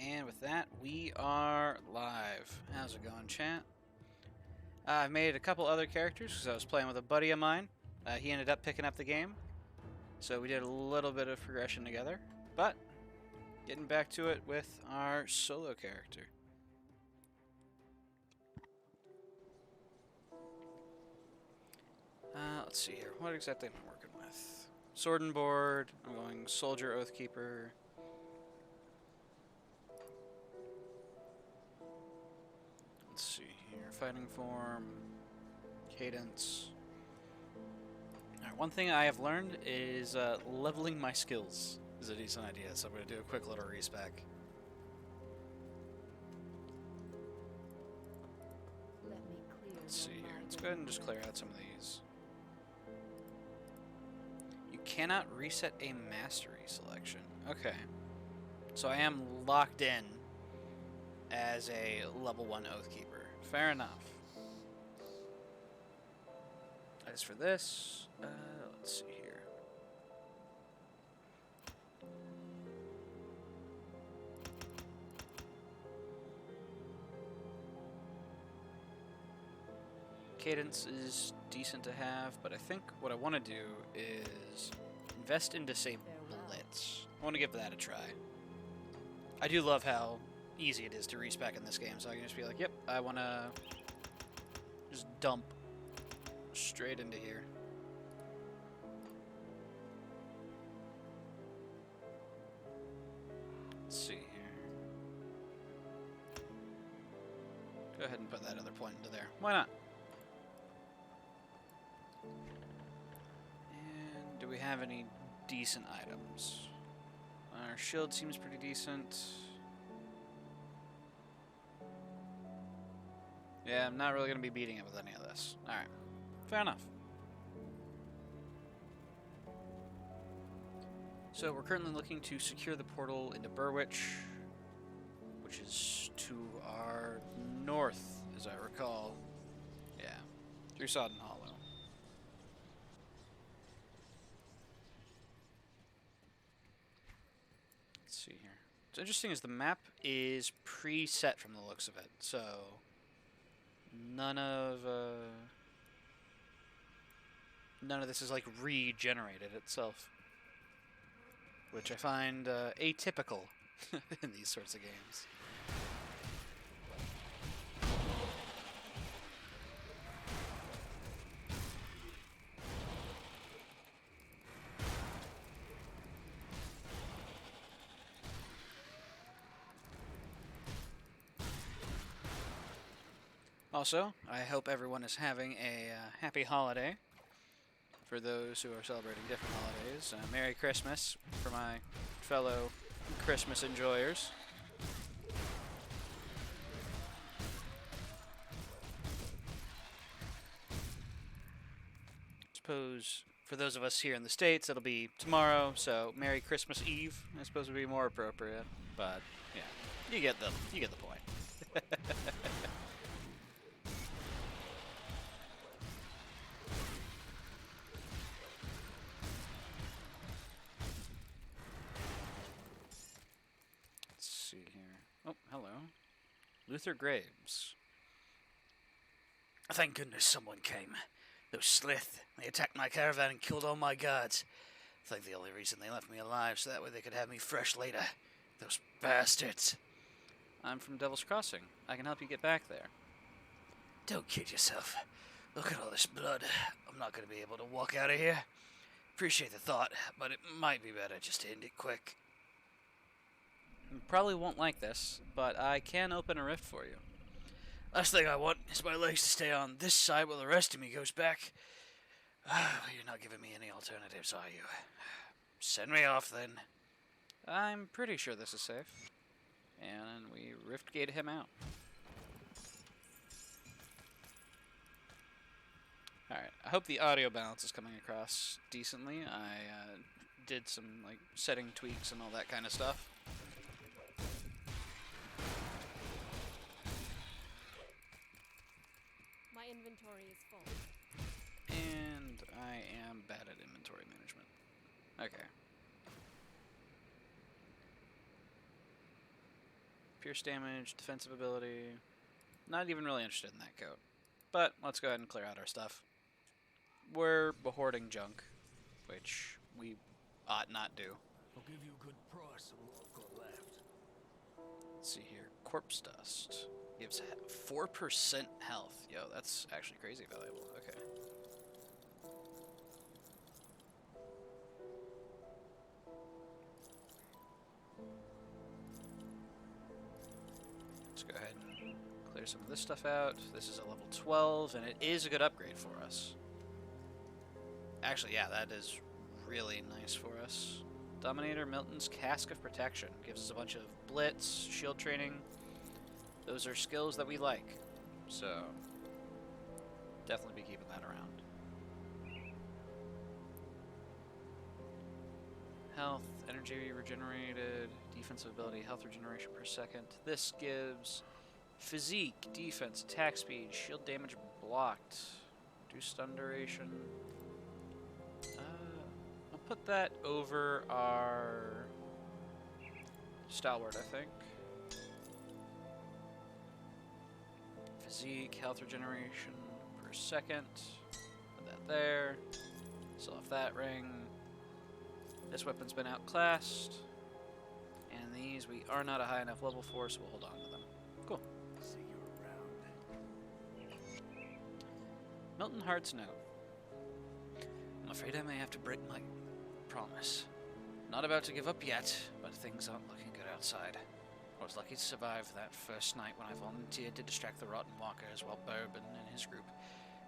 And with that, we are live. How's it going, chat? I've made a couple other characters because I was playing with a buddy of mine. He ended up picking up the game, so we did a little bit of progression together. But, getting back to it with our solo character. Let's see here. What exactly am I working with? Sword and board. I'm going Soldier, Oathkeeper. Let's see here. Fighting form. Cadence. Alright, one thing I have learned is leveling my skills is a decent idea, so I'm going to do a quick little respec. Let's see here. Let's go ahead and just clear out some of these. You cannot reset a mastery selection. Okay. So I am locked in as a level 1 Oathkeeper. Fair enough. As for this, let's see here. Cadence is decent to have, but I think what I want to do is invest into, say, Blitz. I want to give that a try. I do love how easy it is to respec in this game, so I can just be like, yep, I want to just dump straight into here. Let's see here. Go ahead and put that other point into there. Why not? And do we have any decent items? Our shield seems pretty decent. Yeah, I'm not really going to be beating it with any of this. Alright. Fair enough. So we're currently looking to secure the portal into Burwitch, which is to our north, as I recall. Yeah, through Sodden Hollow. Let's see here. What's interesting is the map is preset from the looks of it, so none of this is like regenerated itself, which I find atypical in these sorts of games. Also, I hope everyone is having a happy holiday. For those who are celebrating different holidays, Merry Christmas for my fellow Christmas enjoyers. Suppose for those of us here in the States, it'll be tomorrow, so Merry Christmas Eve, I suppose, would be more appropriate. But yeah, you get the point. See here. Oh, hello. Luther Graves. Thank goodness someone came. Those Slith, they attacked my caravan and killed all my guards. I think the only reason they left me alive so that way they could have me fresh later. Those bastards. I'm from Devil's Crossing. I can help you get back there. Don't kid yourself. Look at all this blood. I'm not going to be able to walk out of here. Appreciate the thought, but it might be better just to end it quick. You probably won't like this, but I can open a rift for you. Last thing I want is my legs to stay on this side while the rest of me goes back. You're not giving me any alternatives, are you? Send me off, then. I'm pretty sure this is safe. And we rift gate him out. Alright, I hope the audio balance is coming across decently. I did some like setting tweaks and all that kind of stuff. My inventory is full. And I am bad at inventory management. Okay. pierce damage, defensive ability. Not even really interested in that coat. But let's go ahead and clear out our stuff. We're hoarding junk, which we ought not do. I'll give you a good price on what I've got left. Let's see here. Corpse dust. Gives 4% health. Yo, that's actually crazy valuable. Okay. Let's go ahead and clear some of this stuff out. This is a level 12, and it is a good upgrade for us. Actually, yeah, that is really nice for us. Dominator Milton's Cask of Protection gives us a bunch of blitz, shield training. Those are skills that we like, so definitely be keeping that around. Health, energy regenerated, defensive ability, health regeneration per second. This gives physique, defense, attack speed, shield damage blocked, reduced stun duration. I'll put that over our Stalwart, I think. Physique, health regeneration per second. Put that there. Sell off that ring. This weapon's been outclassed. And these we are not a high enough level for, so we'll hold on to them. Cool. See you around. Milton Hart's note. I'm afraid I may have to break my promise. Not about to give up yet, but things aren't looking good outside. I was lucky to survive that first night when I volunteered to distract the rotten walkers while Bourbon and his group,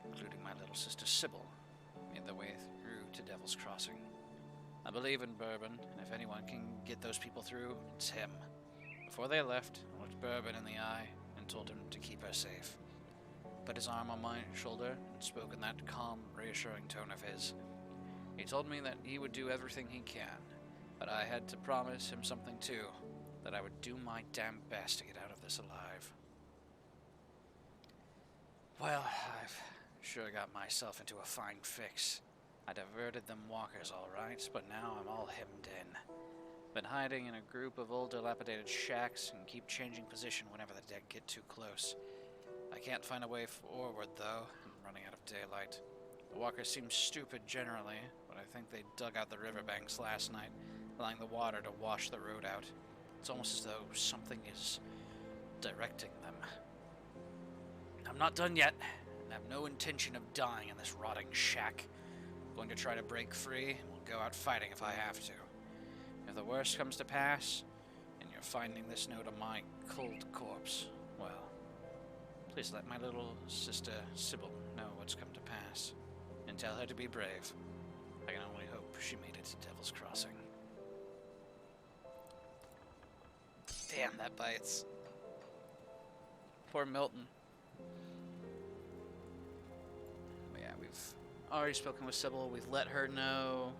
including my little sister Sybil, made their way through to Devil's Crossing. I believe in Bourbon, and if anyone can get those people through, it's him. Before they left, I looked Bourbon in the eye and told him to keep her safe. Put his arm on my shoulder and spoke in that calm, reassuring tone of his. He told me that he would do everything he can, but I had to promise him something too, that I would do my damn best to get out of this alive. Well, I've sure got myself into a fine fix. I diverted them walkers all right, but now I'm all hemmed in. Been hiding in a group of old dilapidated shacks and keep changing position whenever the dead get too close. I can't find a way forward, though. I'm running out of daylight. The walkers seem stupid generally, but I think they dug out the riverbanks last night, allowing the water to wash the road out. It's almost as though something is directing them. I'm not done yet, and have no intention of dying in this rotting shack. I'm going to try to break free, and we'll go out fighting if I have to. If the worst comes to pass, and you're finding this note of my cold corpse, well, please let my little sister Sybil know what's come to pass, and tell her to be brave. I can only hope she made it to Devil's Crossing. Damn, that bites. Poor Milton. But yeah, we've already spoken with Sybil. We've let her know.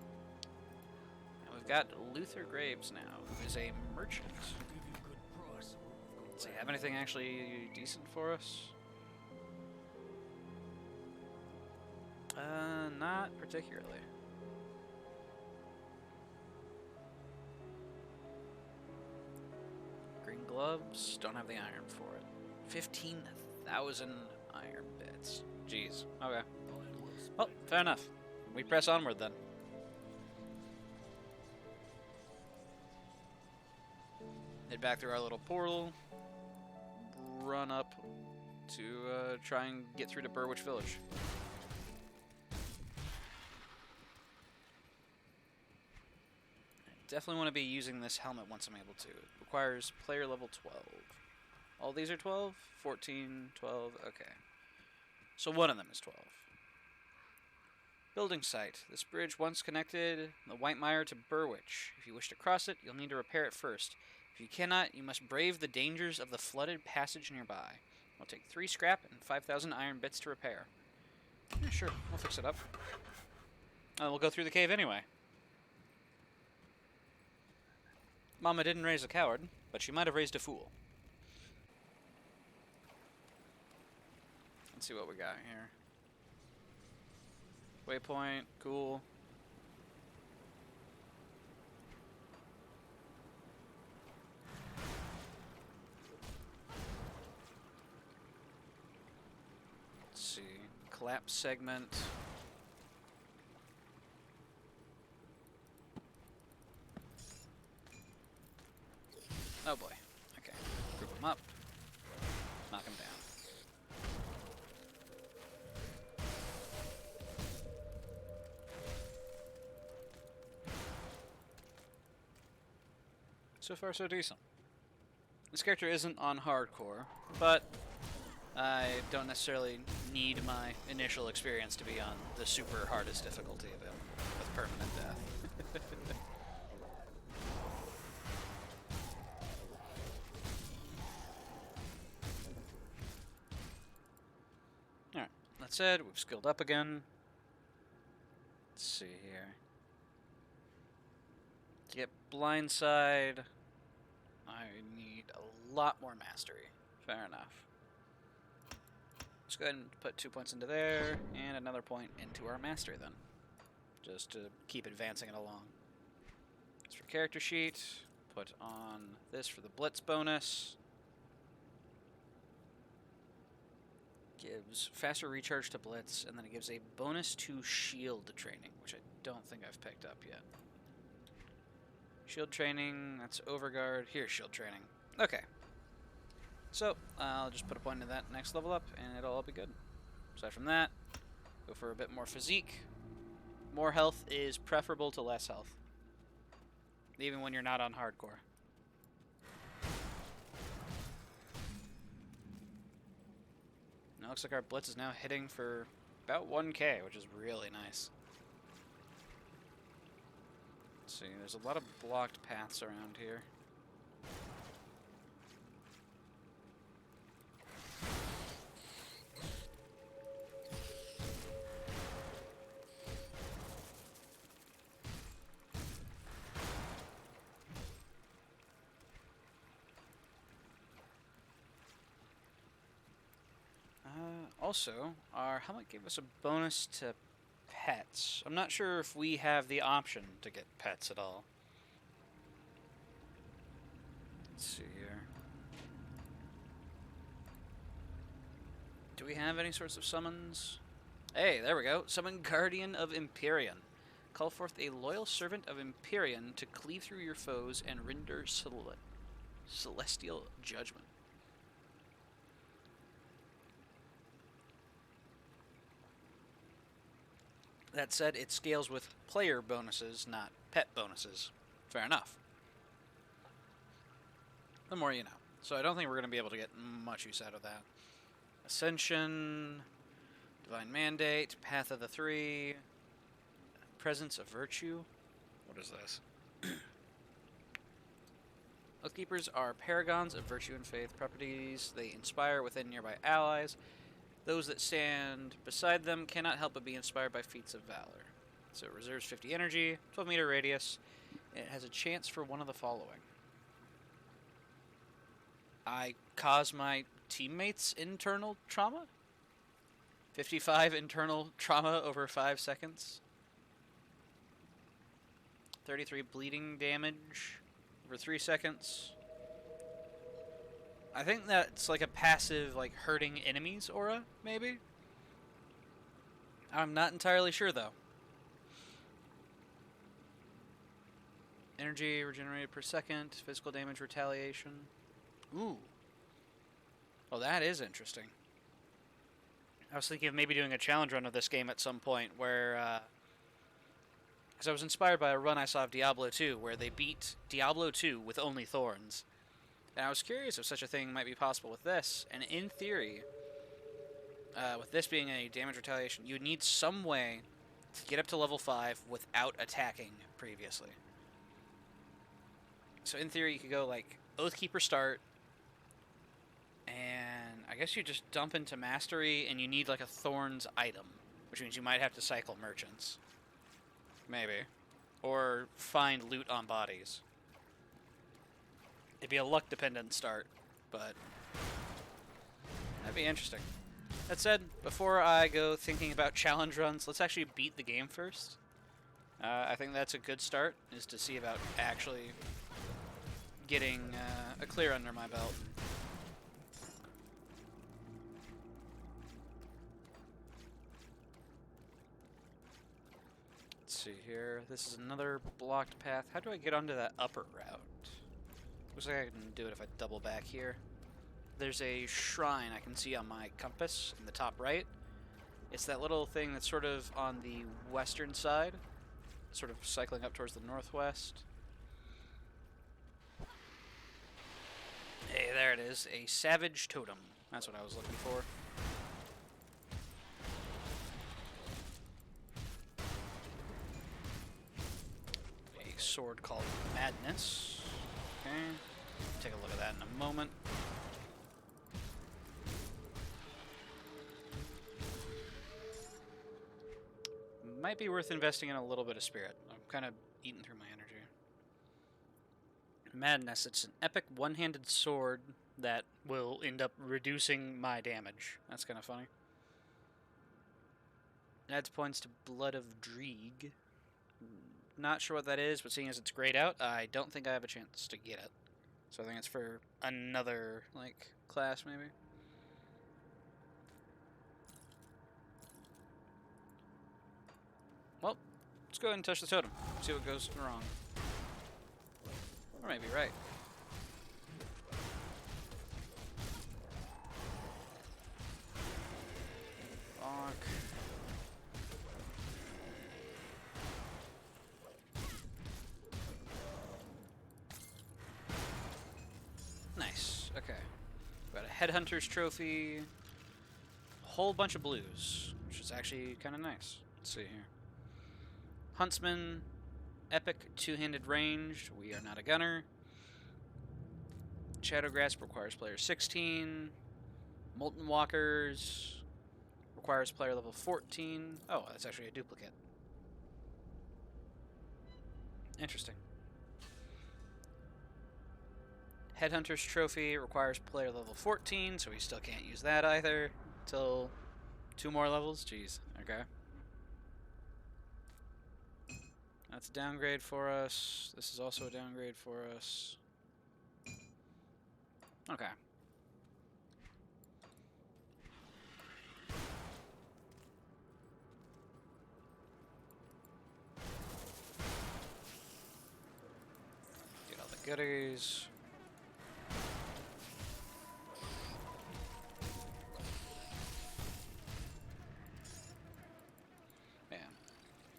And we've got Luther Graves now, who is a merchant. I'll give you a good price on what I've got Does he left. have anything actually decent for us? Not particularly. Green gloves, don't have the iron for it. 15,000 iron bits. Jeez. Okay. Iron well spent. Well, fair enough. We press onward then. Head back through our little portal. Run up to try and get through to Burwich Village. Definitely want to be using this helmet once I'm able to. It requires player level 12. All these are 12? 14, 12, okay. So one of them is 12. Building site. This bridge once connected the Whitemire to Burwich. If you wish to cross it, you'll need to repair it first. If you cannot, you must brave the dangers of the flooded passage nearby. It'll take 3 scrap and 5,000 iron bits to repair. Yeah, sure, we'll fix it up. We'll go through the cave anyway. Mama didn't raise a coward, but she might have raised a fool. Let's see what we got here. Waypoint, cool. collapse segment. Oh boy. Okay. Group them up. Knock them down. So far, so decent. This character isn't on hardcore, but I don't necessarily need my initial experience to be on the super hardest difficulty of him with permanent death. Alright, that said, we've skilled up again. Let's see here. To get blindside, I need a lot more mastery. Fair enough. Let's go ahead and put 2 points into there, and another point into our mastery then. Just to keep advancing it along. As for character sheet, put on this for the blitz bonus. Gives faster recharge to blitz, and then it gives a bonus to shield training, which I don't think I've picked up yet. Shield training, that's overguard. Here's shield training. Okay. So, I'll just put a point into that next level up, and it'll all be good. Aside from that, go for a bit more physique. More health is preferable to less health. Even when you're not on hardcore. Now it looks like our blitz is now hitting for about 1k, which is really nice. Let's see, there's a lot of blocked paths around here. Also, our helmet gave us a bonus to pets. I'm not sure if we have the option to get pets at all. Let's see here. Do we have any sorts of summons? Hey, there we go. Summon Guardian of Empyrean. Call forth a loyal servant of Empyrean to cleave through your foes and render celestial judgment. That said, it scales with player bonuses, not pet bonuses. Fair enough. The more you know. So I don't think we're going to be able to get much use out of that. Ascension, Divine Mandate, Path of the Three, Presence of Virtue. What is this? Oathkeepers are paragons of virtue and faith properties. They inspire within nearby allies. Those that stand beside them cannot help but be inspired by feats of valor. So it reserves 50 energy, 12 meter radius, and it has a chance for one of the following. I cause my teammates internal trauma? 55 internal trauma over 5 seconds. 33 bleeding damage over 3 seconds. I think that's like a passive, like, hurting enemies aura, maybe? I'm not entirely sure, though. Energy regenerated per second, physical damage retaliation. Ooh. Well, that is interesting. I was thinking of maybe doing a challenge run of this game at some point where, because I was inspired by a run I saw of Diablo 2, where they beat Diablo 2 with only thorns. And I was curious if such a thing might be possible with this. And in theory, with this being a damage retaliation, you would need some way to get up to level 5 without attacking previously. So in theory, you could go like Oathkeeper start, and I guess you just dump into Mastery, and you need like a Thorns item, which means you might have to cycle Merchants. Maybe. Or find loot on bodies. It'd be a luck-dependent start, but that'd be interesting. That said, before I go thinking about challenge runs, let's actually beat the game first. I think that's a good start, is to see about actually getting a clear under my belt. see here. This is another blocked path. How do I get onto that upper route? Looks like I can do it if I double back here. There's a shrine I can see on my compass in the top right. It's that little thing that's sort of on the western side, sort of cycling up towards the northwest. Hey, there it is. A savage totem. That's what I was looking for. A sword called Madness. Okay. Take a look at that in a moment. Might be worth investing in a little bit of spirit. I'm kind of eating through my energy. Madness, it's an epic one-handed sword that will end up reducing my damage. That's kind of funny. Adds points to Blood of Dreeg. Not sure what that is, but seeing as it's grayed out, I don't think I have a chance to get it. So I think it's for another, like, class, maybe. Well, let's go ahead and touch the totem. See what goes wrong. Or maybe right. Bonk. Nice. Okay. Got a Headhunter's Trophy. A whole bunch of blues, which is actually kind of nice. Let's see here. Huntsman. Epic two-handed ranged. We are not a gunner. Shadow Grasp requires player 16. Molten Walkers requires player level 14. Oh, that's actually a duplicate. Interesting. Headhunter's Trophy requires player level 14, so we still can't use that either until 2 more levels. Jeez. Okay. That's a downgrade for us. This is also a downgrade for us. Okay. Get all the goodies.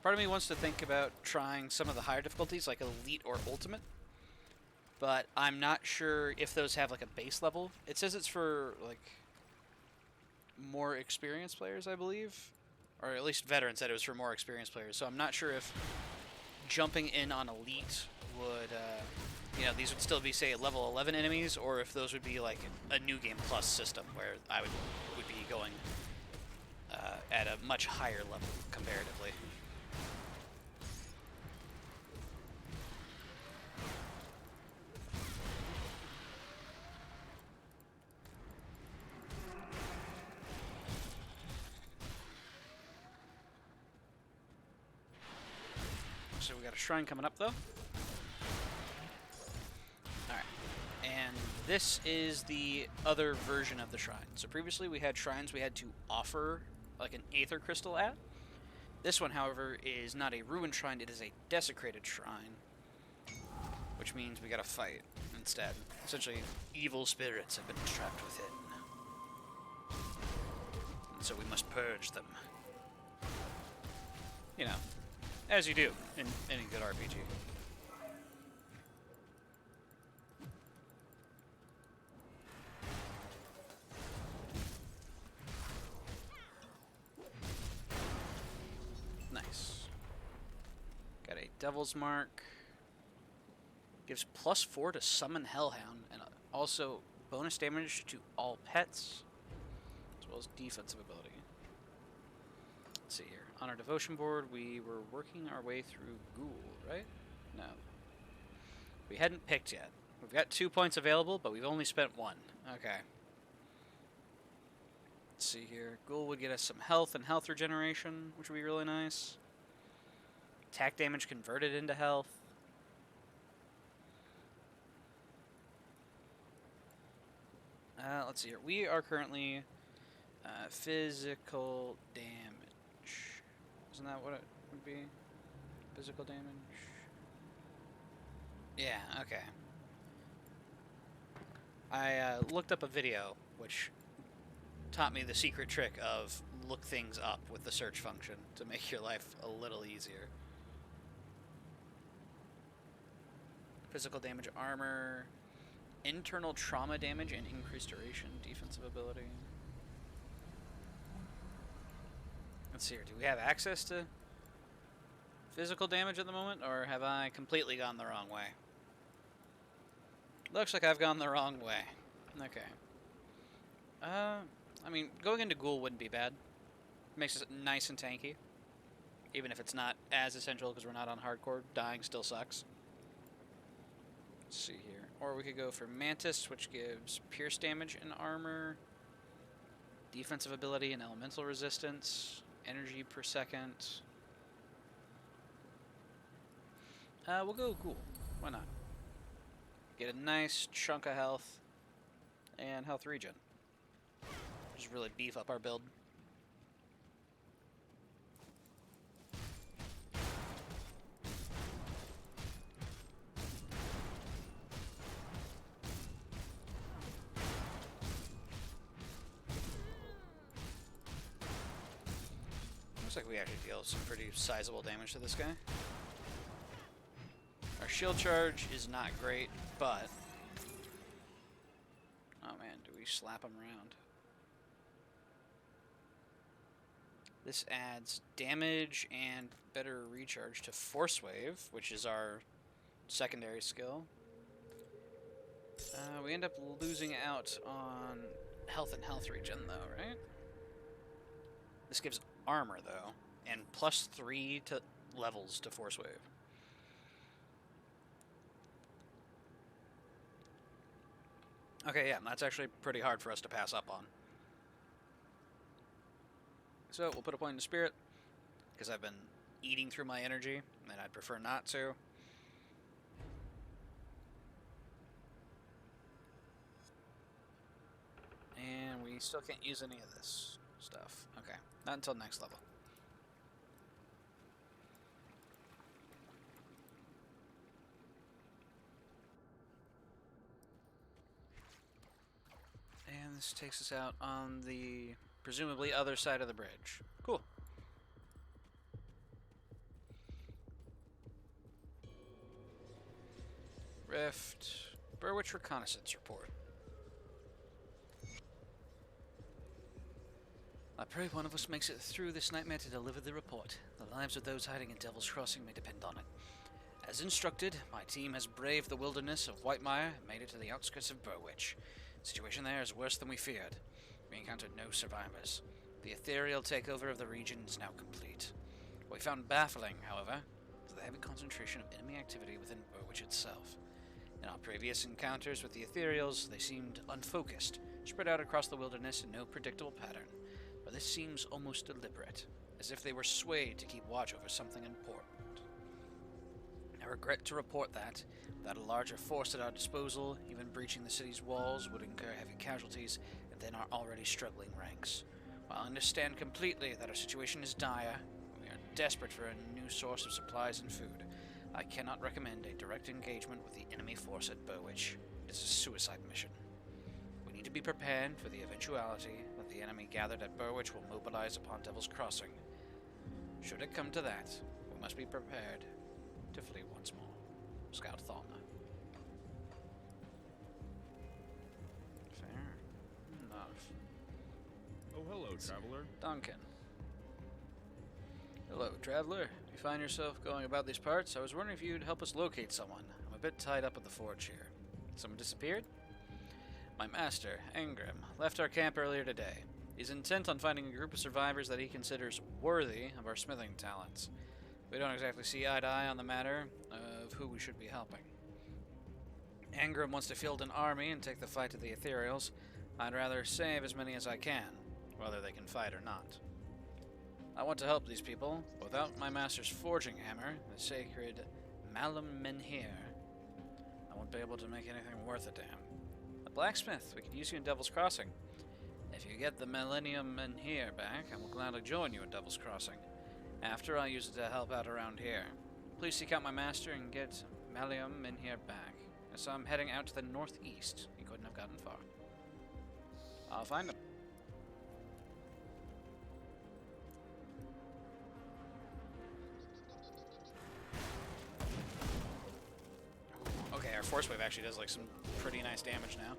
Part of me wants to think about trying some of the higher difficulties, like Elite or Ultimate, but I'm not sure if those have like a base level. It says it's for like more experienced players, I believe, or at least veterans said it was for more experienced players. So I'm not sure if jumping in on Elite would, you know, these would still be say level 11 enemies, or if those would be like a new game plus system where I would be going at a much higher level comparatively. So we got a shrine coming up, though. Alright. And this is the other version of the shrine. So previously we had shrines we had to offer like an Aether Crystal at. This one, however, is not a ruined shrine, it is a desecrated shrine. Which means we gotta fight instead. Essentially, evil spirits have been trapped within. And so we must purge them. You know. As you do in any good RPG. Nice. Got a Devil's Mark. Gives +4 to summon Hellhound, and also bonus damage to all pets, as well as defensive ability. Let's see here. On our devotion board, we were working our way through Ghoul, right? No. We hadn't picked yet. We've got 2 points available, but we've only spent 1. Okay. Let's see here. Ghoul would get us some health and health regeneration, which would be really nice. Attack damage converted into health. Let's see here. We are currently physical damage. Isn't that what it would be? Physical damage. Yeah, okay. I looked up a video which taught me the secret trick of look things up with the search function to make your life a little easier. Physical damage, armor, internal trauma damage, and increased duration, defensive ability. Let's see here. Do we have access to physical damage at the moment, or have I completely gone the wrong way? Looks like I've gone the wrong way. Okay. I mean, going into Ghoul wouldn't be bad. Makes it nice and tanky. Even if it's not as essential because we're not on hardcore, dying still sucks. Let's see here. Or we could go for Mantis, which gives pierce damage and armor, defensive ability and elemental resistance, energy per second. We'll go Ghoul. Why not? Get a nice chunk of health and health regen. Just really beef up our build. Looks like we actually deal some pretty sizable damage to this guy. Our shield charge is not great, but... oh man, do we slap him around? This adds damage and better recharge to Force Wave, which is our secondary skill. We end up losing out on health and health regen, though, right? This gives armor, though, and +3 to levels to Force Wave. Okay, yeah, that's actually pretty hard for us to pass up on. So we'll put a point into Spirit, because I've been eating through my energy, and I'd prefer not to. And we still can't use any of this stuff. Okay, not until next level. And this takes us out on the presumably other side of the bridge. Cool. Rift. Burwitch Reconnaissance Report. I pray one of us makes it through this nightmare to deliver the report. The lives of those hiding in Devil's Crossing may depend on it. As instructed, my team has braved the wilderness of Whitemire and made it to the outskirts of Burwitch. The situation there is worse than we feared. We encountered no survivors. The ethereal takeover of the region is now complete. What we found baffling, however, was the heavy concentration of enemy activity within Burwitch itself. In our previous encounters with the ethereals, they seemed unfocused, spread out across the wilderness in no predictable pattern. But this seems almost deliberate, as if they were swayed to keep watch over something important. I regret to report that, without a larger force at our disposal, even breaching the city's walls would incur heavy casualties within our already struggling ranks. While I understand completely that our situation is dire, and we are desperate for a new source of supplies and food, I cannot recommend a direct engagement with the enemy force at Burwitch. It is a suicide mission. We need to be prepared for the eventuality that the enemy gathered at Burwitch will mobilize upon Devil's Crossing. Should it come to that, we must be prepared to flee once more. Scout Thalna. Fair enough. Oh, hello, traveler. Duncan. Hello, traveler. You find yourself going about these parts? I was wondering if you'd help us locate someone. I'm a bit tied up at the forge here. Someone disappeared? My master, Angrim, left our camp earlier today. He's intent on finding a group of survivors that he considers worthy of our smithing talents. We don't exactly see eye to eye on the matter of who we should be helping. Angrim wants to field an army and take the fight to the ethereals. I'd rather save as many as I can, whether they can fight or not. I want to help these people. Without my master's forging hammer, the sacred Malum Menhir, I won't be able to make anything worth a damn. A blacksmith, we could use you in Devil's Crossing. If you get the Millennium Menhir back, I will gladly join you in Devil's Crossing. After, I'll use it to help out around here. Please seek out my master and get Malium in here back. I saw him heading out to the northeast. He couldn't have gotten far. I'll find him. Okay, our force wave actually does like some pretty nice damage now.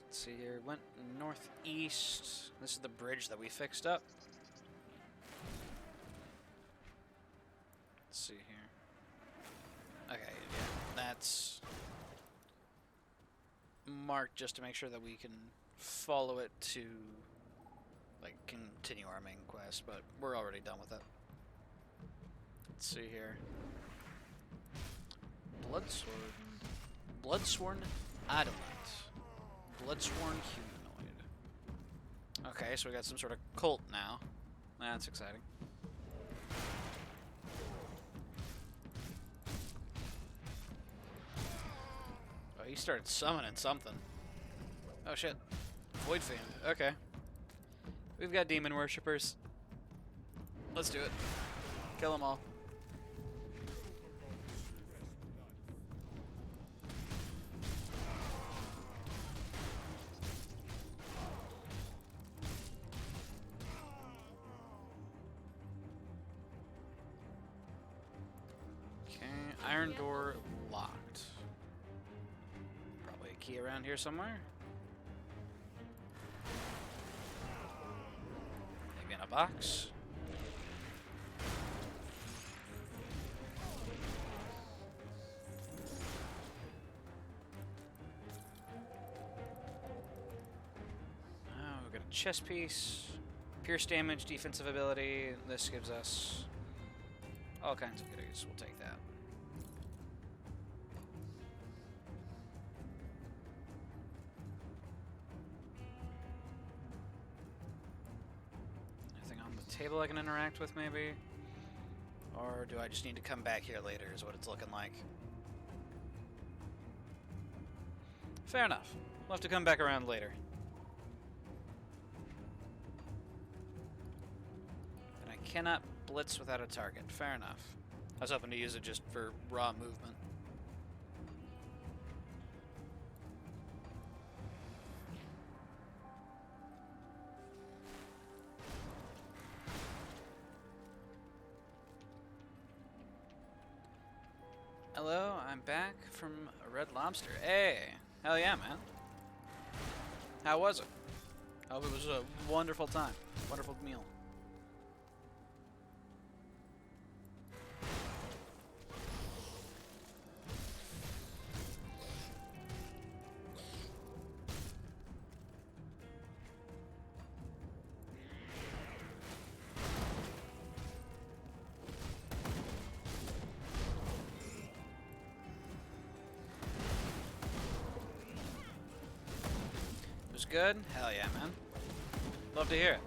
Let's see here. Went northeast. This is the bridge that we fixed up. Let's see here. Okay, yeah, that's marked just to make sure that we can follow it to like continue our main quest, but we're already done with it. Let's see here. Bloodsworn Adamant. Bloodsworn humanoid. Okay, so we got some sort of cult now. That's exciting. Oh, he started summoning something. Oh shit. Void Fiend. Okay. We've got demon worshippers. Let's do it. Kill them all. Okay, iron door locked. Probably a key around here somewhere. Maybe in a box. Oh, we've got a chest piece. Pierce damage, defensive ability. This gives us all kinds of goodies. We'll take that. Anything on the table I can interact with, maybe? Or do I just need to come back here later, is what it's looking like. Fair enough. We'll have to come back around later. And I cannot blitz without a target. Fair enough. I was hoping to use it just for raw movement. Hello, I'm back from Red Lobster. Hey, hell yeah, man. How was it? I hope it was a wonderful time. Wonderful meal. Good? Hell yeah, man. Love to hear it.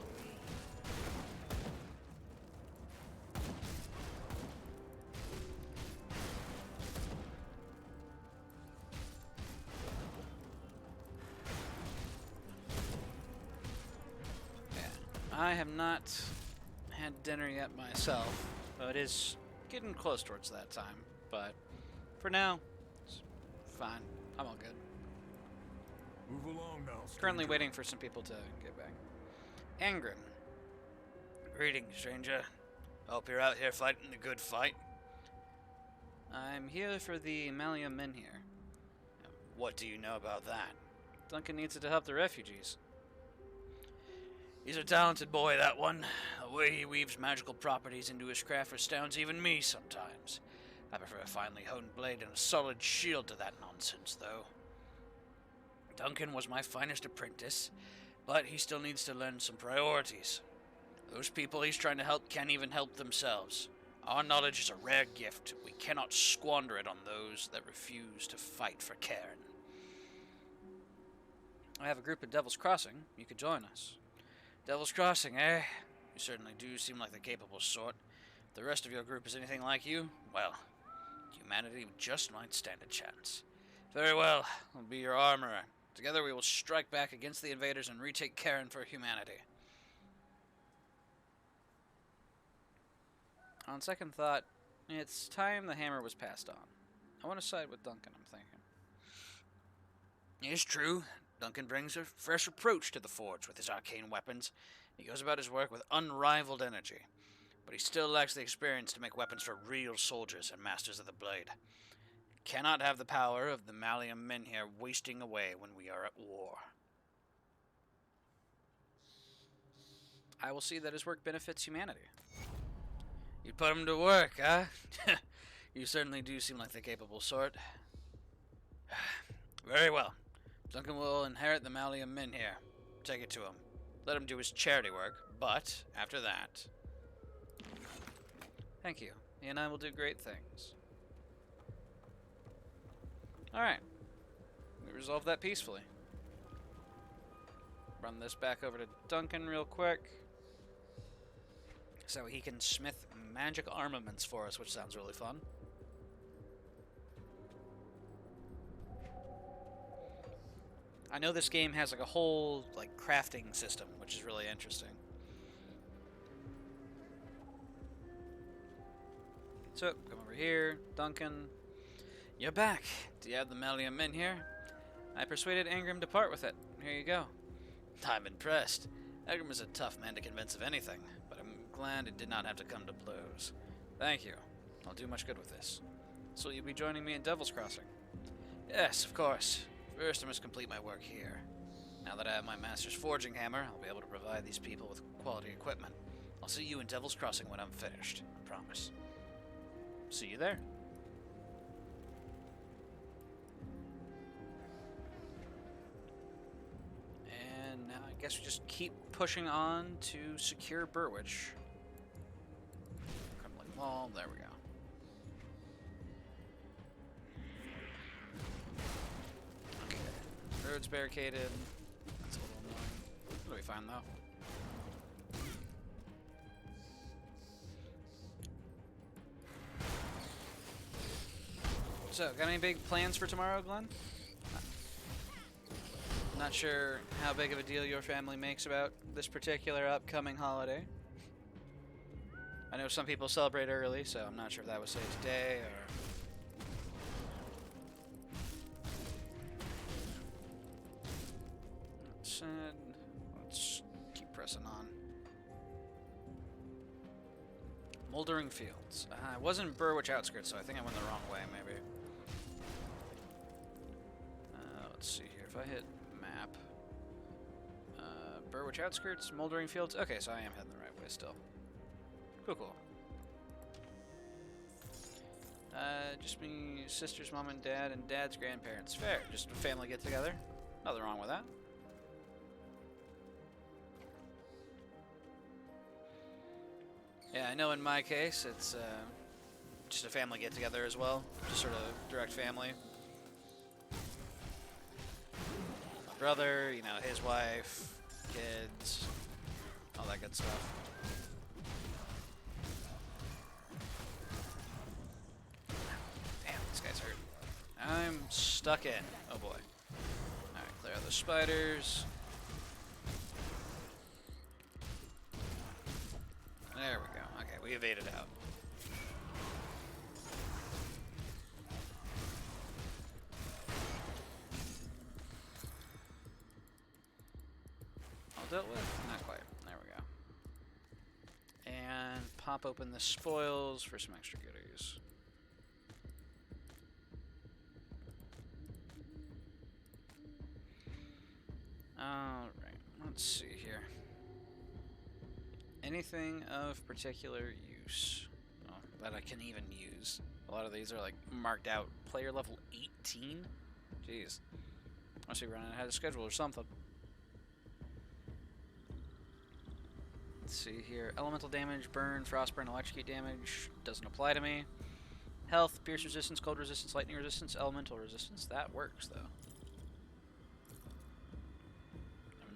Yeah. I have not had dinner yet myself, though it is getting close towards that time. But for now, it's fine. I'm all good. Move along now. Currently stranger. waiting for some people to get back. Angrim. Greetings, stranger. Hope you're out here fighting the good fight. I'm here for the Malium men here. What do you know about that? Duncan needs it to help the refugees. He's a talented boy, that one. The way he weaves magical properties into his craft astounds even me sometimes. I prefer a finely honed blade and a solid shield to that nonsense, though. Duncan was my finest apprentice, but he still needs to learn some priorities. Those people he's trying to help can't even help themselves. Our knowledge is a rare gift. We cannot squander it on those that refuse to fight for Cairn. I have a group at Devil's Crossing. You could join us. Devil's Crossing, eh? You certainly do seem like the capable sort. If the rest of your group is anything like you, well, humanity just might stand a chance. Very well, I'll be your armorer. Together we will strike back against the invaders and retake Karen for humanity. On second thought, it's time the hammer was passed on. I want to side with Duncan, I'm thinking. It's true. Duncan brings a fresh approach to the Forge with his arcane weapons. He goes about his work with unrivaled energy. But he still lacks the experience to make weapons for real soldiers and masters of the blade. Cannot have the power of the Malium men here wasting away when we are at war. I will see that his work benefits humanity. You put him to work, huh? You certainly do seem like the capable sort. Very well. Duncan will inherit the Malium men here. Take it to him. Let him do his charity work, but after that... Thank you. He and I will do great things. Alright. We resolved that peacefully. Run this back over to Duncan real quick. So he can smith magic armaments for us, which sounds really fun. I know this game has like a whole like crafting system, which is really interesting. So, come over here, Duncan. You're back. Do you have the Malium men here? I persuaded Angram to part with it. Here you go. I'm impressed. Angram is a tough man to convince of anything, but I'm glad it did not have to come to blows. Thank you. I'll do much good with this. So you'll be joining me in Devil's Crossing? Yes, of course. First, I must complete my work here. Now that I have my master's forging hammer, I'll be able to provide these people with quality equipment. I'll see you in Devil's Crossing when I'm finished. I promise. See you there. And now I guess we just keep pushing on to secure Burwich. Crumbling wall, there we go. Okay. Road's barricaded. That's a little annoying. It'll be fine though. So, got any big plans for tomorrow, Glenn? Not sure how big of a deal your family makes about this particular upcoming holiday. I know some people celebrate early, so I'm not sure if that was say today or... Let's keep pressing on. Moldering Fields. I was in Burwich outskirts, so I think I went the wrong way, maybe. Let's see here. If I hit map, Burwich outskirts, Moldering Fields. Okay, so I am heading the right way still. Cool, cool. Just me, sister's mom and dad, and dad's grandparents. Fair. Just a family get together. Nothing wrong with that. Yeah, I know in my case, it's just a family get together as well. Just sort of direct family. My brother, you know, his wife, kids, all that good stuff. Damn, this guy's hurt. I'm stuck in. Oh boy. Alright, clear out the spiders. There we go. Okay, we evaded out. All dealt with? Not quite. There we go. And pop open the spoils for some extra goodies. Alright, let's see here. Anything of particular use that I can even use. A lot of these are like marked out player level 18. Jeez. Must be running ahead of schedule or something. Let's see here. Elemental damage, burn, frostburn, electrocute damage. Doesn't apply to me. Health, pierce resistance, cold resistance, lightning resistance, elemental resistance. That works though.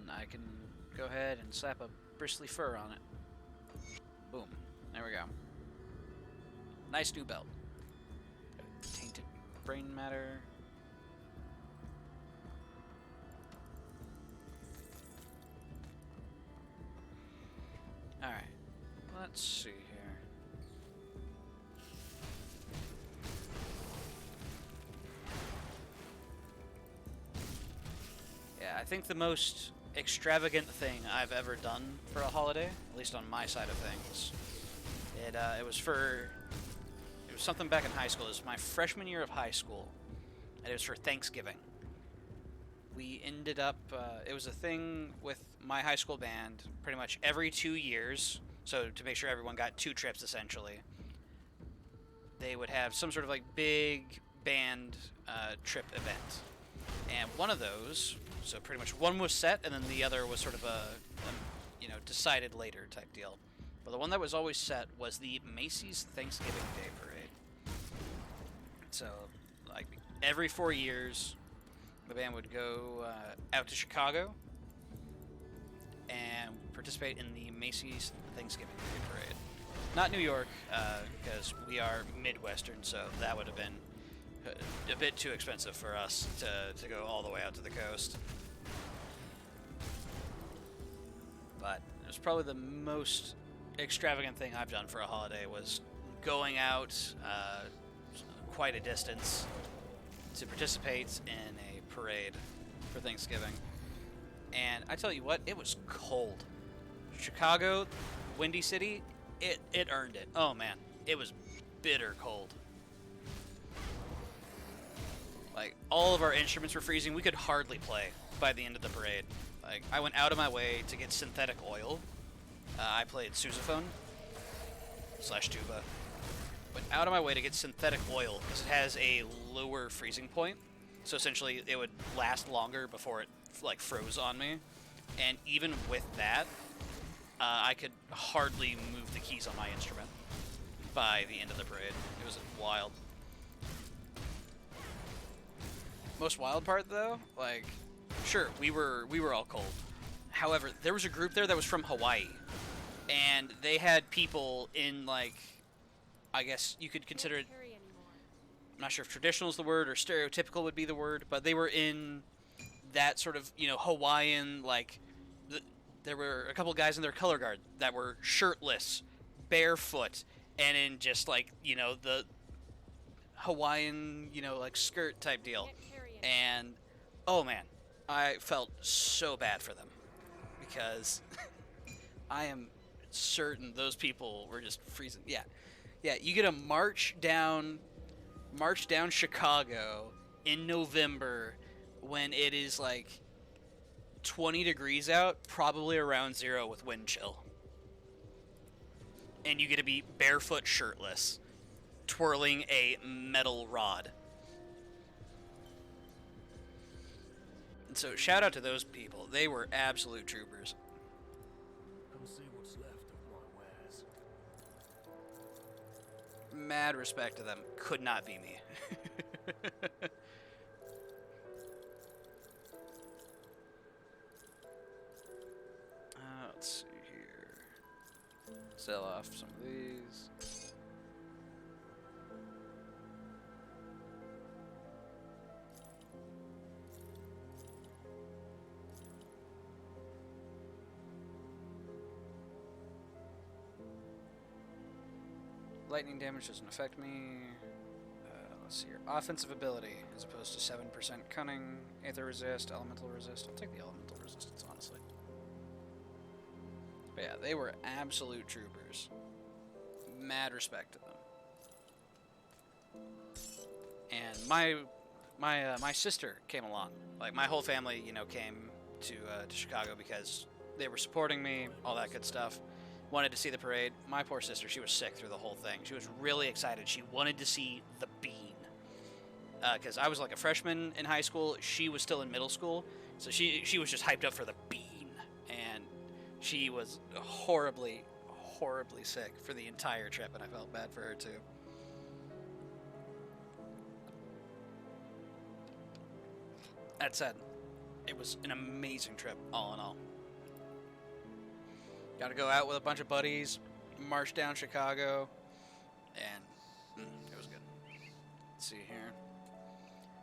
And I can go ahead and slap a bristly fur on it. Boom. There we go. Nice new belt. Tainted brain matter. Alright. Let's see here. Yeah, I think the most extravagant thing I've ever done for a holiday, at least on my side of things, it was something back in high school. It was my freshman year of high school, and it was for Thanksgiving. We ended up, it was a thing with my high school band pretty much every 2 years, so to make sure everyone got 2 trips essentially. They would have some sort of like big band trip event. And one of those, so pretty much one was set and then the other was sort of a decided later type deal. But the one that was always set was the Macy's Thanksgiving Day Parade. So, like, every 4 years, the band would go out to Chicago and participate in the Macy's Thanksgiving Day Parade. Not New York, because we are Midwestern, so that would have been a bit too expensive for us to go all the way out to the coast. But it was probably the most extravagant thing I've done for a holiday, was going out quite a distance to participate in a parade for Thanksgiving. And I tell you what, it was cold. Chicago, Windy City, it earned it. Oh man, it was bitter cold. Like, all of our instruments were freezing. We could hardly play by the end of the parade. Like, I went out of my way to get synthetic oil. I played sousaphone / tuba. Went out of my way to get synthetic oil because it has a lower freezing point. So essentially, it would last longer before it like froze on me. And even with that, I could hardly move the keys on my instrument by the end of the parade. It was wild. Most wild part though, like, sure, we were all cold. However, there was a group there that was from Hawaii, and they had people in, like, I guess you could consider it, I'm not sure if traditional is the word or stereotypical would be the word, but they were in that sort of, Hawaiian, like, there were a couple guys in their color guard that were shirtless, barefoot, and in just, like, the Hawaiian, like, skirt type deal. And, oh man, I felt so bad for them, because I am certain those people were just freezing. Yeah, you get a march down Chicago in November when it is like 20 degrees out, probably around 0 with wind chill. And you get to be barefoot, shirtless, twirling a metal rod. And so shout out to those people. They were absolute troopers. Come see what's left of my wares. Mad respect to them. Could not be me. Let's see here. Sell off some of these. Lightning damage doesn't affect me. Let's see here. Offensive ability as opposed to 7% cunning, aether resist, elemental resist. I'll take the elemental resistance, honestly. But yeah, they were absolute troopers. Mad respect to them. And my sister came along. Like, my whole family, came to Chicago because they were supporting me, all that good stuff. Wanted to see the parade. My poor sister, she was sick through the whole thing. She was really excited. She wanted to see the bean. Because I was like a freshman in high school. She was still in middle school. So she was just hyped up for the bean. And she was horribly, horribly sick for the entire trip. And I felt bad for her too. That said, it was an amazing trip, all in all. Got to go out with a bunch of buddies, march down Chicago, and it was good. Let's see here.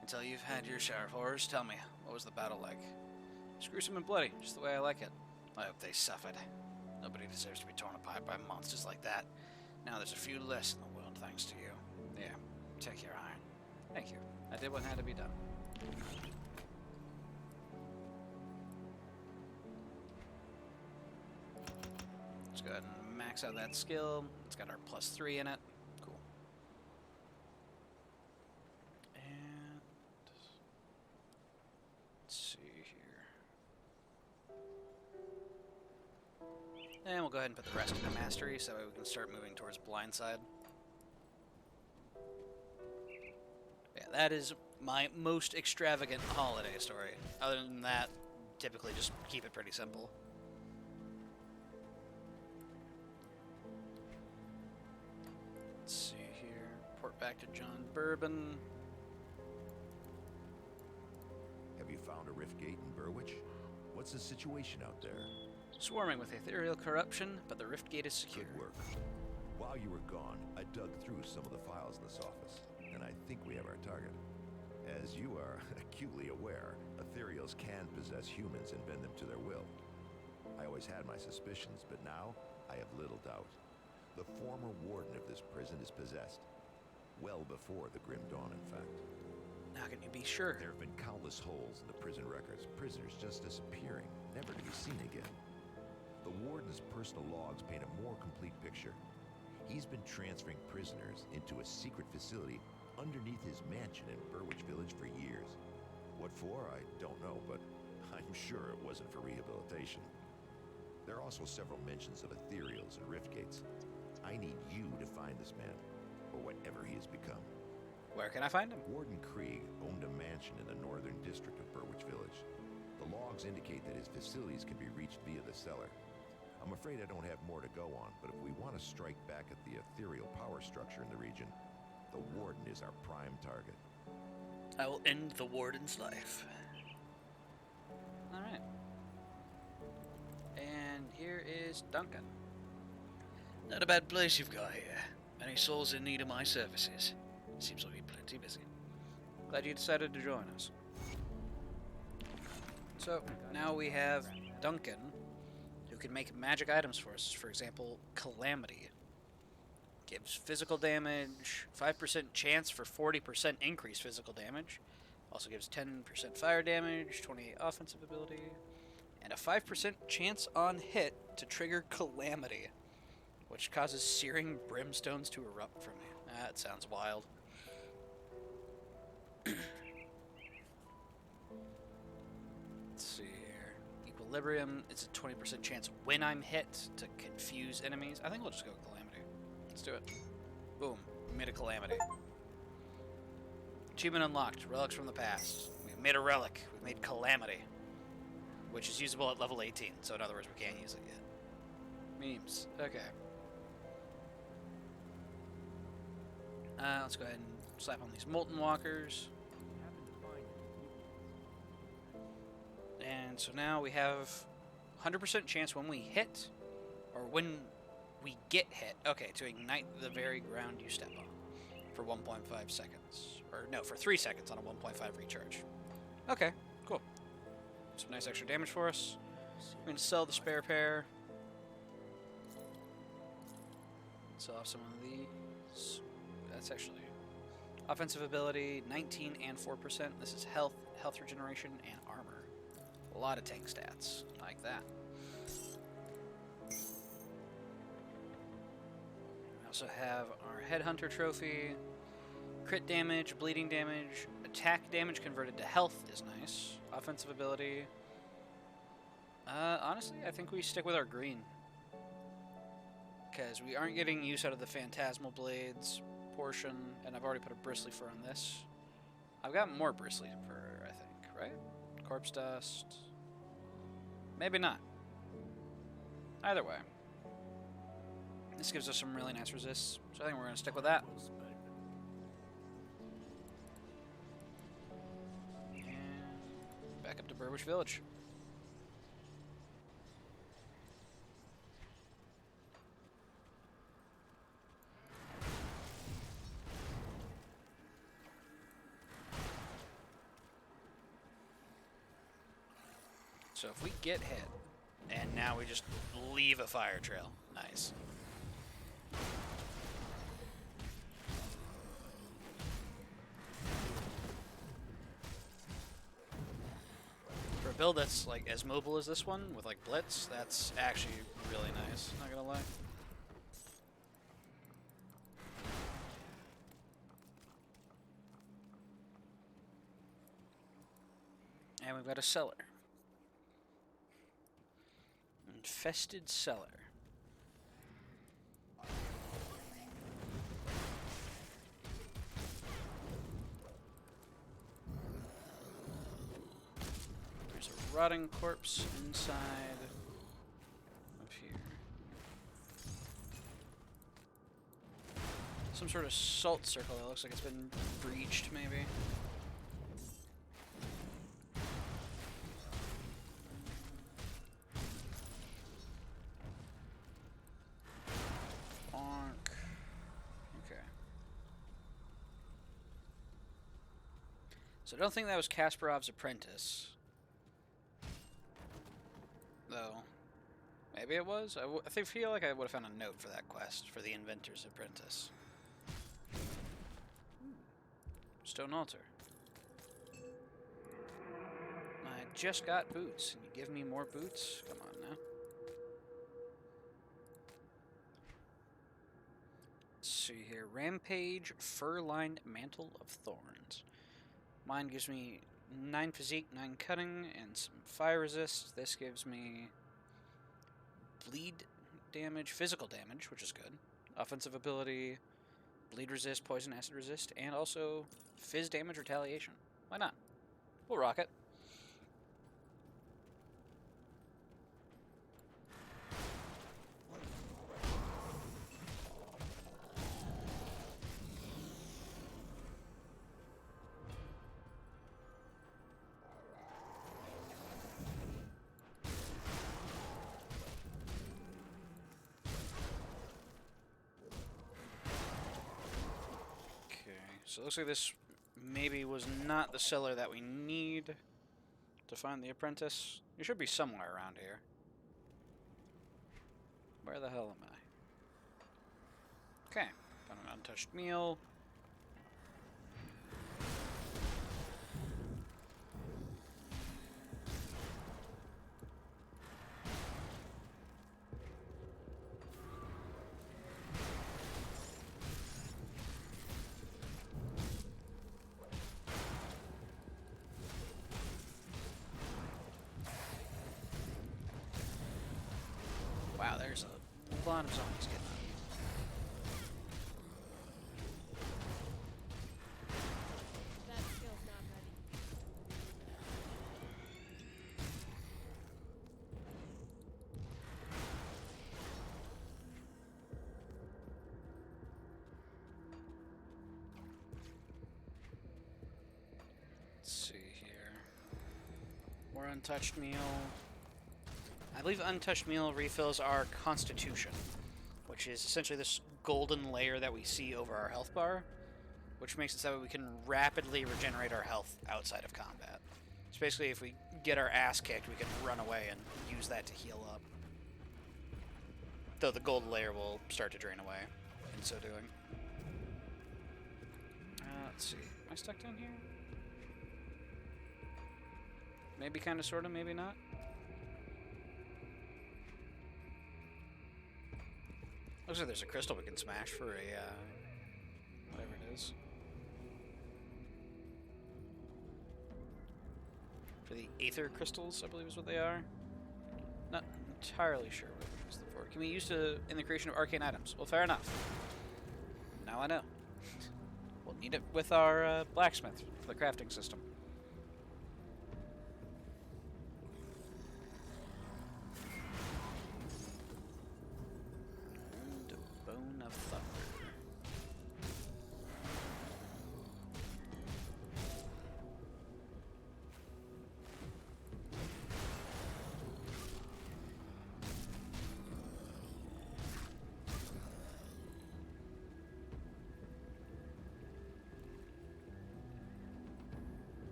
Until you've had your share of horrors, tell me, what was the battle like? It's gruesome and bloody, just the way I like it. I hope they suffered. Nobody deserves to be torn apart by monsters like that. Now there's a few less in the world thanks to you. Yeah, take your iron. Thank you. I did what had to be done. Let's go ahead and max out that skill. It's got our +3 in it. Cool. And let's see here. And we'll go ahead and put the rest into mastery so we can start moving towards blindside. Yeah, that is my most extravagant holiday story. Other than that, typically just keep it pretty simple. Let's see here. Port back to John Bourbon. Have you found a rift gate in Burwich? What's the situation out there? Swarming with ethereal corruption, but the rift gate is secure. Good work. While you were gone, I dug through some of the files in this office, and I think we have our target. As you are acutely aware, ethereals can possess humans and bend them to their will. I always had my suspicions, but now I have little doubt. The former warden of this prison is possessed. Well before the Grim Dawn, in fact. How can you be sure? There have been countless holes in the prison records, prisoners just disappearing, never to be seen again. The warden's personal logs paint a more complete picture. He's been transferring prisoners into a secret facility underneath his mansion in Burwich Village for years. What for, I don't know, but I'm sure it wasn't for rehabilitation. There are also several mentions of ethereals and rift gates. I need you to find this man, or whatever he has become. Where can I find him? Warden Krieg owned a mansion in the northern district of Burwich Village. The logs indicate that his facilities can be reached via the cellar. I'm afraid I don't have more to go on, but if we want to strike back at the ethereal power structure in the region, the Warden is our prime target. I will end the Warden's life. Alright. And here is Duncan. Not a bad place you've got here. Many souls in need of my services. Seems to be plenty busy. Glad you decided to join us. So, now we have Duncan, who can make magic items for us. For example, Calamity. Gives physical damage, 5% chance for 40% increased physical damage. Also gives 10% fire damage, 28 offensive ability, and a 5% chance on hit to trigger Calamity, which causes searing brimstones to erupt from you. That sounds wild. Let's see here. Equilibrium, it's a 20% chance when I'm hit to confuse enemies. I think we'll just go with Calamity. Let's do it. Boom. We made a Calamity. Achievement unlocked. Relics from the past. We've made a relic. We've made Calamity. Which is usable at level 18. So in other words, we can't use it yet. Memes. Okay. Let's go ahead and slap on these Molten Walkers. And so now we have 100% chance when we hit, or when we get hit, okay, to ignite the very ground you step on for 1.5 seconds. Or no, for 3 seconds on a 1.5 recharge. Okay, cool. Some nice extra damage for us. I'm going to sell the spare pair. Sell off some of these. That's actually offensive ability, 19 and 4%. This is health regeneration, and armor. A lot of tank stats, like that. We also have our Headhunter trophy. Crit damage, bleeding damage, attack damage converted to health is nice. Offensive ability. Honestly, I think we stick with our green. Because we aren't getting use out of the Phantasmal Blades portion, and I've already put a Bristly Fur on this. I've got more Bristly Fur, I think, right? Corpse Dust. Maybe not. Either way. This gives us some really nice resists, so I think we're going to stick with that. And back up to Burwich Village. So if we get hit, And now we just leave a fire trail. Nice. For a build that's like as mobile as this one, with like Blitz, that's actually really nice, not gonna lie. And we've got a cellar. Infested cellar. There's a rotting corpse inside up here. Some sort of salt circle that looks like it's been breached, maybe. So I don't think that was Kasparov's apprentice. Though. Maybe it was? I feel like I would have found a note for that quest, for the inventor's apprentice. Stone altar. I just got boots, and you give me more boots? Come on now. Let's see here. Rampage, fur-lined mantle of thorns. Mine gives me 9 physique, 9 cutting, and some fire resist. This gives me bleed damage, physical damage, which is good. Offensive ability, bleed resist, poison acid resist, and also fizz damage retaliation. Why not? We'll rock it. So it looks like this maybe was not the cellar that we need to find the apprentice. You should be somewhere around here. Where the hell am I? Okay, found an untouched meal. Wow, there's a lot of zombies getting out. That skill's not ready. Let's see here. More untouched meal. I believe untouched meal refills our constitution, which is essentially this golden layer that we see over our health bar, which makes it so we can rapidly regenerate our health outside of combat. So basically, if we get our ass kicked, we can run away and use that to heal up. Though the golden layer will start to drain away in so doing. Let's see. Am I stuck down here? Maybe kind of, sort of, maybe not. Looks like there's a crystal we can smash for a, whatever it is. For the Aether Crystals, I believe is what they are. Not entirely sure what we use them for. Can we use it in the creation of arcane items? Well, fair enough. Now I know. We'll need it with our blacksmith for the crafting system. Bone of Thunder.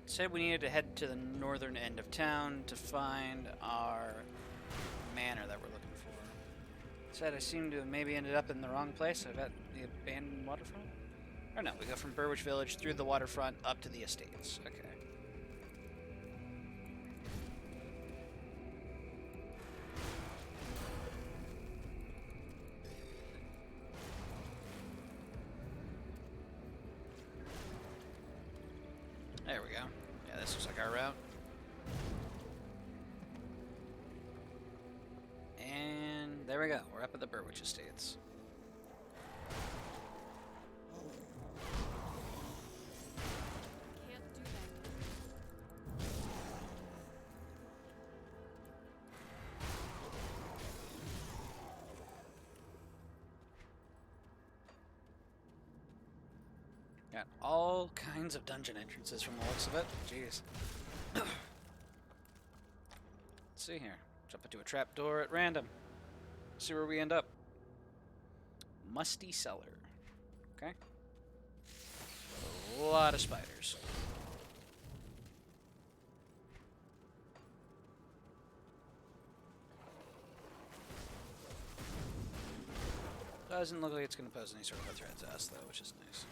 said we needed to head to the northern end of town to find our manor that we're looking for. Said I seem to have maybe ended up in the wrong place. I've at the abandoned waterfront. Or no, we go from Burwich Village through the waterfront up to the estates. Okay. There we go. Yeah, this looks like our route. And there we go. We're up at the Burwich Estates. Can't do that. Got all kinds of dungeon entrances from the looks of it. Jeez. Let's see here. Jump into a trapdoor at random. See where we end up. Musty cellar. Okay. A lot of spiders. Doesn't look like it's going to pose any sort of a threat to us, though, which is nice.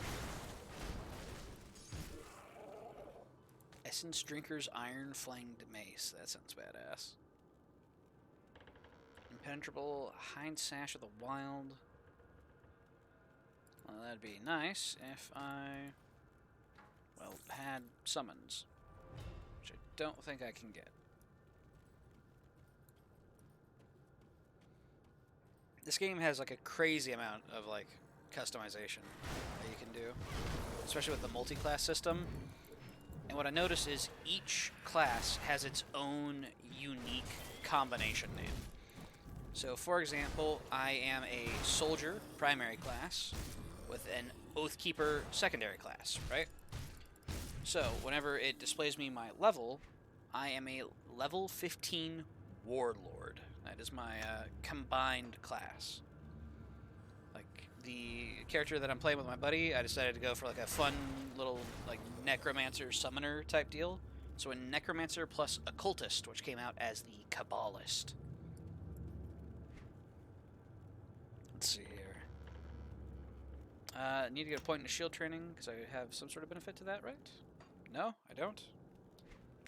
Essence Drinker's Iron Flanged Mace. That sounds badass. Impenetrable Hind Sash of the Wild. Well, that'd be nice if I, well, had summons. Which I don't think I can get. This game has like a crazy amount of like customization that you can do, especially with the multi-class system. And what I notice is each class has its own unique combination name. So for example, I am a soldier primary class with an Oathkeeper secondary class, right? So whenever it displays me my level, I am a level 15 Warlord. That is my combined class. Like the character that I'm playing with my buddy, I decided to go for like a fun little like Necromancer Summoner type deal. So a Necromancer plus Occultist, which came out as the Kabbalist. Let's see here. Need to get a point in shield training because I have some sort of benefit to that, right? No, I don't.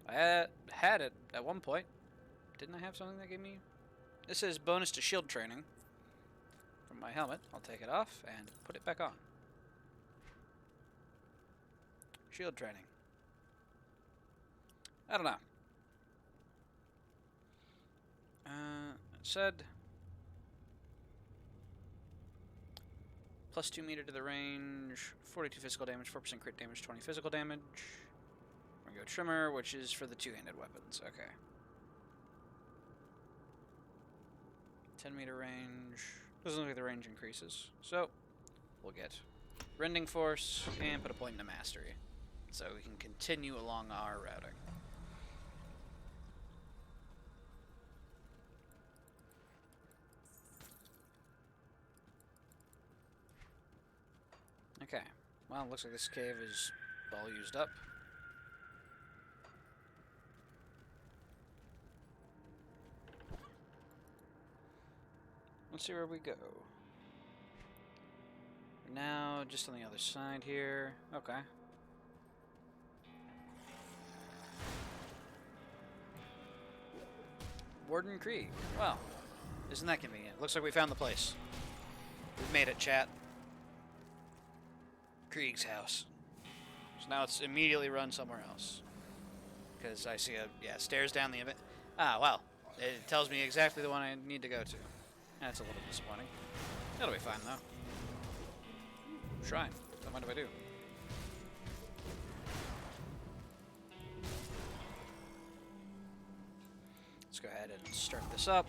I had it at one point. Didn't I have something that gave me... This is bonus to shield training from my helmet. I'll take it off and put it back on. Shield training. I don't know. It said... Plus 2 meter to the range, 42 physical damage, 4% crit damage, 20 physical damage. We're gonna go Trimmer, which is for the two-handed weapons. Okay. 10 meter range. Doesn't look like the range increases. So, we'll get Rending Force and put a point into Mastery. So we can continue along our routing. Okay. Well, it looks like this cave is all used up. Let's see where we go. We're now just on the other side here. Okay. Warden Krieg. Well, isn't that convenient? Looks like we found the place. We've made it, chat. Krieg's house. So now it's immediately run somewhere else. Because I see stairs down the event. Ah, well. It tells me exactly the one I need to go to. That's a little disappointing. That'll be fine, though. Shrine. Don't mind if I do. Let's go ahead and start this up.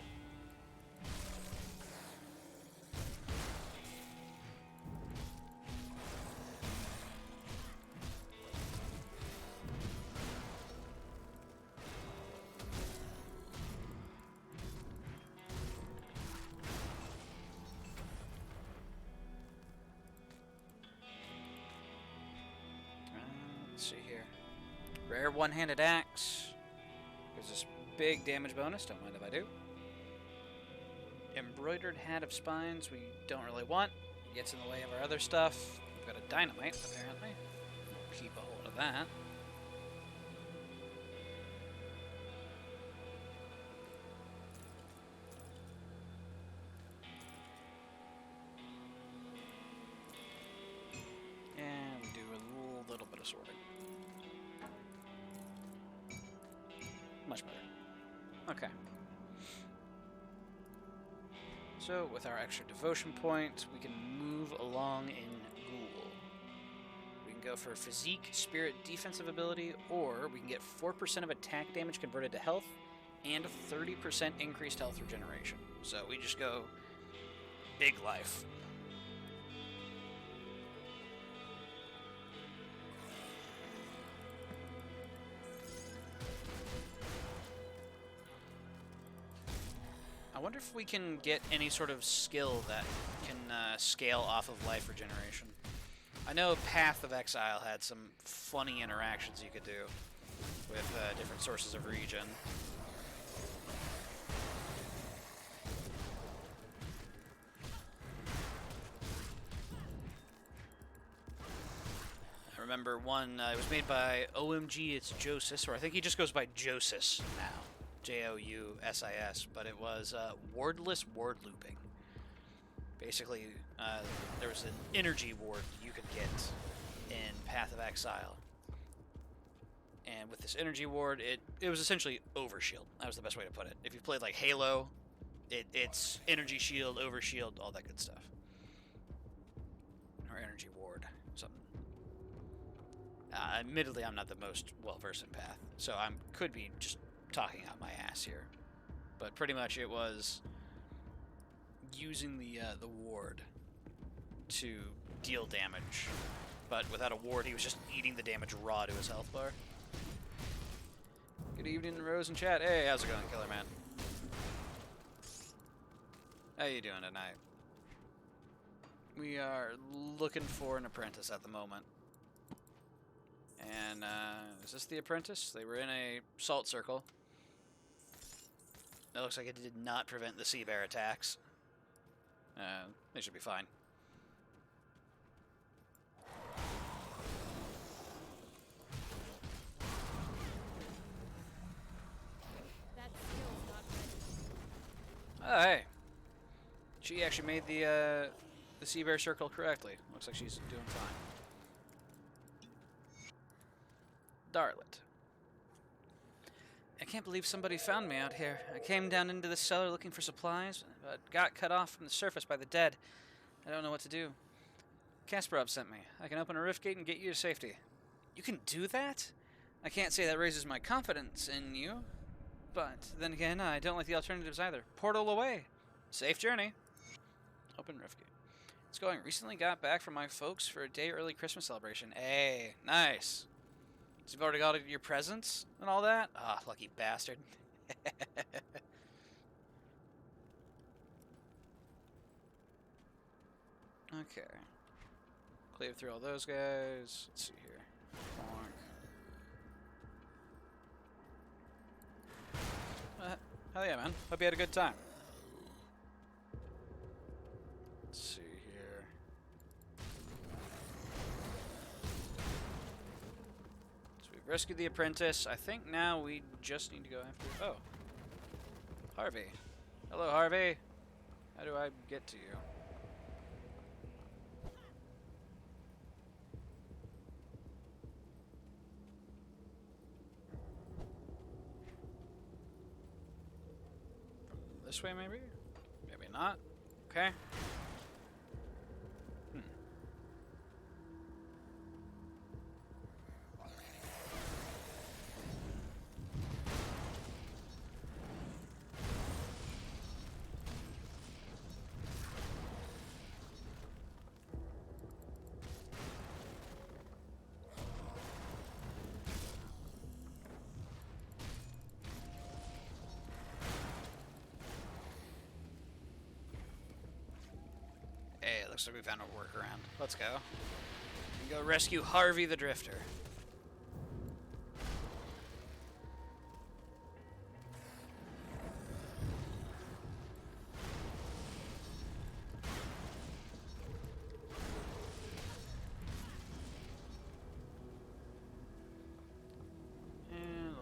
Let's see here. Rare one-handed axe. There's this big damage bonus, don't mind if I do. Embroidered hat of spines, we don't really want. It gets in the way of our other stuff. We've got a dynamite, apparently. We'll keep a hold of that. And we do a little bit of sorting. Much better. Okay. So, with our extra devotion point, we can move along in Ghoul. We can go for physique, spirit, defensive ability, or we can get 4% of attack damage converted to health and 30% increased health regeneration. So we just go big life. I wonder if we can get any sort of skill that can scale off of life regeneration. I know Path of Exile had some funny interactions you could do with different sources of regen. I remember one, it was made by OMG, it's Josis, or I think he just goes by Josis now. Jousis, but it was wardless ward looping. Basically, there was an energy ward you could get in Path of Exile. And with this energy ward, it was essentially overshield. That was the best way to put it. If you played like Halo, it's energy shield, overshield, all that good stuff. Or energy ward, something. Admittedly, I'm not the most well-versed in Path, so I could be just talking out my ass here, but pretty much it was using the ward to deal damage, but without a ward he was just eating the damage raw to his health bar. Good evening, Rose and chat. Hey, how's it going, Killer Man? How you doing tonight? We are looking for an apprentice at the moment. And is this the apprentice? They were in a salt circle. That looks like it did not prevent the sea bear attacks. They should be fine. That skill's not ready. Oh, hey. She actually made the sea bear circle correctly. Looks like she's doing fine. Darlet. I can't believe somebody found me out here. I came down into the cellar looking for supplies, but got cut off from the surface by the dead. I don't know what to do. Kasparov sent me. I can open a rift gate and get you to safety. You can do that? I can't say that raises my confidence in you, but then again, I don't like the alternatives either. Portal away. Safe journey. Open rift gate. It's going. Recently got back from my folks for a day early Christmas celebration. Hey, nice. So you've already got your presents and all that? Ah, lucky bastard. Okay. Cleave through all those guys. Let's see here. Hell yeah, man. Hope you had a good time. Let's see here. So we've rescued the apprentice. I think now we just need to go after... Oh. Harvey. Hello, Harvey. How do I get to you? This way, maybe? Maybe not. Okay. Hey, it looks like we found a workaround. Let's go. We can go rescue Harvey the Drifter.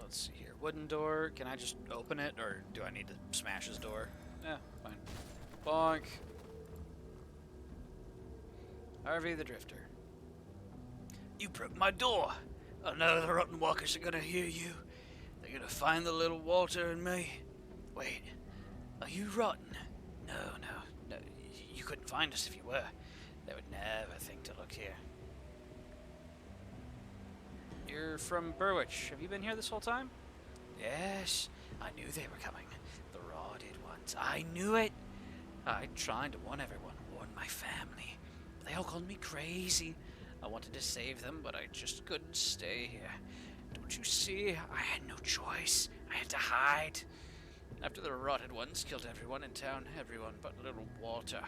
let's see here. Wooden door. Can I just open it, or do I need to smash his door? Yeah, fine. Bonk. Harvey the Drifter. You broke my door. I know the Rotten Walkers are gonna hear you. They're gonna find the little Walter and me. Wait, are you rotten? No. You couldn't find us if you were. They would never think to look here. You're from Burwich. Have you been here this whole time? Yes, I knew they were coming. The rotted ones. I knew it. I tried to warn everyone, warn my family. They all called me crazy. I wanted to save them, but I just couldn't stay here. Don't you see? I had no choice. I had to hide. After the rotted ones killed everyone in town, everyone but little Walter,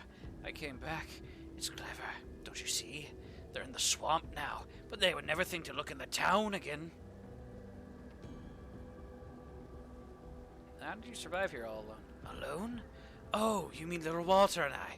I came back. It's clever. Don't you see? They're in the swamp now, but they would never think to look in the town again. How did you survive here all alone? Alone? Oh, you mean little Walter and I?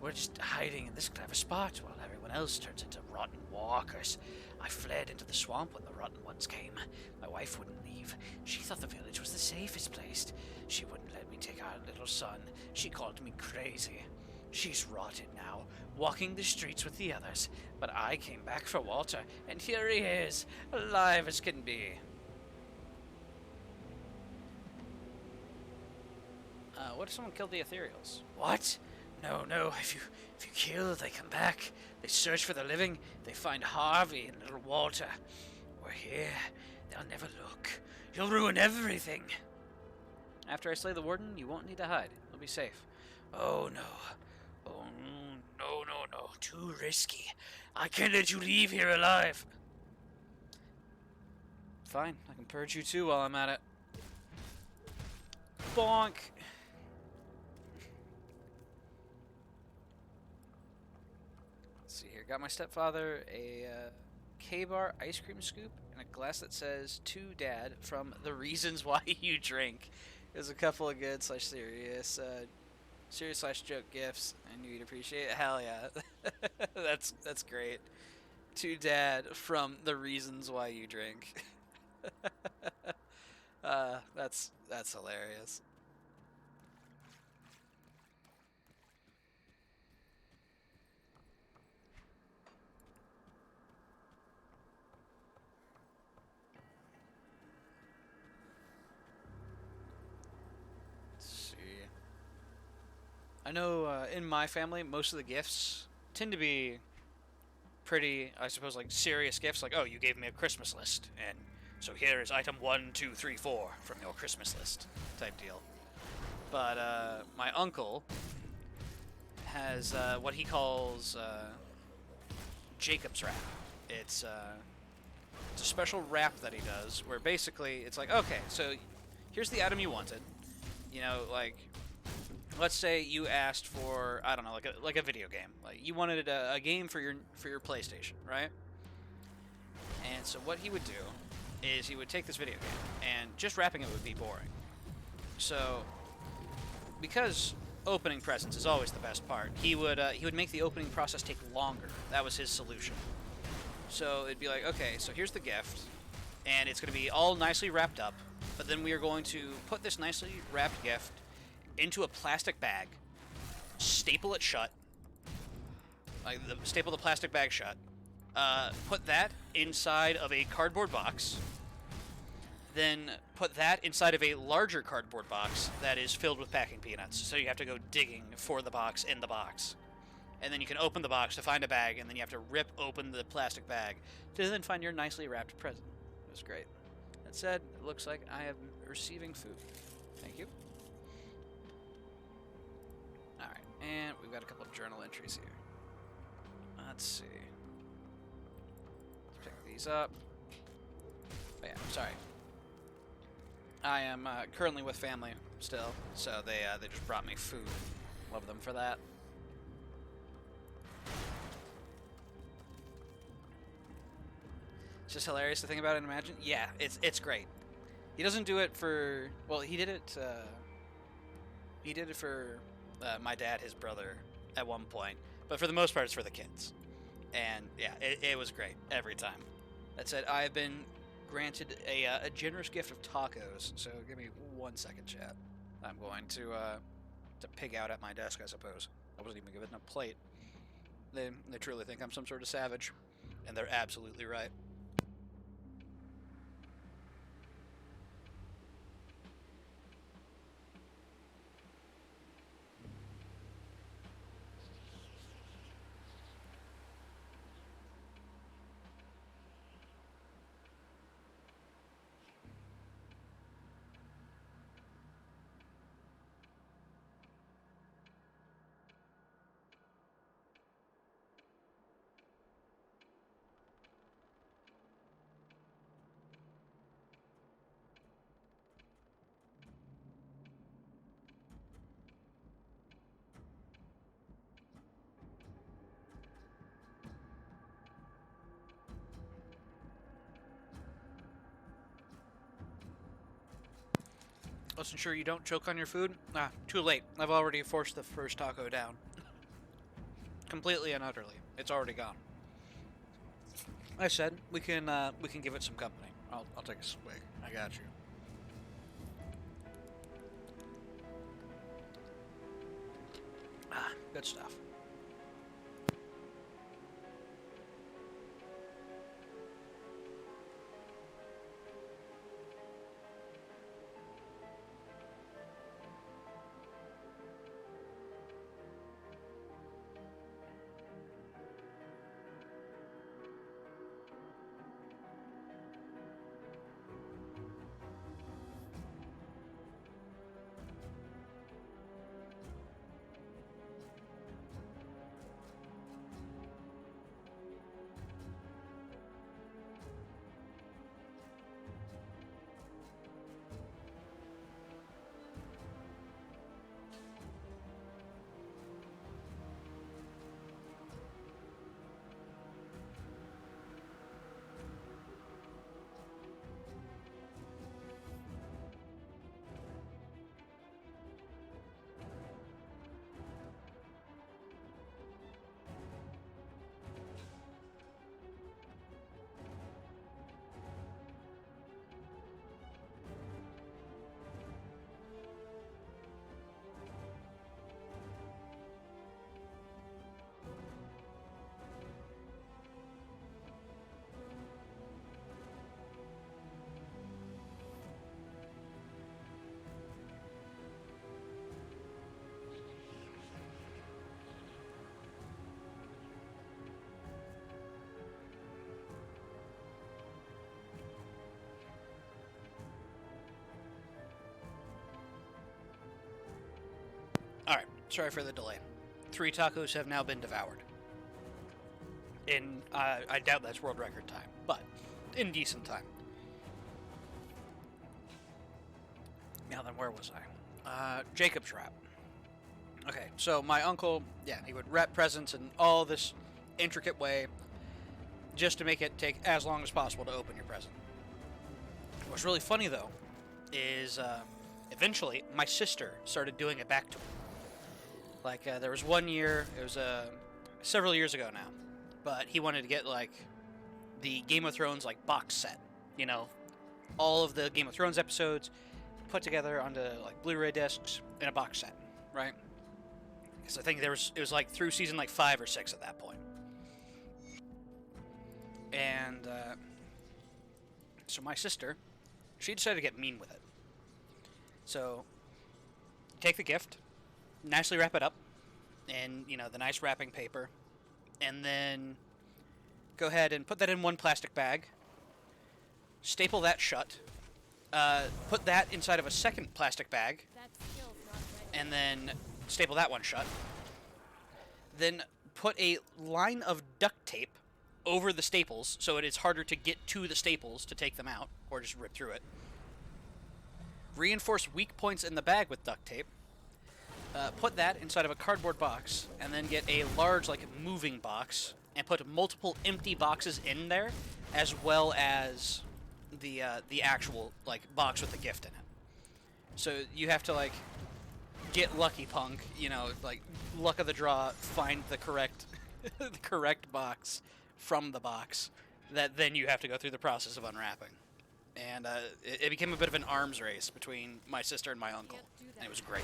We're just hiding in this clever spot while everyone else turns into rotten walkers. I fled into the swamp when the rotten ones came. My wife wouldn't leave. She thought the village was the safest place. She wouldn't let me take our little son. She called me crazy. She's rotted now, walking the streets with the others. But I came back for Walter, and here he is, alive as can be. What if someone killed the Ethereals? What? No. If you kill, they come back. They search for the living. They find Harvey and little Walter. We're here. They'll never look. You'll ruin everything. After I slay the Warden, you won't need to hide. You'll be safe. Oh, no. Oh, no. Too risky. I can't let you leave here alive. Fine, I can purge you too while I'm at it. Bonk! Let's see here. Got my stepfather a K-Bar ice cream scoop and a glass that says "To Dad" from The Reasons Why You Drink. There's a couple of good /serious, serious/joke gifts I knew you'd appreciate. Hell yeah. that's great. To Dad from The Reasons Why You Drink. That's hilarious. Let's see. I know in my family, most of the gifts tend to be pretty, I suppose, like serious gifts. Like, oh, you gave me a Christmas list, and so here is item 1, 2, 3, 4 from your Christmas list type deal. But my uncle has what he calls Jacob's wrap. It's a special wrap that he does where basically it's like, okay, so here's the item you wanted. You know, like, let's say you asked for, I don't know, like a video game. Like you wanted a game for your PlayStation, right? And so what he would do is he would take this video game, and just wrapping it would be boring. So, because opening presents is always the best part, he would make the opening process take longer. That was his solution. So it'd be like, okay, so here's the gift, and it's going to be all nicely wrapped up, but then we are going to put this nicely wrapped gift into a plastic bag, staple it shut, staple the plastic bag shut, put that inside of a cardboard box, then put that inside of a larger cardboard box that is filled with packing peanuts. So you have to go digging for the box in the box. And then you can open the box to find a bag, and then you have to rip open the plastic bag to then find your nicely wrapped present. It was great. That said, it looks like I am receiving food. Thank you. Alright, and we've got a couple of journal entries here. Let's see. Let's pick these up. Oh yeah, sorry. I am currently with family still, so they just brought me food. Love them for that. It's just hilarious to think about and imagine. Yeah, it's great. He doesn't do it for, well, he did it for my dad, his brother, at one point, but for the most part, it's for the kids. And yeah, it was great every time. That said, I've been granted a generous gift of tacos. So give me 1 second, chat. I'm going to pig out at my desk, I suppose. I wasn't even given a plate. They truly think I'm some sort of savage, and they're absolutely right. Let's ensure you don't choke on your food. Ah, too late. I've already forced the first taco down. Completely and utterly. It's already gone. I said we can give it some company. I'll take a swig. I got you. Ah, good stuff. Alright, sorry for the delay. 3 tacos have now been devoured. In, I doubt that's world record time, but in decent time. Now then, where was I? Jacob's wrap. Okay, so my uncle, yeah, he would wrap presents in all this intricate way just to make it take as long as possible to open your present. What's really funny, though, is eventually my sister started doing it back to him. Like, there was one year, it was several years ago now, but he wanted to get, like, the Game of Thrones, like, box set. You know, all of the Game of Thrones episodes put together onto, like, Blu-ray discs in a box set, right? Because I think it was, like, through season, like, 5 or 6 at that point. And, so my sister, she decided to get mean with it. So, take the gift, nicely wrap it up in, you know, the nice wrapping paper, and then go ahead and put that in one plastic bag, staple that shut, put that inside of a second plastic bag, That skill's not ready. and then staple that one shut. Then put a line of duct tape over the staples so it is harder to get to the staples to take them out, or just rip through it. Reinforce weak points in the bag with duct tape. Put that inside of a cardboard box, and then get a large, like, moving box, and put multiple empty boxes in there, as well as the actual, like, box with the gift in it. So you have to, like, get lucky, punk. You know, like, luck of the draw, find the correct, the correct box from the box, that then you have to go through the process of unwrapping. And it became a bit of an arms race between my sister and my uncle. Can't do that. And it was great.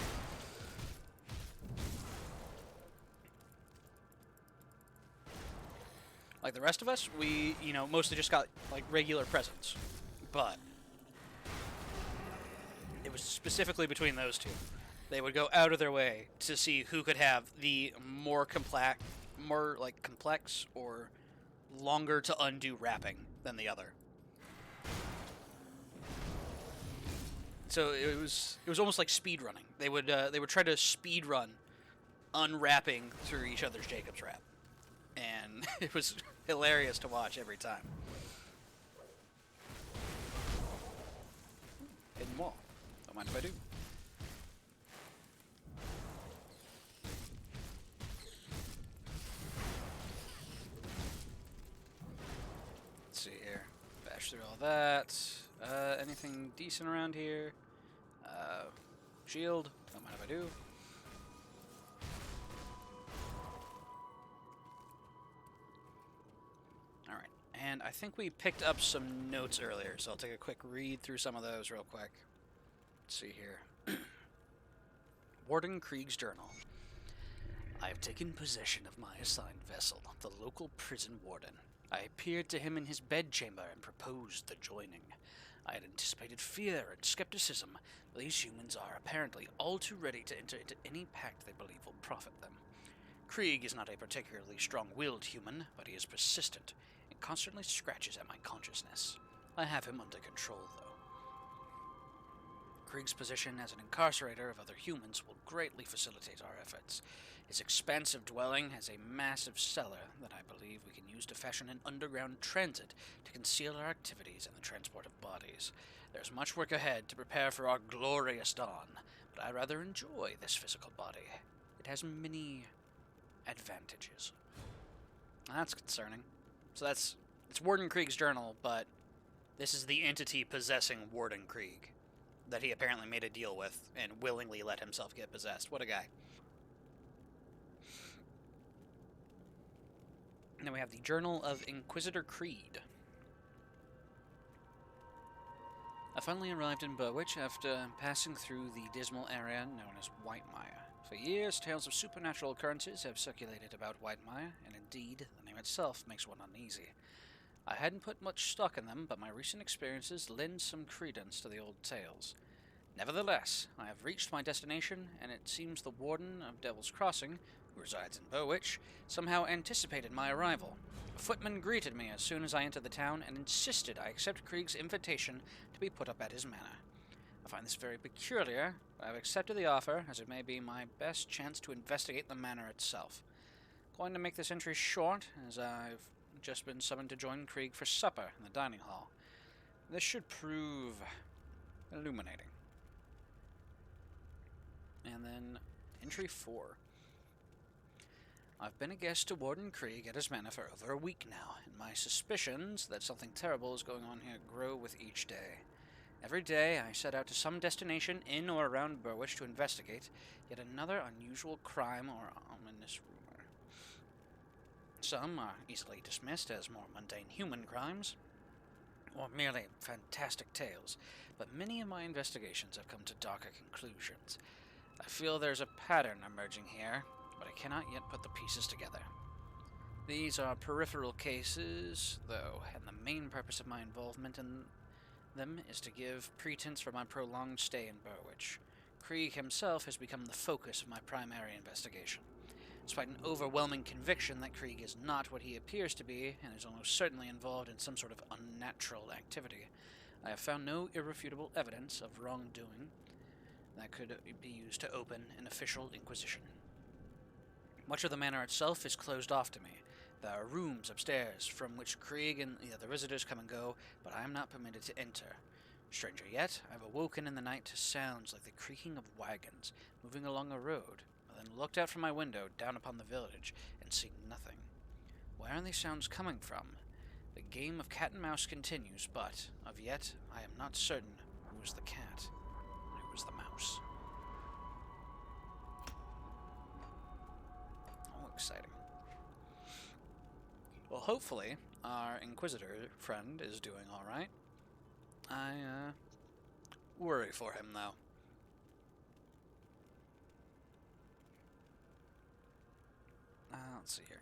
Like the rest of us, we, mostly just got, like, regular presents. But it was specifically between those two. They would go out of their way to see who could have the more complex or longer to undo wrapping than the other. So it was almost like speed running. They would try to speed run unwrapping through each other's Jacob's wrap, and it was hilarious to watch every time. Hidden wall. Don't mind if I do. Let's see here. Bash through all that. Anything decent around here? Shield. Don't mind if I do. Alright, and I think we picked up some notes earlier, so I'll take a quick read through some of those real quick. Let's see here. Warden Krieg's journal. I have taken possession of my assigned vessel, the local prison warden. I appeared to him in his bedchamber and proposed the joining. I had anticipated fear and skepticism. These humans are apparently all too ready to enter into any pact they believe will profit them. Krieg is not a particularly strong-willed human, but he is persistent and constantly scratches at my consciousness. I have him under control, though. Krieg's position as an incarcerator of other humans will greatly facilitate our efforts. His expansive dwelling has a massive cellar that I believe we can use to fashion an underground transit to conceal our activities and the transport of bodies. There's much work ahead to prepare for our glorious dawn, but I rather enjoy this physical body. It has many advantages. That's concerning. So it's Warden Krieg's journal, but this is the entity possessing Warden Krieg that he apparently made a deal with and willingly let himself get possessed. What a guy. And then we have the Journal of Inquisitor Creed. I finally arrived in Burwich after passing through the dismal area known as Whitemire. For years, tales of supernatural occurrences have circulated about Whitemire, and indeed, the name itself makes one uneasy. I hadn't put much stock in them, but my recent experiences lend some credence to the old tales. Nevertheless, I have reached my destination, and it seems the Warden of Devil's Crossing, who resides in Burwich, somehow anticipated my arrival. A footman greeted me as soon as I entered the town and insisted I accept Krieg's invitation to be put up at his manor. I find this very peculiar, but I've accepted the offer as it may be my best chance to investigate the manor itself. Going to make this entry short, as I've just been summoned to join Krieg for supper in the dining hall. This should prove illuminating. And then, entry 4. I've been a guest to Warden Krieg at his manor for over a week now, and my suspicions that something terrible is going on here grow with each day. Every day I set out to some destination in or around Burwich to investigate yet another unusual crime or ominous rumor. Some are easily dismissed as more mundane human crimes, or merely fantastic tales, but many of my investigations have come to darker conclusions. I feel there's a pattern emerging here, but I cannot yet put the pieces together. These are peripheral cases, though, and the main purpose of my involvement in them is to give pretense for my prolonged stay in Burwich. Krieg himself has become the focus of my primary investigation. Despite an overwhelming conviction that Krieg is not what he appears to be, and is almost certainly involved in some sort of unnatural activity, I have found no irrefutable evidence of wrongdoing that could be used to open an official inquisition. Much of the manor itself is closed off to me. There are rooms upstairs from which Krieg and the other visitors come and go, but I am not permitted to enter. Stranger yet, I have awoken in the night to sounds like the creaking of wagons moving along a road, and then looked out from my window down upon the village and seen nothing. Where are these sounds coming from? The game of cat and mouse continues, but of yet I am not certain who is the cat and who is the mouse. Oh, exciting. Well, hopefully, our Inquisitor friend is doing alright. I worry for him, though. Let's see here.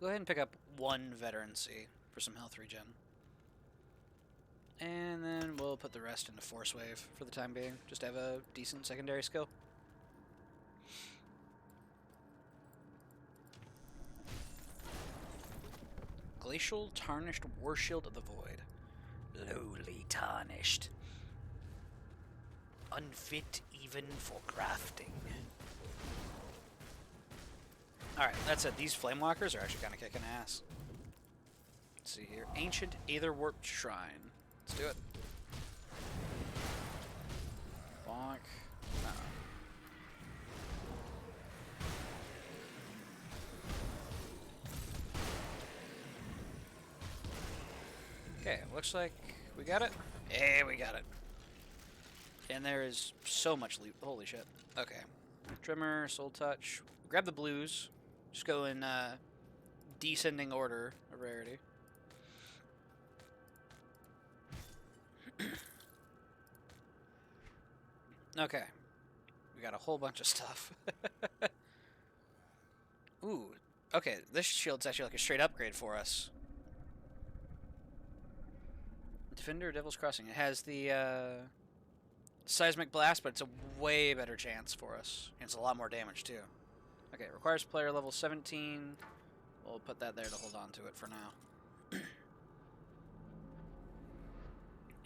Go ahead and pick up one veterancy for some health regen. And then we'll put the rest into Force Wave for the time being. Just to have a decent secondary skill. Glacial Tarnished Warshield of the Void. Lowly tarnished. Unfit even for crafting. Alright, that's it. These Flamewalkers are actually kind of kicking ass. Let's see here. Ancient Aether Warped Shrine. Let's do it. Bonk. No. Okay, looks like we got it. Hey, we got it. And there is so much loot. Holy shit. Okay. Trimmer, Soul Touch. Grab the blues. Just go in descending order of rarity. Okay. We got a whole bunch of stuff. Ooh. Okay, this shield's actually like a straight upgrade for us. Defender, Devil's Crossing. It has the Seismic Blast, but it's a way better chance for us. And it's a lot more damage, too. Okay, it requires player level 17. We'll put that there to hold on to it for now.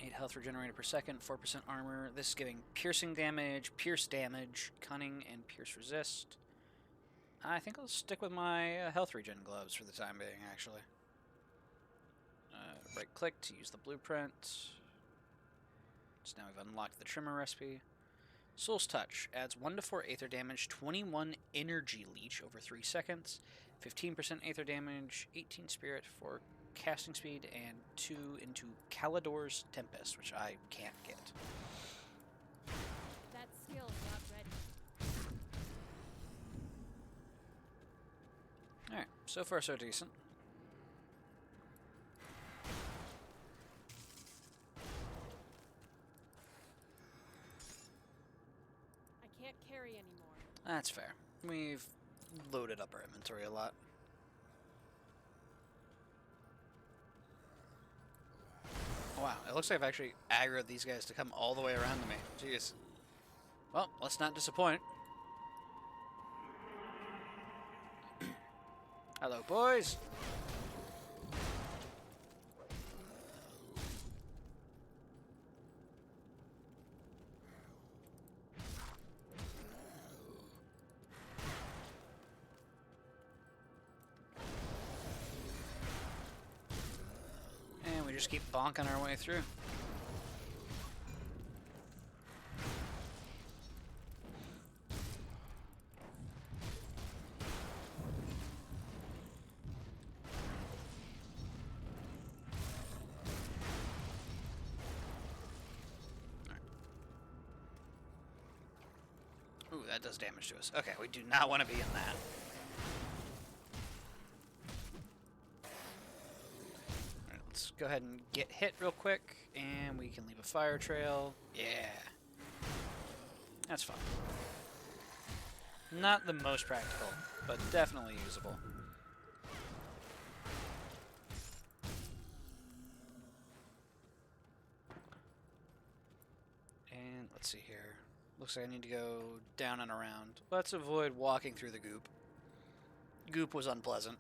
8 health regenerated per second, 4% armor. This is giving piercing damage, pierce damage, cunning, and pierce resist. I think I'll stick with my health regen gloves for the time being, actually. Right-click to use the blueprint. So now we've unlocked the trimmer recipe. Soul's Touch adds 1 to 4 Aether damage, 21 energy leech over 3 seconds, 15% Aether damage, 18 spirit for casting speed, and 2 into Kalidor's Tempest, which I can't get. That skill's not ready. Alright, so far so decent. I can't carry anymore. That's fair. We've loaded up our inventory a lot. Wow, it looks like I've actually aggroed these guys to come all the way around to me. Jeez. Well, let's not disappoint. Hello, boys. And we just keep bonking our way through. Ooh, that does damage to us. Okay, we do not want to be in that. Alright, let's go ahead and get hit real quick, and we can leave a fire trail. Yeah. That's fine. Not the most practical, but definitely usable. And let's see here. Looks like I need to go down and around. Let's avoid walking through the goop. Goop was unpleasant.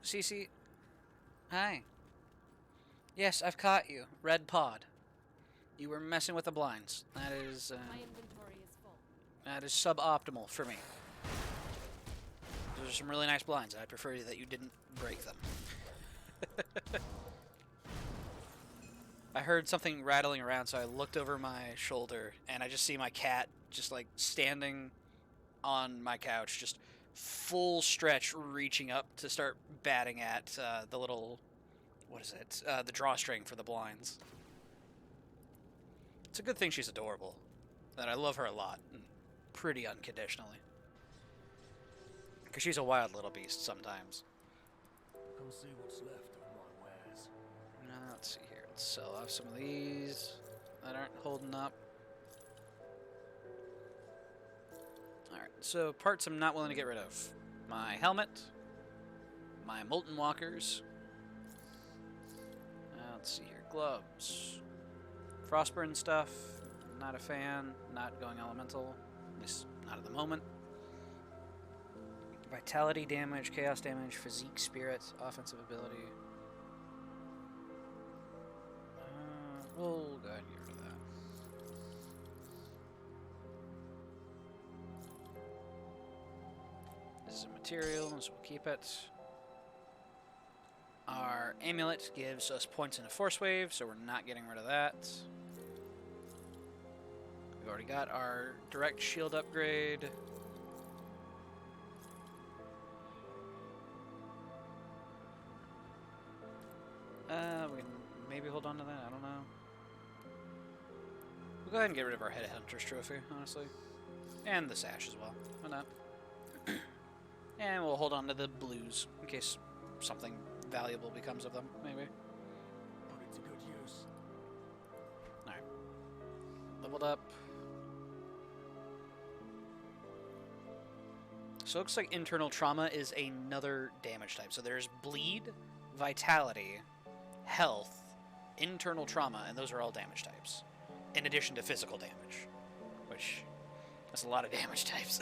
Cece. Hi. Yes, I've caught you. Red Pod. You were messing with the blinds. That is, My inventory is full. that is suboptimal for me. Those are some really nice blinds. I'd prefer that you didn't break them. I heard something rattling around, so I looked over my shoulder, and I just see my cat just, like, standing on my couch, just full stretch, reaching up to start batting at the little what is it? The drawstring for the blinds. It's a good thing she's adorable. That I love her a lot, and pretty unconditionally. Because she's a wild little beast sometimes. Come see what's left of my wares. Let's see here. Let's sell off some of these that aren't holding up. Alright, so parts I'm not willing to get rid of. My helmet, my molten walkers. Let's see here. Gloves. Frostburn stuff. Not a fan. Not going elemental. At least not at the moment. Vitality damage, chaos damage, physique, spirit, offensive ability. We'll go ahead and get rid of that. This is a material, so we'll keep it. Our amulet gives us points in a force wave, so we're not getting rid of that. We've already got our direct shield upgrade. We can maybe hold on to that, I don't know. We'll go ahead and get rid of our Headhunter's trophy, honestly. And the sash as well, why not? And we'll hold on to the blues, in case something valuable becomes of them, maybe. Put it to good use. Alright. Leveled up. So it looks like internal trauma is another damage type. So there's bleed, vitality, health, internal trauma, and those are all damage types. In addition to physical damage. Which, that's a lot of damage types.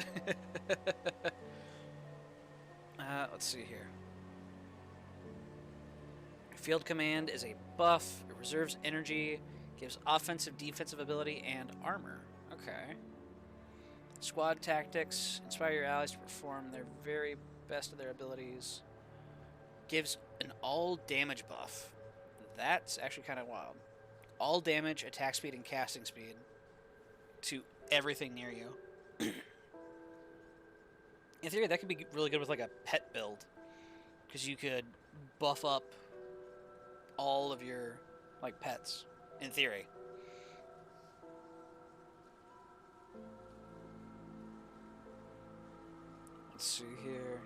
Let's see here. Field Command is a buff. It reserves energy, gives offensive, defensive ability, and armor. Okay. Squad Tactics. Inspire your allies to perform their very best of their abilities. Gives an all damage buff. That's actually kind of wild. All damage, attack speed, and casting speed to everything near you. In theory, that could be really good with like a pet build. Because you could buff up all of your like pets. In theory. Let's see here.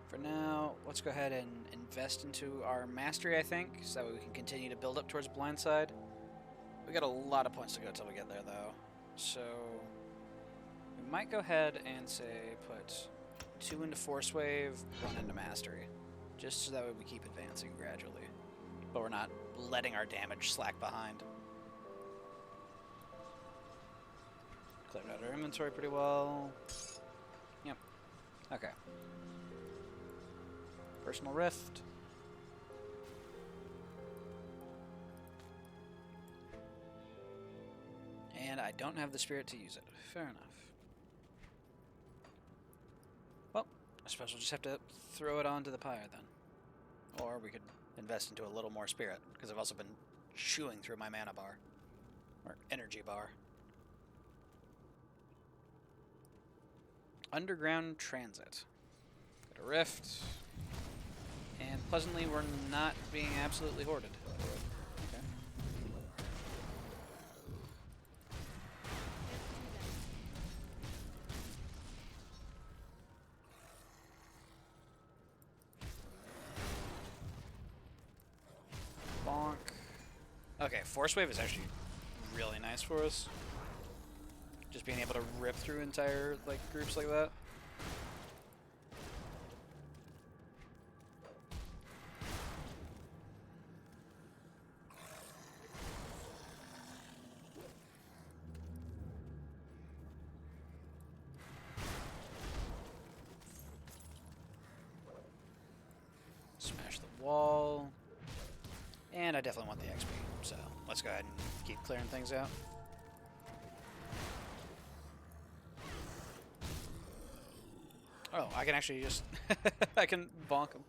For now, let's go ahead and invest into our mastery, I think, so that way we can continue to build up towards blindside. We got a lot of points to go till we get there, though. So we might go ahead and say put 2 into force wave, 1 into mastery, just so that way we keep advancing gradually, but we're not letting our damage slack behind. Cleared out our inventory pretty well. Yep. Okay. Personal rift. And I don't have the spirit to use it. Fair enough. Well, I suppose we'll just have to throw it onto the pyre then. Or we could invest into a little more spirit, because I've also been chewing through my mana bar. Or energy bar. Underground transit. Got a rift. And pleasantly, we're not being absolutely hoarded. Okay. Bonk. Okay, Force Wave is actually really nice for us. Just being able to rip through entire like groups like that. Smash the wall. And I definitely want the XP, so let's go ahead and keep clearing things out. Oh, I can actually just... I can bonk him.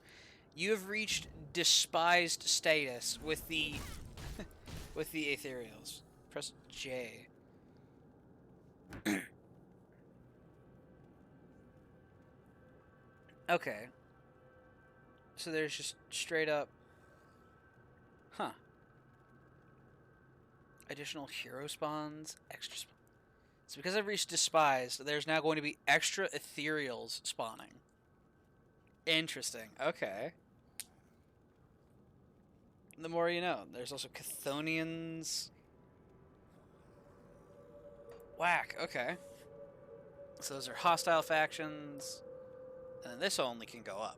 You have reached despised status with the... with the ethereals. Press J. Okay. So there's just straight up... Huh. Additional hero spawns, extra spawns. So because I've reached Despised, there's now going to be extra ethereals spawning. Interesting. Okay. The more you know. There's also Chthonians. Whack. Okay. So those are hostile factions. And then this only can go up.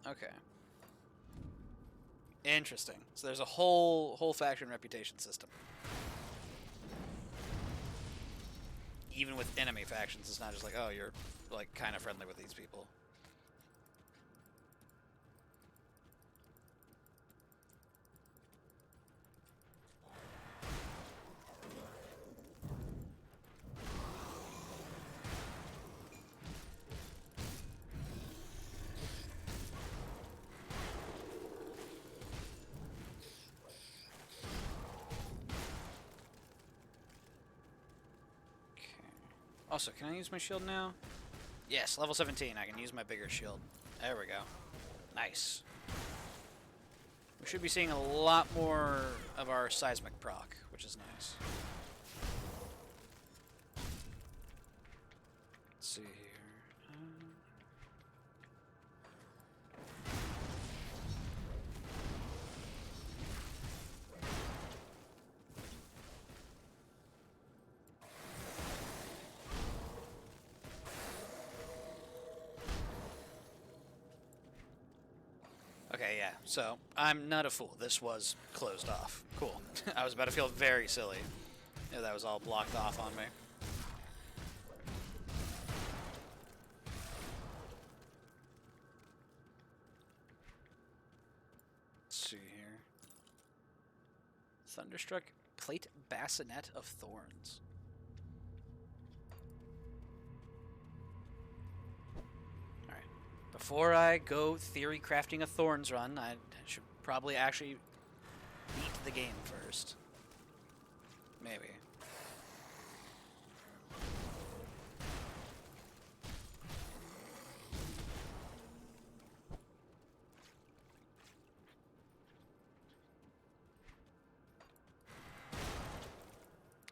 Okay. Interesting. So there's a whole faction reputation system. Even with enemy factions, it's not just like, oh, you're like kind of friendly with these people. Also, can I use my shield now? Yes, level 17. I can use my bigger shield. There we go. Nice. We should be seeing a lot more of our seismic proc, which is nice. Let's see here. Okay, yeah, so I'm not a fool. This was closed off. Cool. I was about to feel very silly if that was all blocked off on me. Let's see here. Thunderstruck Plate Bassinet of Thorns. Before I go theory crafting a Thorns run, I should probably actually beat the game first. Maybe.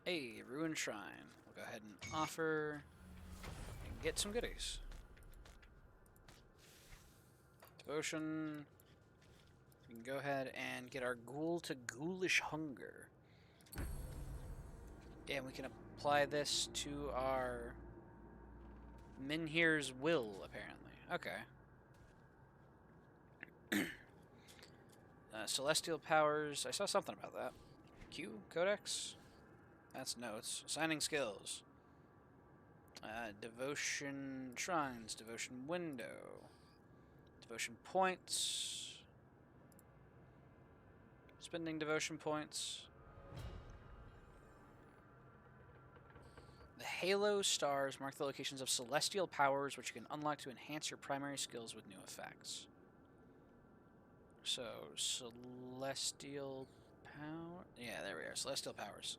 Hey, Ruined Shrine. We'll go ahead and offer and get some goodies. Devotion. We can go ahead and get our Ghoul to Ghoulish Hunger. And we can apply this to our Minhir's Will, apparently. Okay. Celestial Powers. I saw something about that. Q? Codex? That's notes. Assigning skills. Devotion Shrines. Devotion Window. Devotion points. Spending devotion points. The Halo stars mark the locations of celestial powers which you can unlock to enhance your primary skills with new effects. So, celestial power. Yeah, there we are. Celestial powers.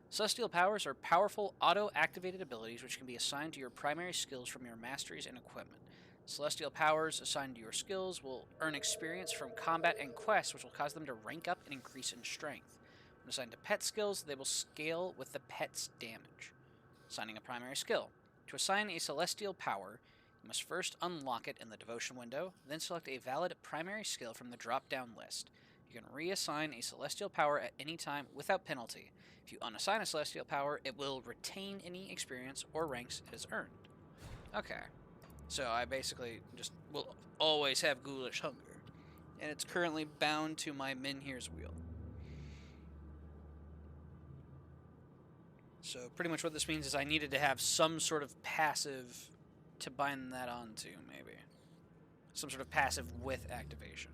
Celestial powers are powerful auto-activated abilities which can be assigned to your primary skills from your masteries and equipment. Celestial powers assigned to your skills will earn experience from combat and quests, which will cause them to rank up and increase in strength. When assigned to pet skills, they will scale with the pet's damage. Assigning a primary skill. To assign a celestial power, you must first unlock it in the devotion window, then select a valid primary skill from the drop-down list. You can reassign a celestial power at any time without penalty. If you unassign a celestial power, it will retain any experience or ranks it has earned. Okay. So I basically just will always have Ghoulish Hunger. And it's currently bound to my Minhir's Wheel. So pretty much what this means is I needed to have some sort of passive to bind that onto, maybe. Some sort of passive with activation.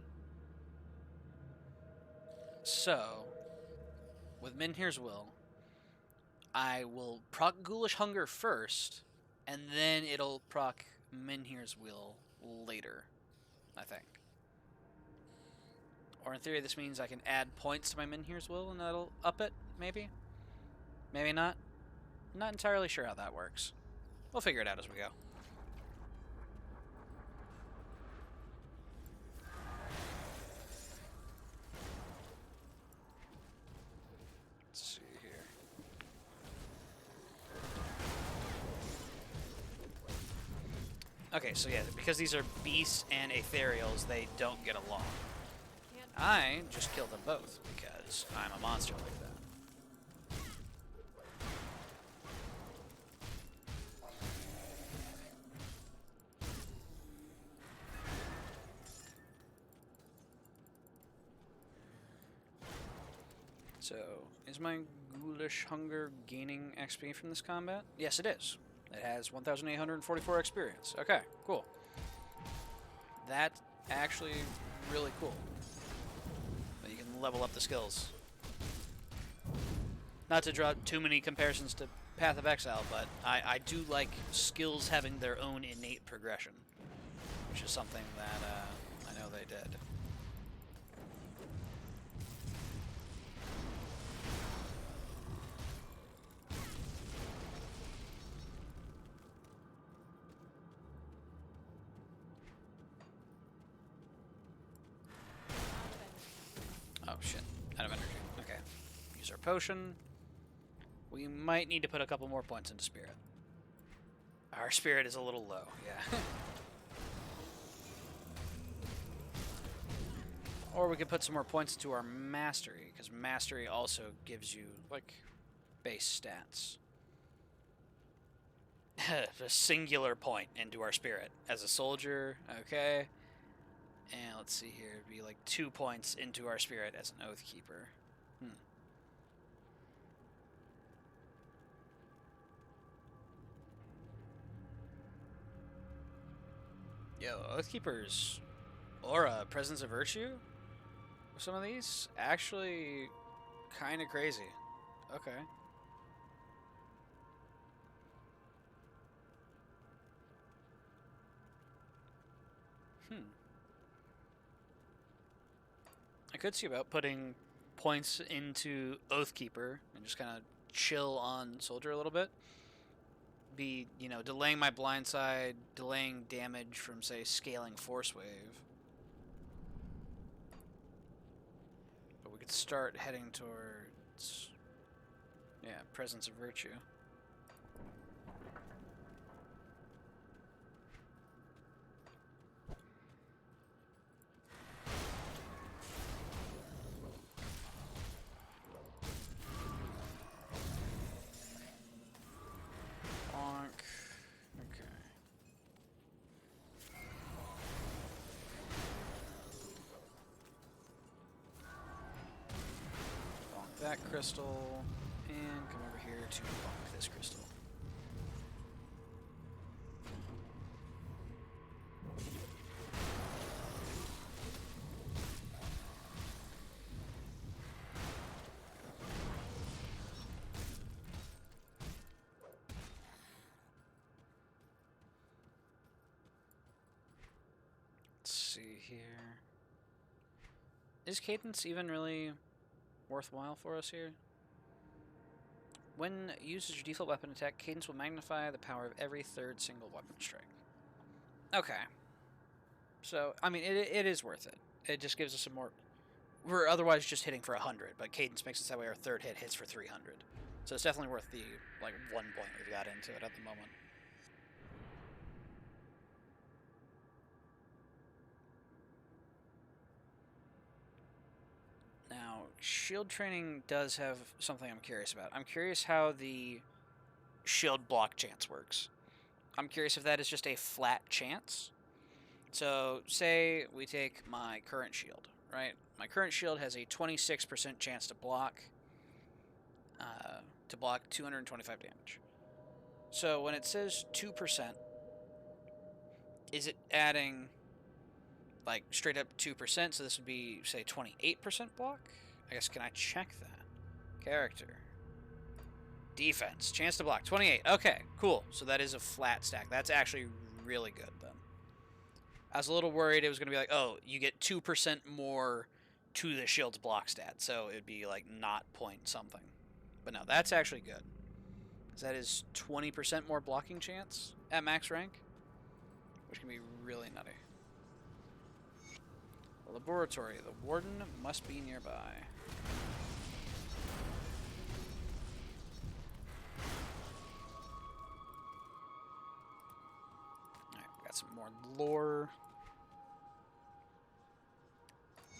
So, with Minhir's Will, I will proc Ghoulish Hunger first, and then it'll proc Minhir's Will later, I think. Or in theory, this means I can add points to my Minhir's Will, and that'll up it, maybe? Maybe not. Not entirely sure how that works. We'll figure it out as we go. Okay, so yeah, because these are beasts and ethereals, they don't get along. Can't I just killed them both because I'm a monster like that. So, is my ghoulish hunger gaining XP from this combat? Yes, it is. It has 1,844 experience. Okay, cool. That's actually really cool. You can level up the skills. Not to draw too many comparisons to Path of Exile, but I do like skills having their own innate progression, which is something that I know they did. Oh shit, out of energy. Okay. Use our potion. We might need to put a couple more points into spirit. Our spirit is a little low, yeah. Or we could put some more points into our mastery, because mastery also gives you, like, base stats. A singular point into our spirit. As a soldier, okay. And let's see here, it'd be like 2 points into our spirit as an Oath Keeper. Yo, Oath Keeper's aura, Presence of Virtue? Some of these? Actually, kind of crazy. Okay. I could see about putting points into Oathkeeper and just kind of chill on Soldier a little bit. Be, you know, delaying my blindside, delaying damage from, say, scaling Force Wave. But we could start heading towards, yeah, Presence of Virtue. That crystal, and come over here to bonk this crystal. Let's see here. Is Cadence even really worthwhile for us here? When used as your default weapon attack, Cadence will magnify the power of every third single weapon strike. Okay. So, I mean, it is worth it. It just gives us some more... We're otherwise just hitting for 100, but Cadence makes it that way our third hit hits for 300. So it's definitely worth the, like, 1 point we've got into it at the moment. Now, shield training does have something I'm curious about. I'm curious how the shield block chance works. I'm curious if that is just a flat chance. So, say we take my current shield, right? My current shield has a 26% chance to block 225 damage. So, when it says 2%, is it adding like straight up 2%, so this would be, say, 28% block? I guess, can I check that? Character. Defense. Chance to block. 28. Okay, cool. So that is a flat stack. That's actually really good, then. I was a little worried it was going to be like, oh, you get 2% more to the shield's block stat, so it would be, like, not point something. But no, that's actually good. That is 20% more blocking chance at max rank, which can be really nutty. Laboratory. The warden must be nearby. Alright, got some more lore.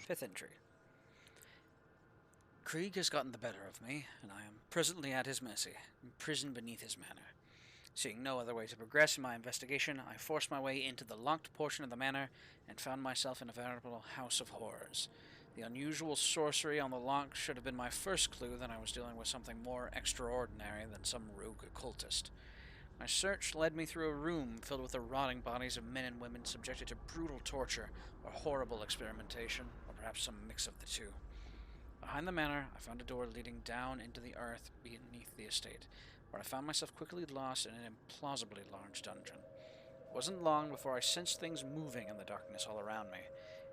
5th entry. Krieg has gotten the better of me, and I am presently at his mercy, imprisoned beneath his manor. Seeing no other way to progress in my investigation, I forced my way into the locked portion of the manor and found myself in a veritable house of horrors. The unusual sorcery on the lock should have been my first clue that I was dealing with something more extraordinary than some rogue occultist. My search led me through a room filled with the rotting bodies of men and women subjected to brutal torture or horrible experimentation, or perhaps some mix of the two. Behind the manor, I found a door leading down into the earth beneath the estate, where I found myself quickly lost in an implausibly large dungeon. It wasn't long before I sensed things moving in the darkness all around me,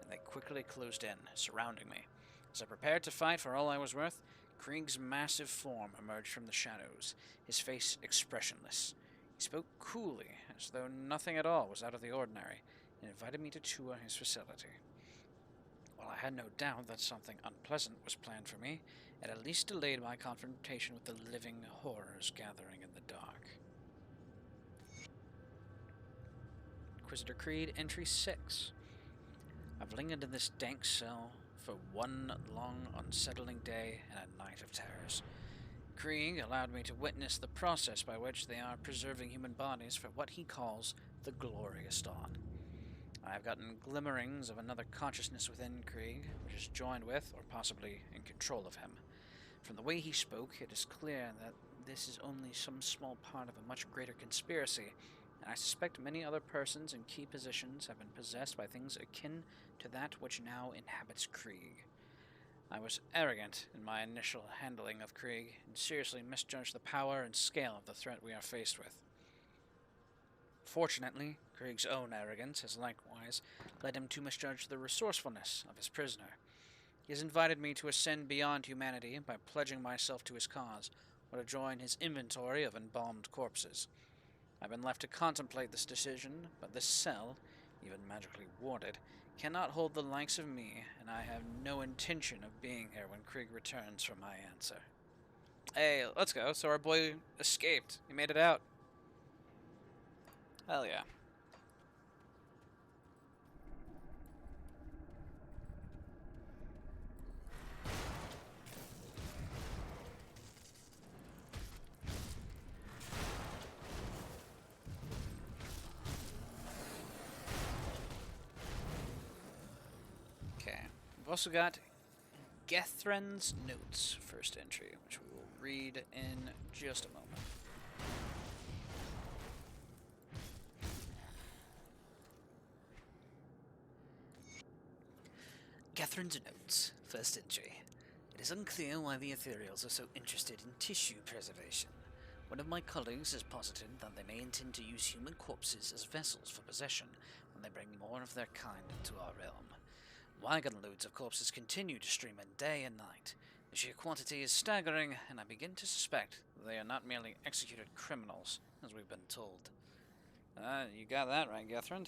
and they quickly closed in, surrounding me. As I prepared to fight for all I was worth, Krieg's massive form emerged from the shadows, his face expressionless. He spoke coolly, as though nothing at all was out of the ordinary, and invited me to tour his facility. While I had no doubt that something unpleasant was planned for me, it at least delayed my confrontation with the living horrors gathering in the dark. Inquisitor Creed, Entry 6. I've lingered in this dank cell for one long, unsettling day and a night of terrors. Krieg allowed me to witness the process by which they are preserving human bodies for what he calls the Glorious Dawn. I have gotten glimmerings of another consciousness within Krieg, which is joined with, or possibly in control of him. From the way he spoke, it is clear that this is only some small part of a much greater conspiracy, and I suspect many other persons in key positions have been possessed by things akin to that which now inhabits Krieg. I was arrogant in my initial handling of Krieg, and seriously misjudged the power and scale of the threat we are faced with. Fortunately, Krieg's own arrogance has likewise led him to misjudge the resourcefulness of his prisoner. He has invited me to ascend beyond humanity by pledging myself to his cause, or to join his inventory of embalmed corpses. I've been left to contemplate this decision, but this cell, even magically warded, cannot hold the likes of me, and I have no intention of being here when Krieg returns for my answer. Hey, let's go. So our boy escaped. He made it out. Hell yeah. Okay. We've also got Gethren's Notes, first entry, which we will read in just a moment. Gethren's Notes, first entry. It is unclear why the Ethereals are so interested in tissue preservation. One of my colleagues has posited that they may intend to use human corpses as vessels for possession when they bring more of their kind into our realm. Wagon loads of corpses continue to stream in day and night. The sheer quantity is staggering, and I begin to suspect that they are not merely executed criminals, as we've been told. You got that right, Gethrend.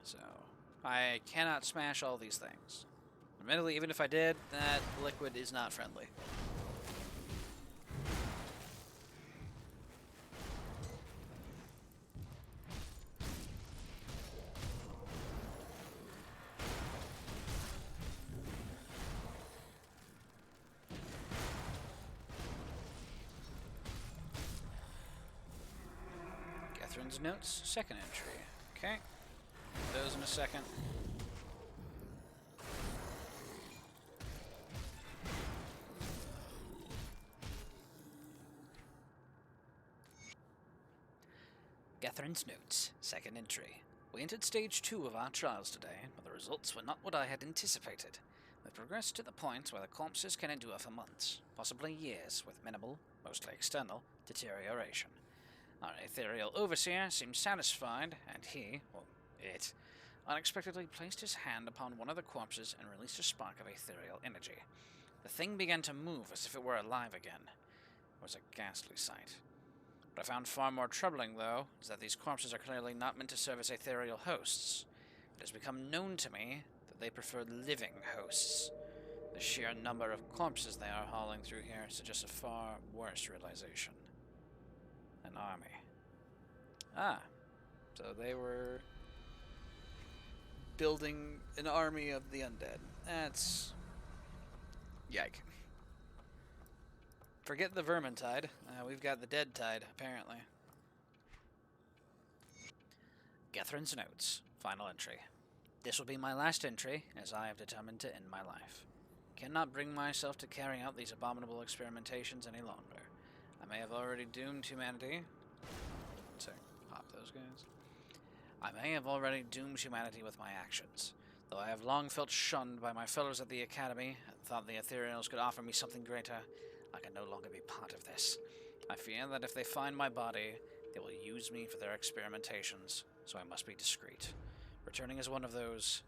So, I cannot smash all these things. Admittedly, even if I did, that liquid is not friendly. Gethren's Notes, second entry. Okay. Those in a second. Gethren's Notes, second entry. We entered stage 2 of our trials today, but the results were not what I had anticipated. We progressed to the point where the corpses can endure for months, possibly years, with minimal, mostly external, deterioration. Our ethereal overseer seemed satisfied, and he, or it, unexpectedly placed his hand upon one of the corpses and released a spark of ethereal energy. The thing began to move as if it were alive again. It was a ghastly sight. What I found far more troubling, though, is that these corpses are clearly not meant to serve as ethereal hosts. It has become known to me that they prefer living hosts. The sheer number of corpses they are hauling through here suggests a far worse realization. An army. Ah, so they were building an army of the undead. That's... yike. Forget the Vermintide. We've got the Dead Tide, apparently. Gethrin's Notes. Final entry. This will be my last entry, as I have determined to end my life. Cannot bring myself to carry out these abominable experimentations any longer. I may have already doomed humanity. Sorry, pop those guys. I may have already doomed humanity with my actions. Though I have long felt shunned by my fellows at the Academy, and thought the Ethereals could offer me something greater, I can no longer be part of this. I fear that if they find my body, they will use me for their experimentations, so I must be discreet. Returning as one of those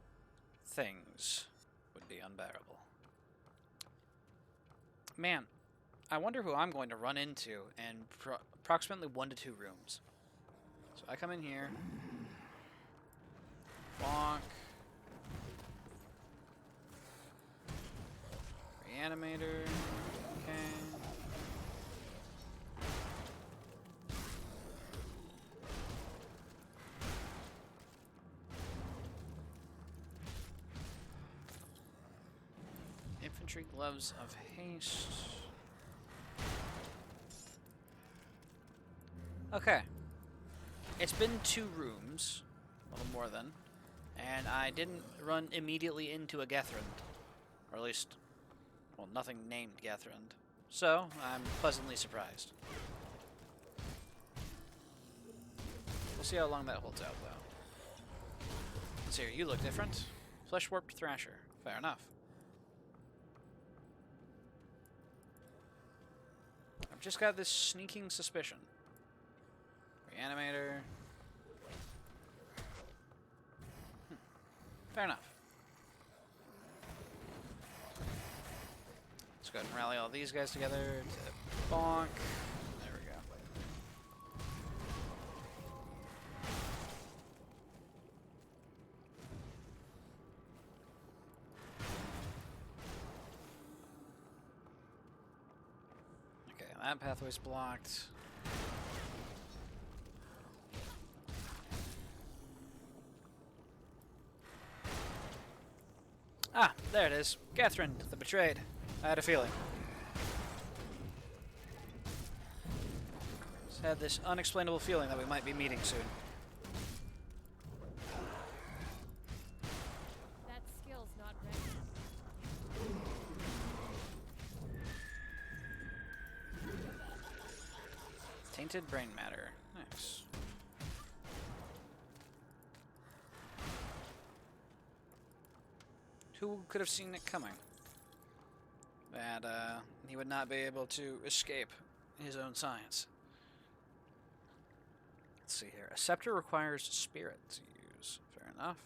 things would be unbearable. Man, I wonder who I'm going to run into in approximately 1 to 2 rooms. So I come in here. Bonk. Reanimator. Okay. Infantry Gloves of Haste. Okay. It's been 2 rooms, a little more than, and I didn't run immediately into a Gethrund. Or at least, well, nothing named Gethrund. So, I'm pleasantly surprised. We'll see how long that holds out, though. Let's see here, you look different. Flesh Warped Thrasher. Fair enough. I've just got this sneaking suspicion. Reanimator. Fair enough. Let's go ahead and rally all these guys together to bonk. There we go. Okay, that pathway's blocked. Ah, there it is. Gethrund, the Betrayed. I had a feeling. Just had this unexplainable feeling that we might be meeting soon. That skill's not ready. Tainted Brain Matter. Nice. Who could have seen it coming? That he would not be able to escape his own science. Let's see here. A scepter requires spirit to use. Fair enough.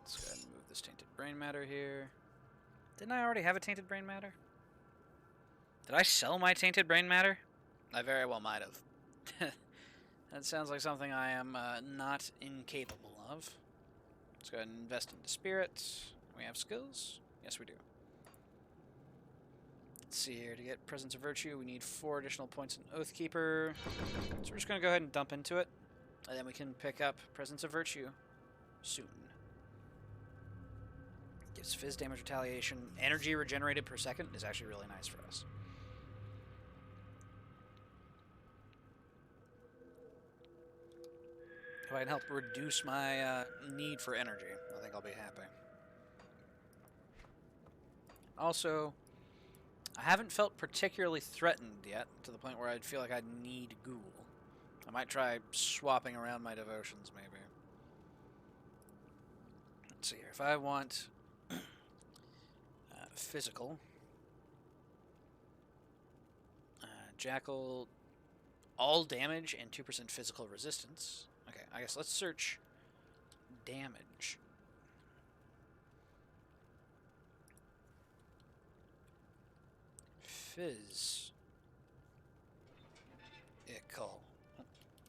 Let's go ahead and move this Tainted Brain Matter here. Didn't I already have a Tainted Brain Matter? Did I sell my Tainted Brain Matter? I very well might have. That sounds like something I am not incapable of. Let's go ahead and invest into spirit. We have skills? Yes, we do. Let's see here. To get Presence of Virtue, we need 4 additional points in Oathkeeper. So we're just going to go ahead and dump into it. And then we can pick up Presence of Virtue soon. Gives Fizz damage retaliation. Energy regenerated per second is actually really nice for us. If I can help reduce my need for energy, I think I'll be happy. Also, I haven't felt particularly threatened yet, to the point where I'd feel like I'd need Ghoul. I might try swapping around my devotions, maybe. Let's see here. If I want physical, Jackal, all damage and 2% physical resistance. Okay, I guess let's search damage. Fizz. Ickle.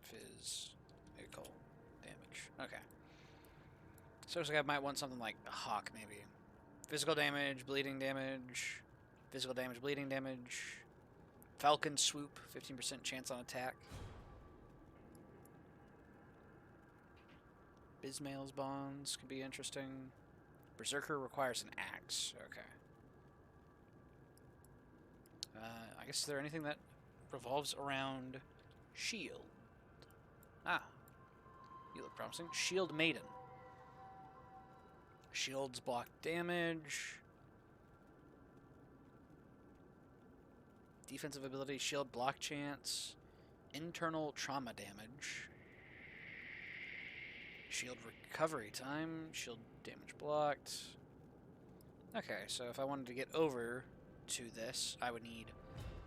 Fizz. Ickle. Damage. Okay. So looks like I might want something like a hawk, maybe. Physical damage, bleeding damage, physical damage, bleeding damage. Falcon swoop, 15% chance on attack. Bismail's bonds could be interesting. Berserker requires an axe. Okay. I guess is there anything that revolves around shield? Ah. You look promising. Shield Maiden. Shields block damage. Defensive ability, shield block chance. Internal trauma damage. Shield recovery time. Shield damage blocked. Okay, so if I wanted to get over to this, I would need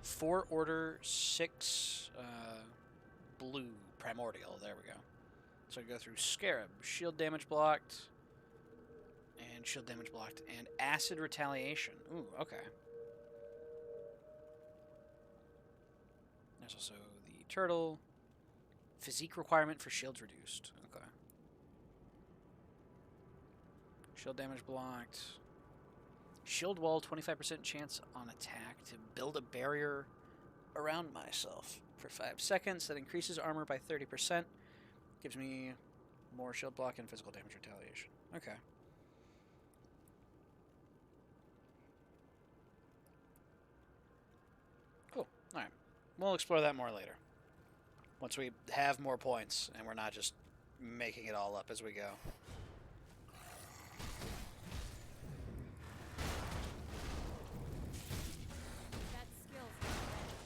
4 order, 6 blue primordial. There we go. So I go through Scarab. Shield damage blocked. And shield damage blocked. And acid retaliation. Ooh, okay. There's also the turtle. Physique requirement for shields reduced. Okay. Shield damage blocked. Shield wall, 25% chance on attack to build a barrier around myself for 5 seconds. That increases armor by 30%. Gives me more shield block and physical damage retaliation. Okay. Cool. Alright. We'll explore that more later. Once we have more points and we're not just making it all up as we go. That skill's not ready.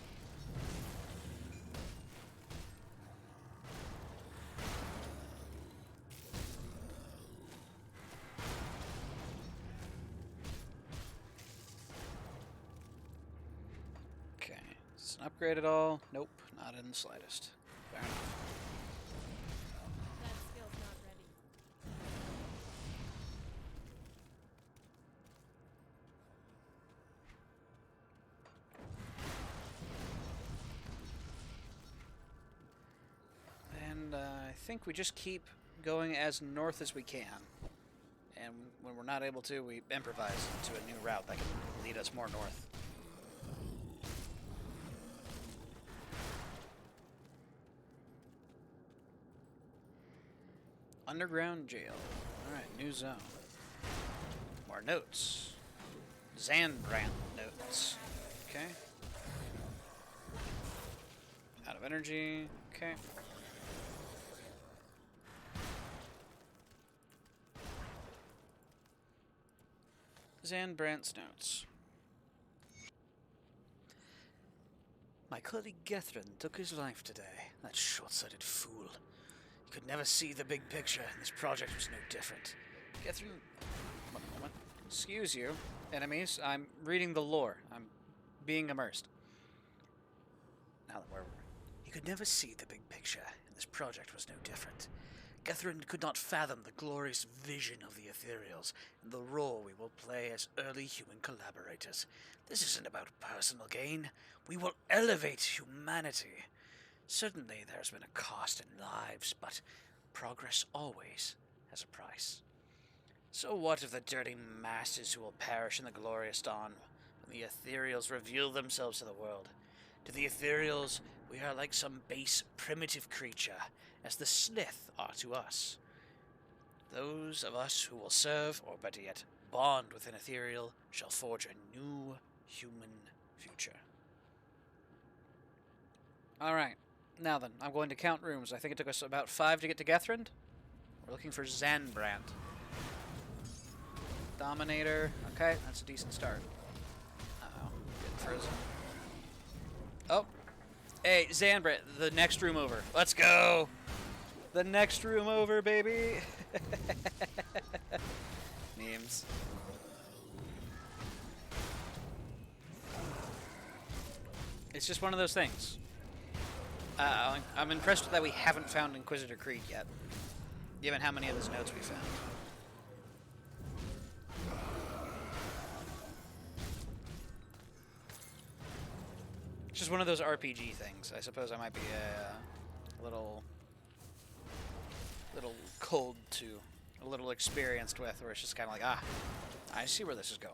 Okay. Is this an upgrade at all? Nope, not in the slightest. Fair enough. That skill's not ready. And I think we just keep going as north as we can. And when we're not able to, we improvise to a new route that can lead us more north. Underground jail. Alright, new zone. More notes. Zanbrand notes. Okay. Out of energy. Okay. Zanbrandt's notes. My colleague Gethrin took his life today. That short-sighted fool. He could never see the big picture, and this project was no different. Gethrin... One moment. Excuse you, enemies. I'm reading the lore. I'm being immersed. Now that we're... He could never see the big picture, and this project was no different. Gethrin could not fathom the glorious vision of the Ethereals and the role we will play as early human collaborators. This isn't about personal gain. We will elevate humanity. Certainly there's been a cost in lives, but progress always has a price. So what of the dirty masses who will perish in the glorious dawn when the Ethereals reveal themselves to the world? To the Ethereals, we are like some base, primitive creature, as the Slith are to us. Those of us who will serve, or better yet, bond with an Ethereal, shall forge a new human future. Alright, now then, I'm going to count rooms. I think it took us about 5 to get to Gethrand. We're looking for Zanbrand. Dominator. Okay, that's a decent start. Uh-oh, getting frozen. Oh. Hey, Zanbrand, the next room over. Let's go! The next room over, baby! Memes. It's just one of those things. I'm impressed that we haven't found Inquisitor Creed yet, given how many of his notes we found. It's just one of those RPG things. I suppose I might be a little cold to a little experienced with, where it's just kind of like, ah, I see where this is going.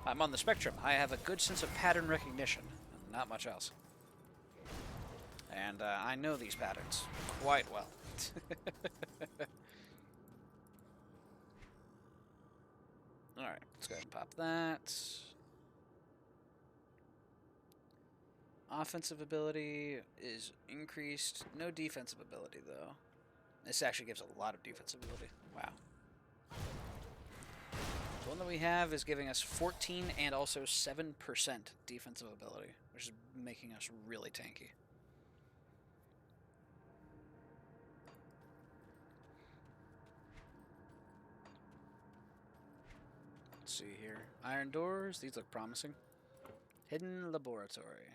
I'm on the spectrum. I have a good sense of pattern recognition, not much else. And I know these patterns quite well. Alright, let's go ahead and pop that. Offensive ability is increased. No defensive ability, though. This actually gives a lot of defensive ability. Wow. The one that we have is giving us 14 and also 7% defensive ability, which is making us really tanky. Let's see here. Iron doors. These look promising. Hidden laboratory.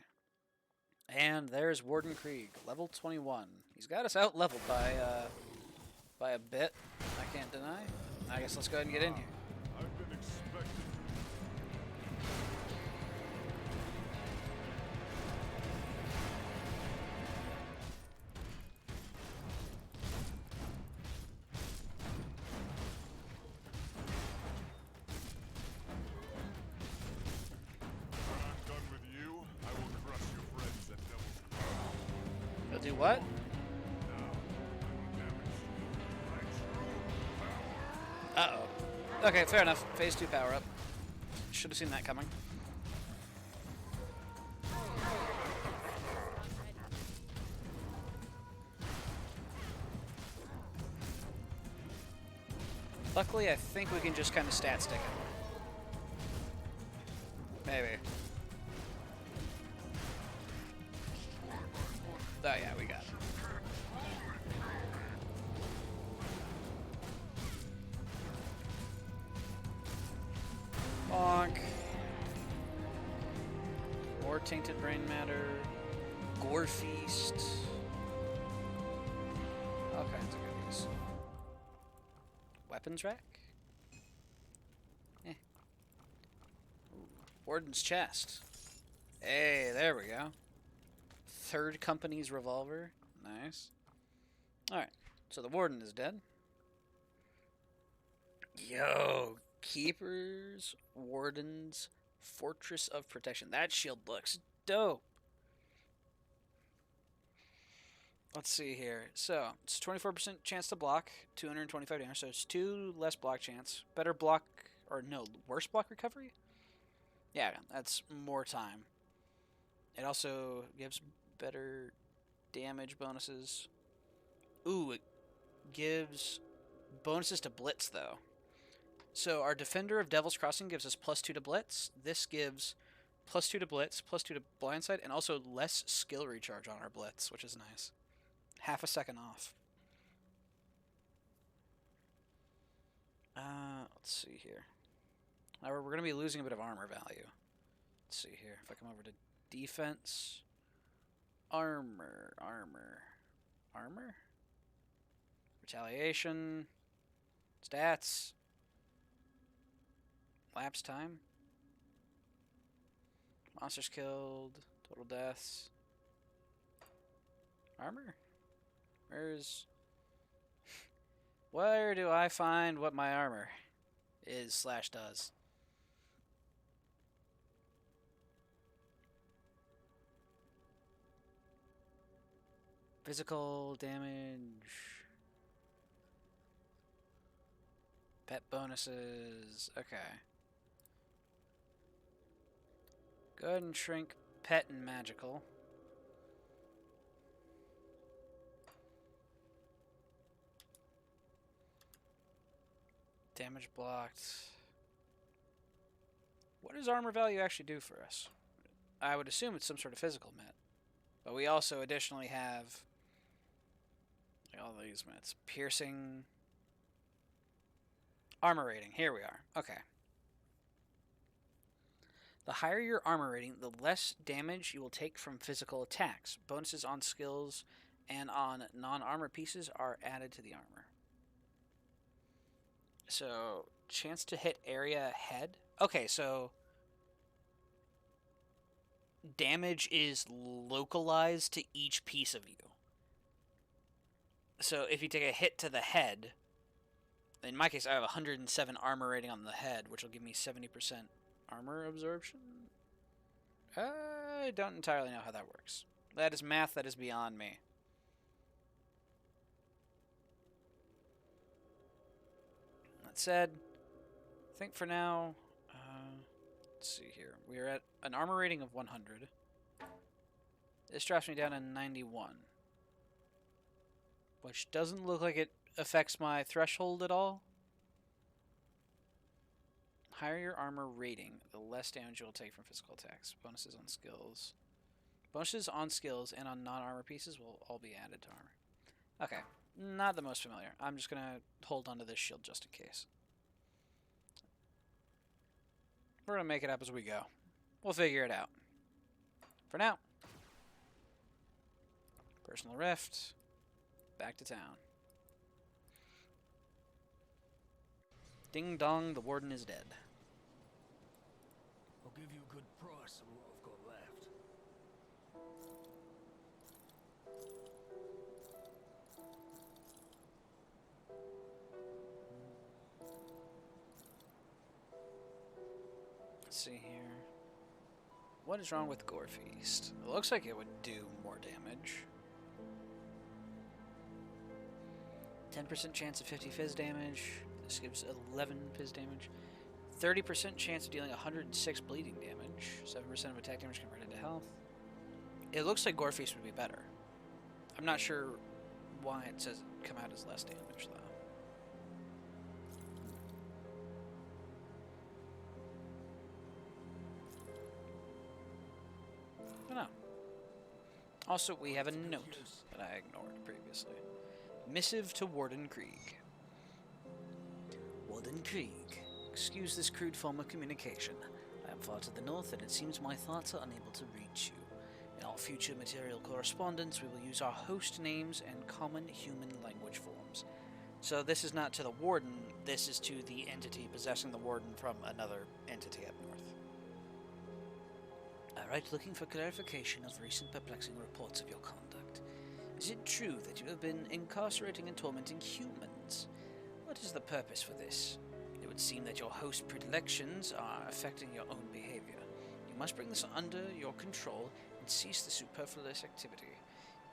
And there's Warden Krieg, level 21. He's got us out leveled by a bit. I can't deny. I guess let's go ahead and get in here. I've been expecting. When I'm done with you, I will crush your friends at Devil's Claw. He'll do what? Now, I will damage my true power. Uh-oh. Okay, fair enough. Phase 2 power up. Should have seen that coming. Luckily, I think we can just kind of stat stick it. Maybe. Oh yeah, we got it. Bonk. More tainted brain matter. Gore feast. All kinds of goodies. Weapons rack? Eh. Ooh. Warden's chest. Hey, there we go. Third company's revolver. Nice. Alright, so the warden is dead. Yo, Keepers, Warden's Fortress of Protection. That shield looks dope. Let's see here. So, it's 24% chance to block, 225 damage, so it's 2 less block chance. Better block, or no, worse block recovery? Yeah, that's more time. It also gives better damage bonuses. Ooh, it gives bonuses to Blitz, though. So our Defender of Devil's Crossing gives us +2 to Blitz. This gives +2 to Blitz, +2 to Blindside, and also less skill recharge on our Blitz, which is nice. Half a second off. Let's see here. However, we're going to be losing a bit of armor value. Let's see here. If I come over to defense, armor. Retaliation, stats, lapse time, monsters killed, total deaths, armor. Where do I find what my armor is / does? Physical damage, pet bonuses. Okay. Go ahead and shrink pet and magical. Damage blocked. What does armor value actually do for us? I would assume it's some sort of physical met. But we also additionally have all these mets. Piercing. Armor rating. Here we are. Okay. The higher your armor rating, the less damage you will take from physical attacks. Bonuses on skills and on non-armor pieces are added to the armor. So, chance to hit area head. Okay, so damage is localized to each piece of you. So if you take a hit to the head, In my case, I have 107 armor rating on the head, which will give me 70% armor absorption. I don't entirely know how that works. That is math that is beyond me. That said, I think for now, let's see here. We are at an armor rating of 100. This drops me down to 91. Which doesn't look like it affects my threshold at all. Higher your armor rating, the less damage you will take from physical attacks. Bonuses on skills. Bonuses on skills and on non-armor pieces will all be added to armor. Okay, not the most familiar. I'm just going to hold onto this shield just in case. We're going to make it up as we go. We'll figure it out. For now. Personal rift. Back to town. Ding dong, the warden is dead. I'll give you a good price on what I've got left. Let's see here. What is wrong with Gore Feast? It looks like it would do more damage. 10% chance of 50 fizz damage. This gives 11 fizz damage. 30% chance of dealing 106 bleeding damage. 7% of attack damage converted to health. It looks like Gore Feast would be better. I'm not sure why it says it come out as less damage, though. I don't know. Also, we have a note that I ignored previously. Missive to Warden Krieg. Warden Krieg. Excuse this crude form of communication. I am far to the north, and it seems my thoughts are unable to reach you. In our future material correspondence, we will use our host names and common human language forms. So this is not to the Warden, this is to the entity possessing the Warden from another entity up north. I write looking for clarification of recent perplexing reports of your conduct. Is it true that you have been incarcerating and tormenting humans? What is the purpose for this? It would seem that your host predilections are affecting your own behavior. You must bring this under your control and cease the superfluous activity.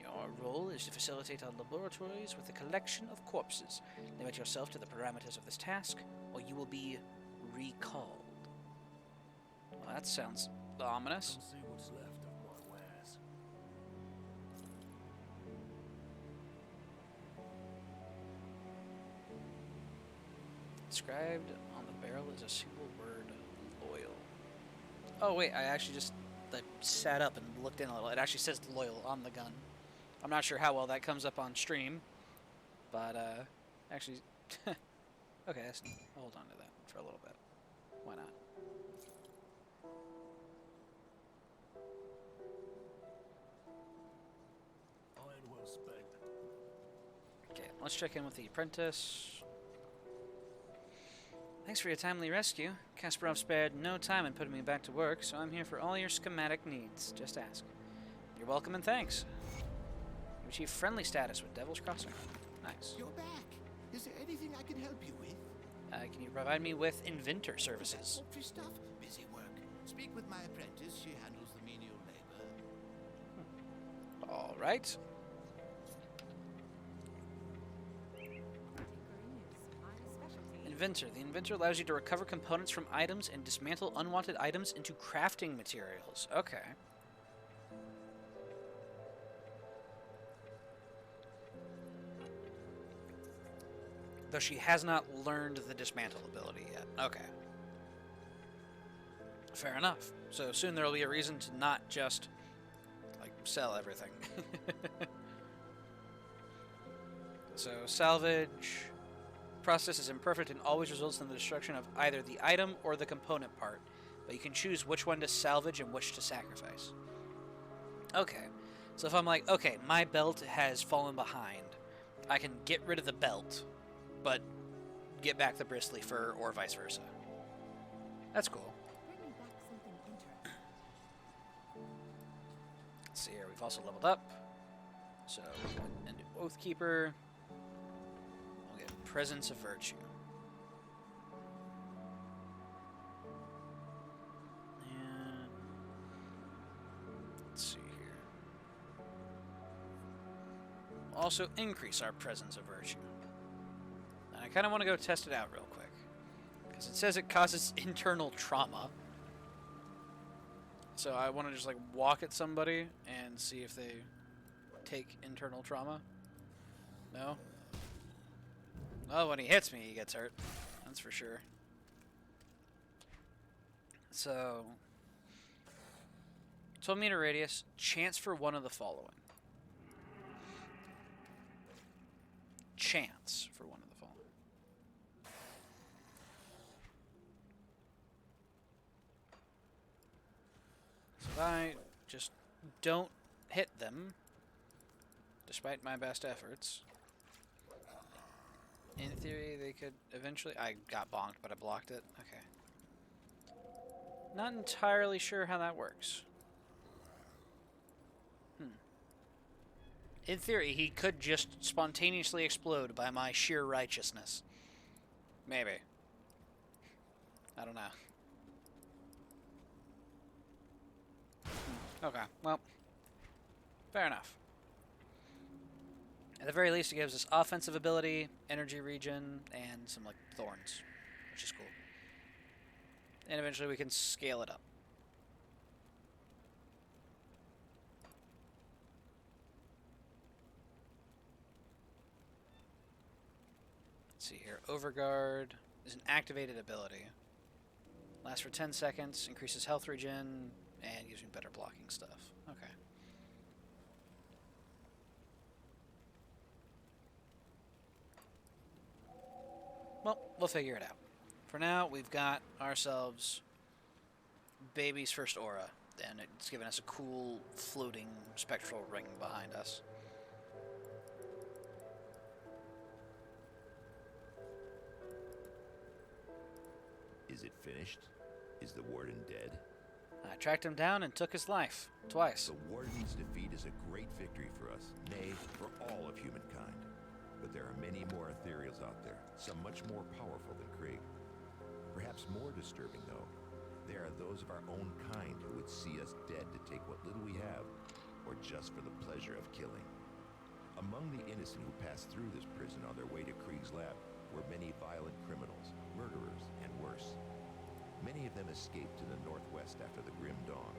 Your role is to facilitate our laboratories with the collection of corpses. Limit yourself to the parameters of this task, or you will be recalled. Well, that sounds ominous. Come see what's left of my wares. Inscribed on the barrel is a single word, loyal. Oh wait, I actually just sat up and looked in a little. It actually says loyal on the gun. I'm not sure how well that comes up on stream, but actually, okay, I'll hold on to that for a little bit. Why not? Iron well spent. Okay, let's check in with the apprentice. Thanks for your timely rescue. Kasparov spared no time in putting me back to work, so I'm here for all your schematic needs. Just ask. You're welcome and thanks. You achieved friendly status with Devil's Crossing. Nice. You're back. Is there anything I can help you with? Can you provide me with inventor services? Poultry stuff? Busy work. Speak with my apprentice. She handles the menial labor. All right. Inventor. The inventor allows you to recover components from items and dismantle unwanted items into crafting materials. Okay. Though she has not learned the dismantle ability yet. Okay. Fair enough. So soon there will be a reason to not just, like, sell everything. So, salvage. Process is imperfect and always results in the destruction of either the item or the component part, but you can choose which one to salvage and which to sacrifice. Okay, so if I'm like, okay, my belt has fallen behind, I can get rid of the belt, but get back the bristly fur or vice versa. That's cool. Bring me back something interesting. Let's see here, we've also leveled up. So, we'll go and do Oathkeeper. We'll get Presence of Virtue. also increase our presence of virtue. And I kind of want to go test it out real quick. Because it says it causes internal trauma. So I want to just like walk at somebody and see if they take internal trauma. No? Well, when he hits me, he gets hurt. That's for sure. So, 12 meter radius, chance for one of the following. Chance for one of the following. So if I just don't hit them, despite my best efforts, in theory they could eventually... I got bonked, but I blocked it. Okay. Not entirely sure how that works. In theory, he could just spontaneously explode by my sheer righteousness. Maybe. I don't know. Okay, well. Fair enough. At the very least, it gives us offensive ability, energy regen, and some, like, thorns. Which is cool. And eventually we can scale it up. Let's see here. Overguard is an activated ability. Lasts for 10 seconds, increases health regen, and gives me better blocking stuff. Okay. Well, we'll figure it out. For now, we've got ourselves Baby's first aura, and it's given us a cool floating spectral ring behind us. Is it finished? Is the warden dead? I tracked him down and took his life. Twice. The warden's defeat is a great victory for us, nay, for all of humankind. But there are many more ethereals out there, some much more powerful than Krieg. Perhaps more disturbing, though, there are those of our own kind who would see us dead to take what little we have, or just for the pleasure of killing. Among the innocent who passed through this prison on their way to Krieg's lab were many violent criminals, murderers, and worse. Many of them escaped to the northwest after the Grim Dawn,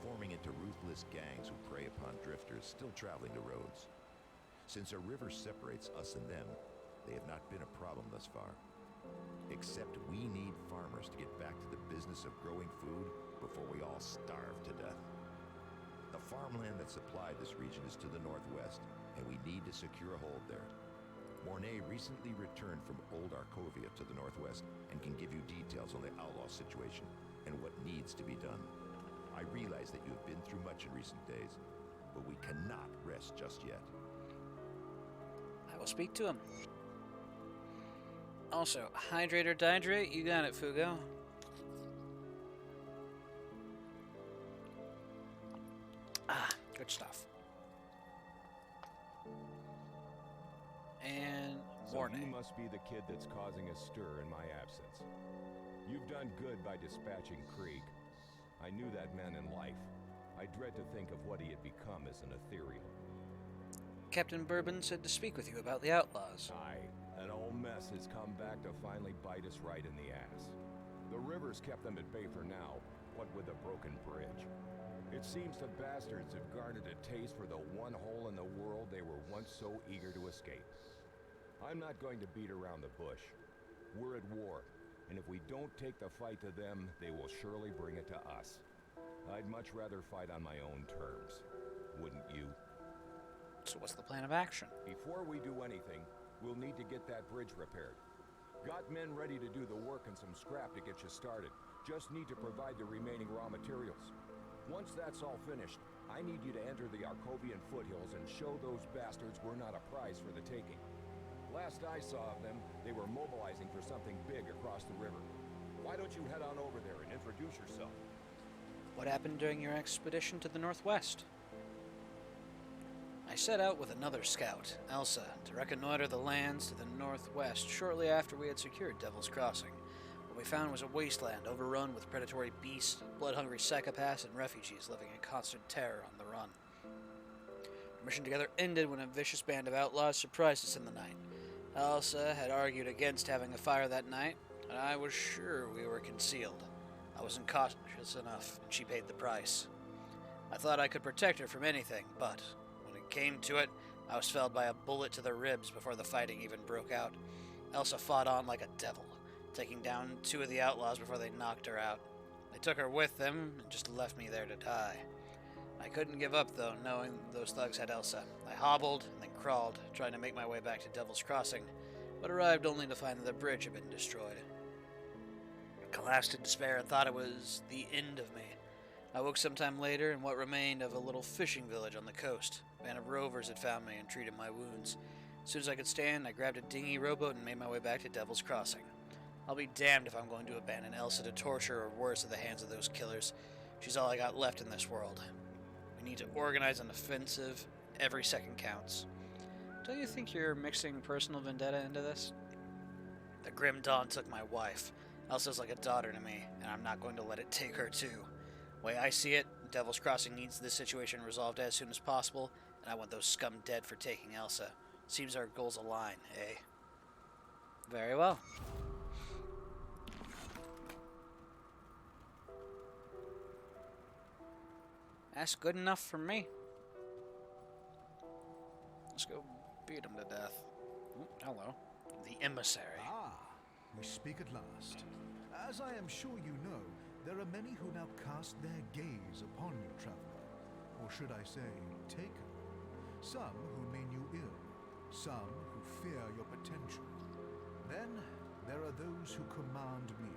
forming into ruthless gangs who prey upon drifters still traveling the roads. Since a river separates us and them, they have not been a problem thus far. Except we need farmers to get back to the business of growing food before we all starve to death. The farmland that supplied this region is to the northwest, and we need to secure a hold there. Mornay recently returned from Old Arkovia to the northwest and can give you details on the outlaw situation and what needs to be done. I realize that you have been through much in recent days, but we cannot rest just yet. I will speak to him. Also, hydrate or dihydrate? You got it, Fugo. Ah, good stuff. And So warning. you must be the kid that's causing a stir in my absence. You've done good by dispatching Krieg. I knew that man in life. I dread to think of what he had become as an ethereal. Captain Bourbon said to speak with you about the outlaws. Aye, an old mess has come back to finally bite us right in the ass. The river's kept them at bay for now, what with a broken bridge. It seems the bastards have garnered a taste for the one hole in the world they were once so eager to escape. I'm not going to beat around the bush. We're at war, and if we don't take the fight to them, they will surely bring it to us. I'd much rather fight on my own terms. Wouldn't you? So what's the plan of action? Before we do anything, we'll need to get that bridge repaired. Got men ready to do the work and some scrap to get you started. Just need to provide the remaining raw materials. Once that's all finished, I need you to enter the Arkovian foothills and show those bastards we're not a prize for the taking. Last I saw of them, they were mobilizing for something big across the river. Why don't you head on over there and introduce yourself? What happened during your expedition to the northwest? I set out with another scout, Elsa, to reconnoiter the lands to the northwest shortly after we had secured Devil's Crossing. What we found was a wasteland overrun with predatory beasts, blood-hungry psychopaths, and refugees living in constant terror on the run. mission together ended when a vicious band of outlaws surprised us in the night. Elsa had argued against having a fire that night, and I was sure we were concealed. I wasn't cautious enough, and she paid the price. I thought I could protect her from anything, but when it came to it, I was felled by a bullet to the ribs before the fighting even broke out. Elsa fought on like a devil, taking down 2 of the outlaws before they knocked her out. They took her with them and just left me there to die. I couldn't give up, though, knowing those thugs had Elsa. I hobbled and then crawled, trying to make my way back to Devil's Crossing, but arrived only to find that the bridge had been destroyed. I collapsed in despair and thought it was the end of me. I woke sometime later in what remained of a little fishing village on the coast. A band of rovers had found me and treated my wounds. As soon as I could stand, I grabbed a dinghy rowboat and made my way back to Devil's Crossing. I'll be damned if I'm going to abandon Elsa to torture or worse at the hands of those killers. She's all I got left in this world. We need to organize an offensive. Every second counts. Don't you think you're mixing personal vendetta into this? The Grim Dawn took my wife. Elsa's like a daughter to me, and I'm not going to let it take her too. The way I see it, Devil's Crossing needs this situation resolved as soon as possible, and I want those scum dead for taking Elsa. Seems our goals align, eh? Very well. That's good enough for me. Let's go beat him to death. Oh, hello. The emissary. Ah, we speak at last. As I am sure you know, there are many who now cast their gaze upon you, traveler. Or should I say, taker. Some who mean you ill, some who fear your potential. Then there are those who command me.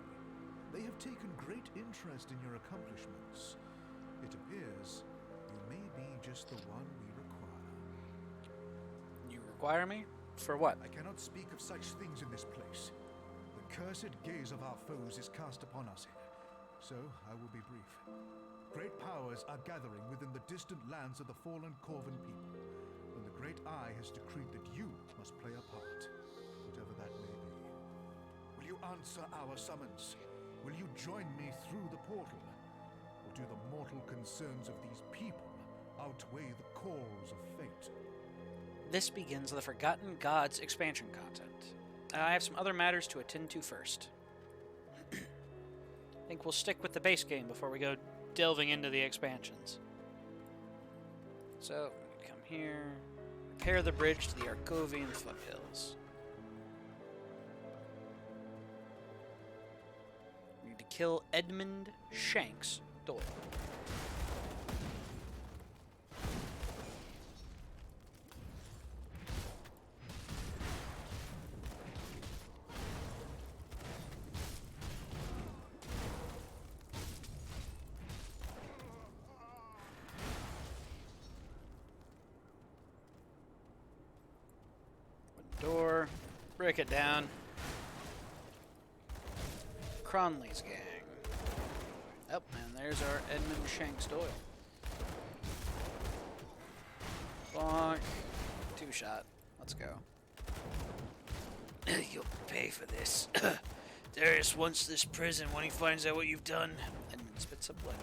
They have taken great interest in your accomplishments. It appears you may be just the one we require. You require me? For what? I cannot speak of such things in this place. The cursed gaze of our foes is cast upon us here, so I will be brief. Great powers are gathering within the distant lands of the fallen Corvan people, and the Great Eye has decreed that you must play a part, whatever that may be. Will you answer our summons? Will you join me through the portal? Or do the mortal concerns of these people outweigh the calls of fate? This begins the Forgotten Gods expansion content. I have some other matters to attend to first. I think we'll stick with the base game before we go delving into the expansions. So, come here, repair the bridge to the Arkovian foothills. We need to kill Edmund Shanks Doyle. Door, break it down. Cronley's gang. Oh, and there's our Edmund Shanks Doyle. Bonk. 2-shot. Let's go. You'll pay for this. Darius wants this prison when he finds out what you've done. Edmund spits up blood.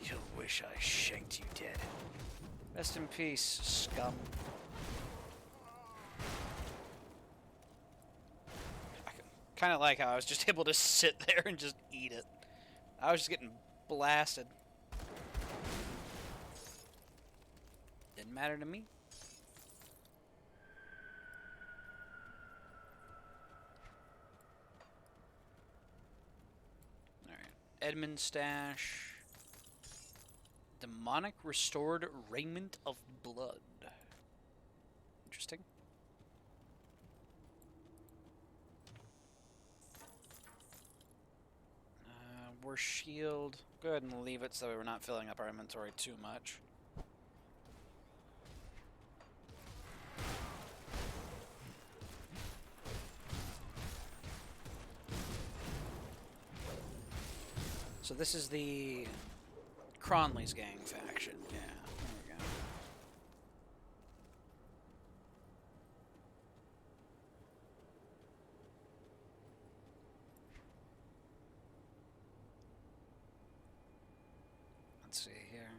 You'll wish I shanked you dead. Rest in peace, scum. Kind of like how I was just able to sit there and just eat it. I was just getting blasted. Didn't matter to me. Alright. Edmund stash. Demonic restored raiment of blood. Interesting. War shield. Go ahead and leave it so we're not filling up our inventory too much. So this is the Cronley's gang faction. Yeah, there we go. Let's see here.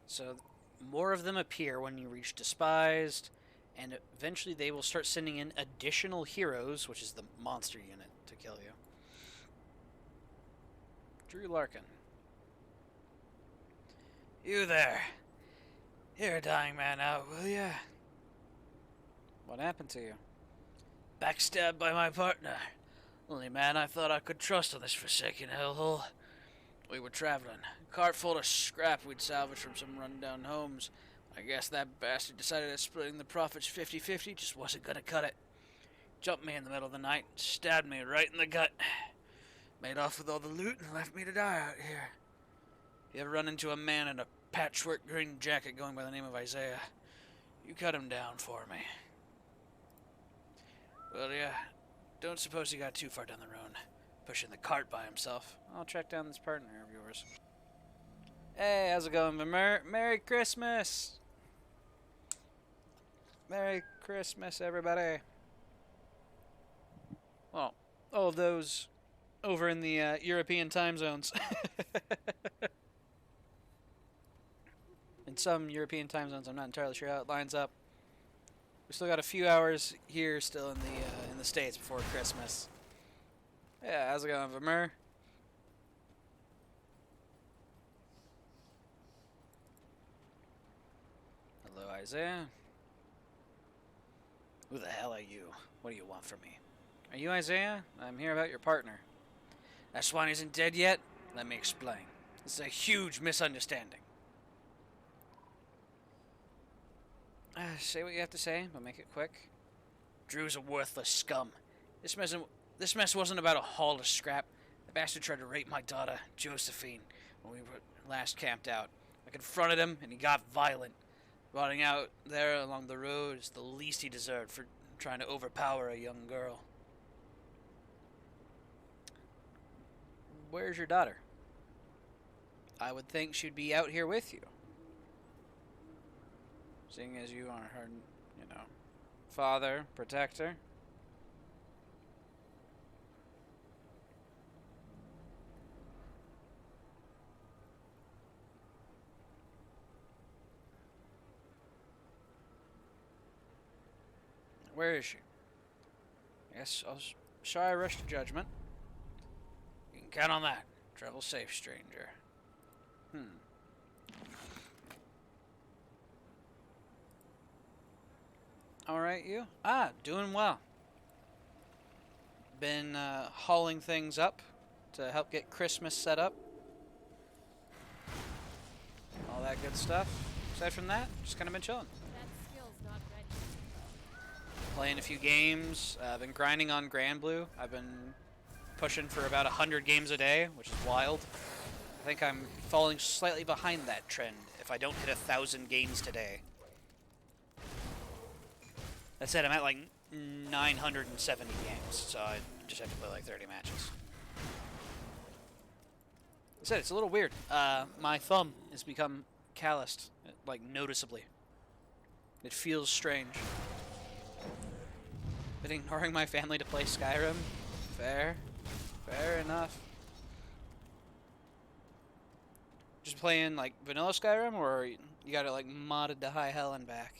So more of them appear when you reach Despised, and eventually they will start sending in additional heroes, which is the monster unit, to kill you. Drew Larkin. You there. You're a dying man out, will ya? What happened to you? Backstabbed by my partner. Only man I thought I could trust on this forsaken hellhole. We were traveling. A cart full of scrap we'd salvaged from some rundown homes. I guess that bastard decided that splitting the profits 50-50 just wasn't gonna cut it. Jumped me in the middle of the night, stabbed me right in the gut. Made off with all the loot and left me to die out here. You ever run into a man in a patchwork green jacket going by the name of Isaiah? You cut him down for me. Well, yeah, don't suppose he got too far down the road, pushing the cart by himself. I'll track down this partner of yours. Hey, how's it going, Merry Christmas! Merry Christmas, everybody. Well, all of those over in the European time zones. In some European time zones, I'm not entirely sure how it lines up. We still got a few hours here still in the States before Christmas. Yeah, how's it going, Vermeer? Hello, Isaiah. Who the hell are you? What do you want from me? Are you Isaiah? I'm here about your partner. That swine isn't dead yet? Let me explain. This is a huge misunderstanding. Say what you have to say, but make it quick. Drew's a worthless scum. This mess wasn't about a haul of scrap. The bastard tried to rape my daughter, Josephine, when we were last camped out. I confronted him, and he got violent. Rotting out there along the road is the least he deserved for trying to overpower a young girl. Where's your daughter? I would think she'd be out here with you. Seeing as you are her, father, protector. Where is she? Yes, sorry I rushed to judgment. You can count on that. Travel safe, stranger. Alright, you? Doing well. Been hauling things up to help get Christmas set up. All that good stuff. Aside from that, just kind of been chilling. That skill's not ready. Playing a few games. Been grinding on Grand Blue. I've been pushing for about 100 games a day, which is wild. I think I'm falling slightly behind that trend if I don't hit 1,000 games today. That said, I'm at like 970 games, so I just have to play like 30 matches. That said, it's a little weird. My thumb has become calloused, like noticeably. It feels strange. Been ignoring my family to play Skyrim. Fair enough. Just playing like vanilla Skyrim, or you got it like modded to high hell and back?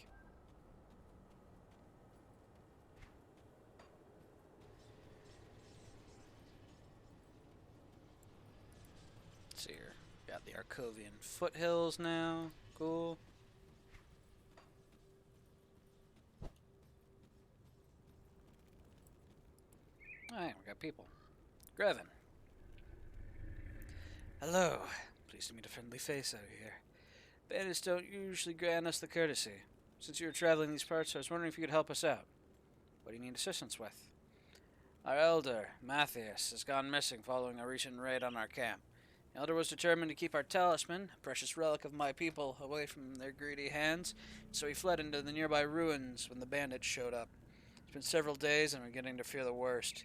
Let's see here. Got the Arcovian foothills now. Cool. Alright, we got people. Grevin. Hello. Pleased to meet a friendly face out here. Bandits don't usually grant us the courtesy. Since you were traveling these parts, I was wondering if you could help us out. What do you need assistance with? Our elder, Matthias, has gone missing following a recent raid on our camp. The elder was determined to keep our talisman, a precious relic of my people, away from their greedy hands, so he fled into the nearby ruins when the bandits showed up. It's been several days and we're beginning to fear the worst.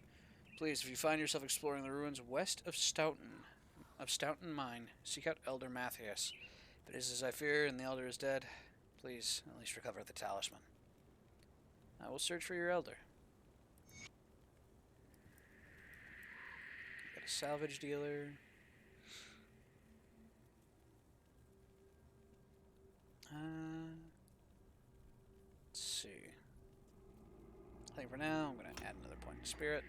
Please, if you find yourself exploring the ruins west of Stoughton Mine, seek out Elder Matthias. If it is as I fear and the elder is dead, please at least recover the talisman. I will search for your elder. Got a salvage dealer. Let's see. I think for now I'm going to add another point of spirit.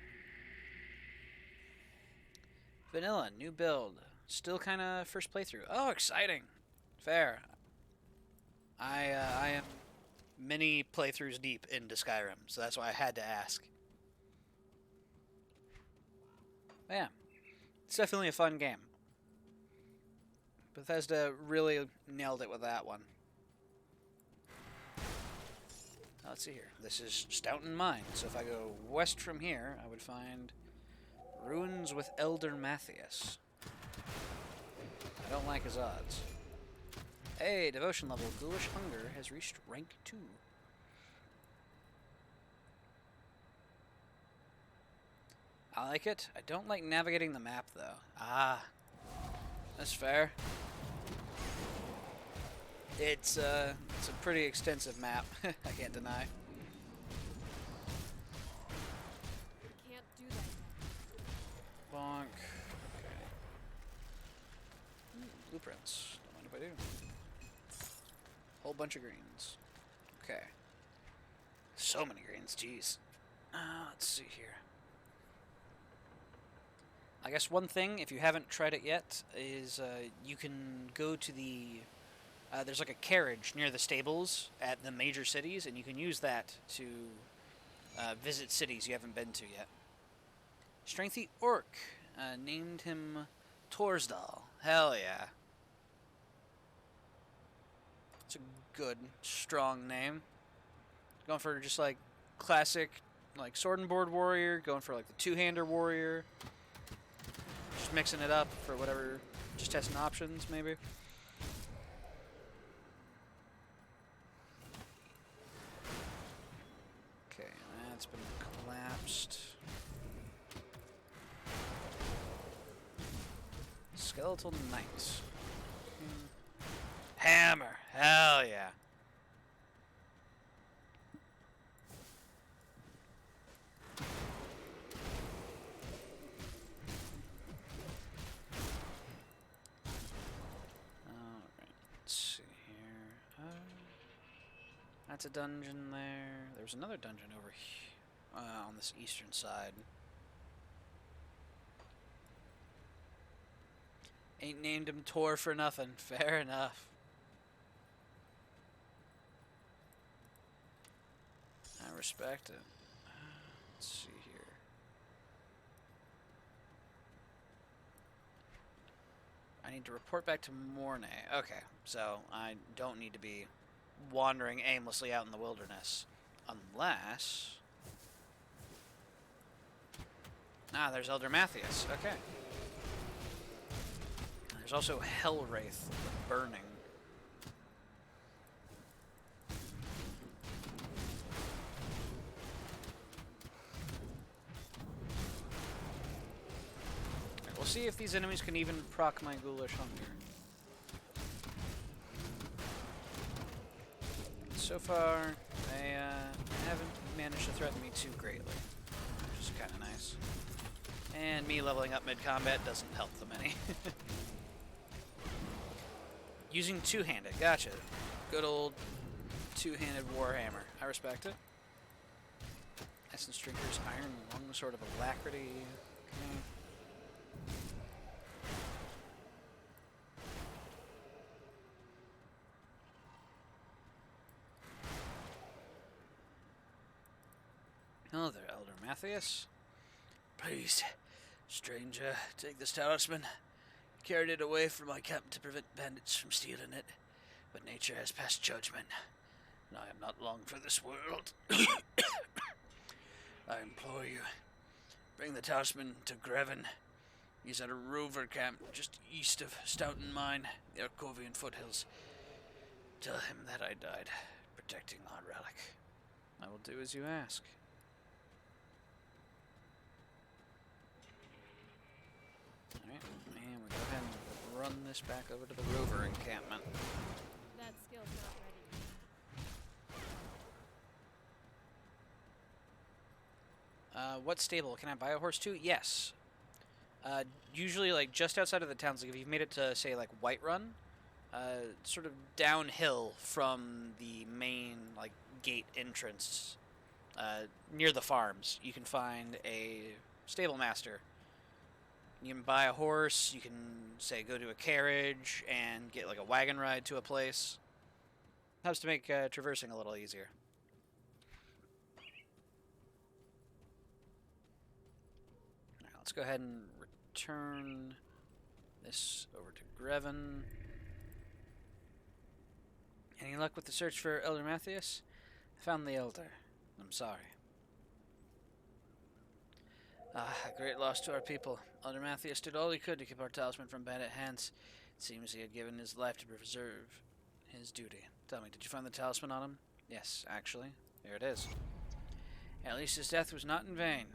Vanilla, new build. Still kind of first playthrough. Oh, exciting. Fair. I am many playthroughs deep into Skyrim, so that's why I had to ask. But yeah, it's definitely a fun game. Bethesda really nailed it with that one. Let's see here. This is Stoughton Mine, so if I go west from here, I would find Ruins with Elder Matthias. I don't like his odds. Hey, devotion level Ghoulish Hunger has reached rank 2. I like it. I don't like navigating the map, though. Ah, that's fair. It's a pretty extensive map. I can't deny. You can't do that. Bonk. Okay. Blueprints. Don't mind if I do. Whole bunch of greens. Okay. So many greens. Jeez. Let's see here. I guess one thing, if you haven't tried it yet, is you can go to the... there's like a carriage near the stables at the major cities, and you can use that to visit cities you haven't been to yet. Strengthy Orc. Named him Torsdal. Hell yeah. It's a good, strong name. Going for just like classic like sword and board warrior, going for like the two-hander warrior. Just mixing it up for whatever, just testing options maybe. Okay, that's been collapsed. Skeletal Knight. Hammer! Hell yeah. That's a dungeon there. There's another dungeon over here on this eastern side. Ain't named him Tor for nothing. Fair enough. I respect it. Let's see here. I need to report back to Mornay. Okay, so I don't need to be wandering aimlessly out in the wilderness. Unless... Ah, there's Elder Matthias. Okay. There's also Hellwraith, the Burning. Right, we'll see if these enemies can even proc my Ghoulish Hunger. So far, they haven't managed to threaten me too greatly, which is kind of nice. And me leveling up mid-combat doesn't help them any. Using two-handed, gotcha. Good old two-handed Warhammer. I respect it. Essence Drinker's Iron Lung, sort of Alacrity. Okay. Hello there, Elder Matthias. Please, stranger, take this talisman. Carried it away from my camp to prevent bandits from stealing it. But nature has passed judgment, and I am not long for this world. I implore you, bring the talisman to Greven. He's at a rover camp just east of Stoughton Mine, the Arkovian foothills. Tell him that I died, protecting our relic. I will do as you ask. Alright, and we'll go ahead and run this back over to the rover encampment. That skill's not ready. What stable? Can I buy a horse too? Yes. Usually, like, just outside of the towns, like, if you've made it to, say, like, Whiterun, sort of downhill from the main like gate entrance, near the farms. You can find a stable master. You can buy a horse. You can say go to a carriage and get like a wagon ride to a place. Helps to make traversing a little easier. Alright, let's go ahead and return this over to Greven. Any luck with the search for Elder Matthias? I found the Elder. I'm sorry. A great loss to our people. Elder Matthias did all he could to keep our talisman from bandit hands. It seems he had given his life to preserve his duty. Tell me, did you find the talisman on him? Yes, actually. Here it is. At least his death was not in vain.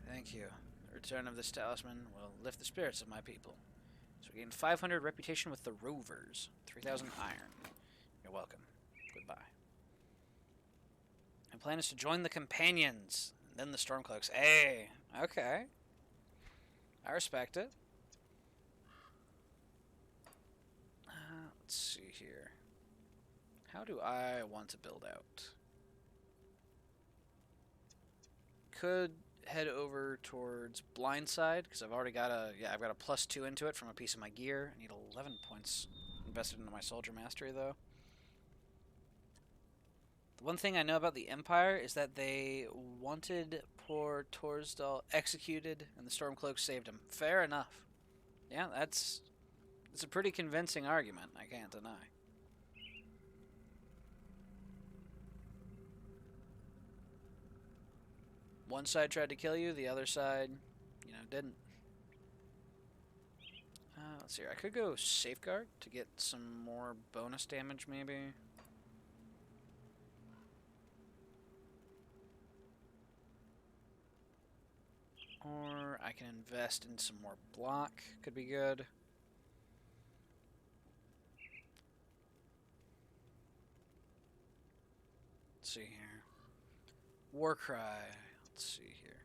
Thank you. The return of this talisman will lift the spirits of my people. So we gain 500 reputation with the Rovers. 3,000 iron. You're welcome. Goodbye. My plan is to join the Companions, and then the Stormcloaks. Hey! Okay. I respect it. Let's see here. How do I want to build out? Could head over towards Blindside, because I've already got I've got a +2 into it from a piece of my gear. I need 11 points invested into my Soldier Mastery, though. The one thing I know about the Empire is that they wanted poor Torsdal executed, and the Stormcloaks saved him. Fair enough. Yeah, it's a pretty convincing argument, I can't deny. One side tried to kill you, the other side, didn't. Let's see here. I could go Safeguard to get some more bonus damage, maybe. Or I can invest in some more block. Could be good. Let's see here. Warcry. Let's see here.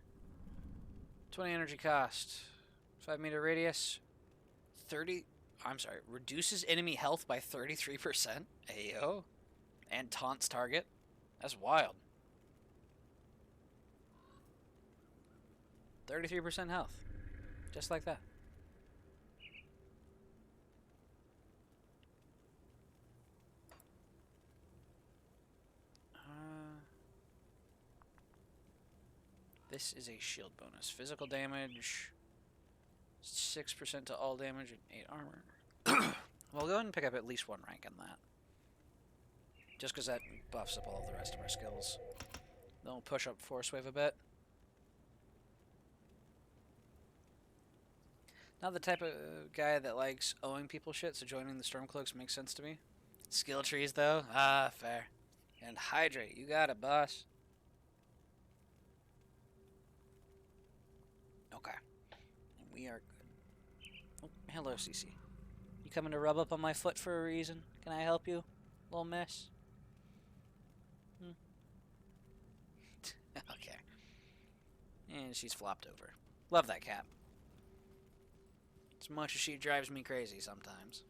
20 energy cost. 5-meter radius. Reduces enemy health by 33%. Ayo. And taunts target. That's wild. 33% health. Just like that. This is a shield bonus. Physical damage, 6% to all damage, and 8 armor. We'll go ahead and pick up at least 1 rank in that. Just because that buffs up all of the rest of our skills. Then we'll push up Force Wave a bit. Not the type of guy that likes owing people shit, so joining the Stormcloaks makes sense to me. Skill trees, though? Ah, fair. And Hydrate, you got it, boss. Okay. We are good. Oh, hello, CC. You coming to rub up on my foot for a reason? Can I help you, little miss? Okay. And she's flopped over. Love that cat. As much as she drives me crazy sometimes.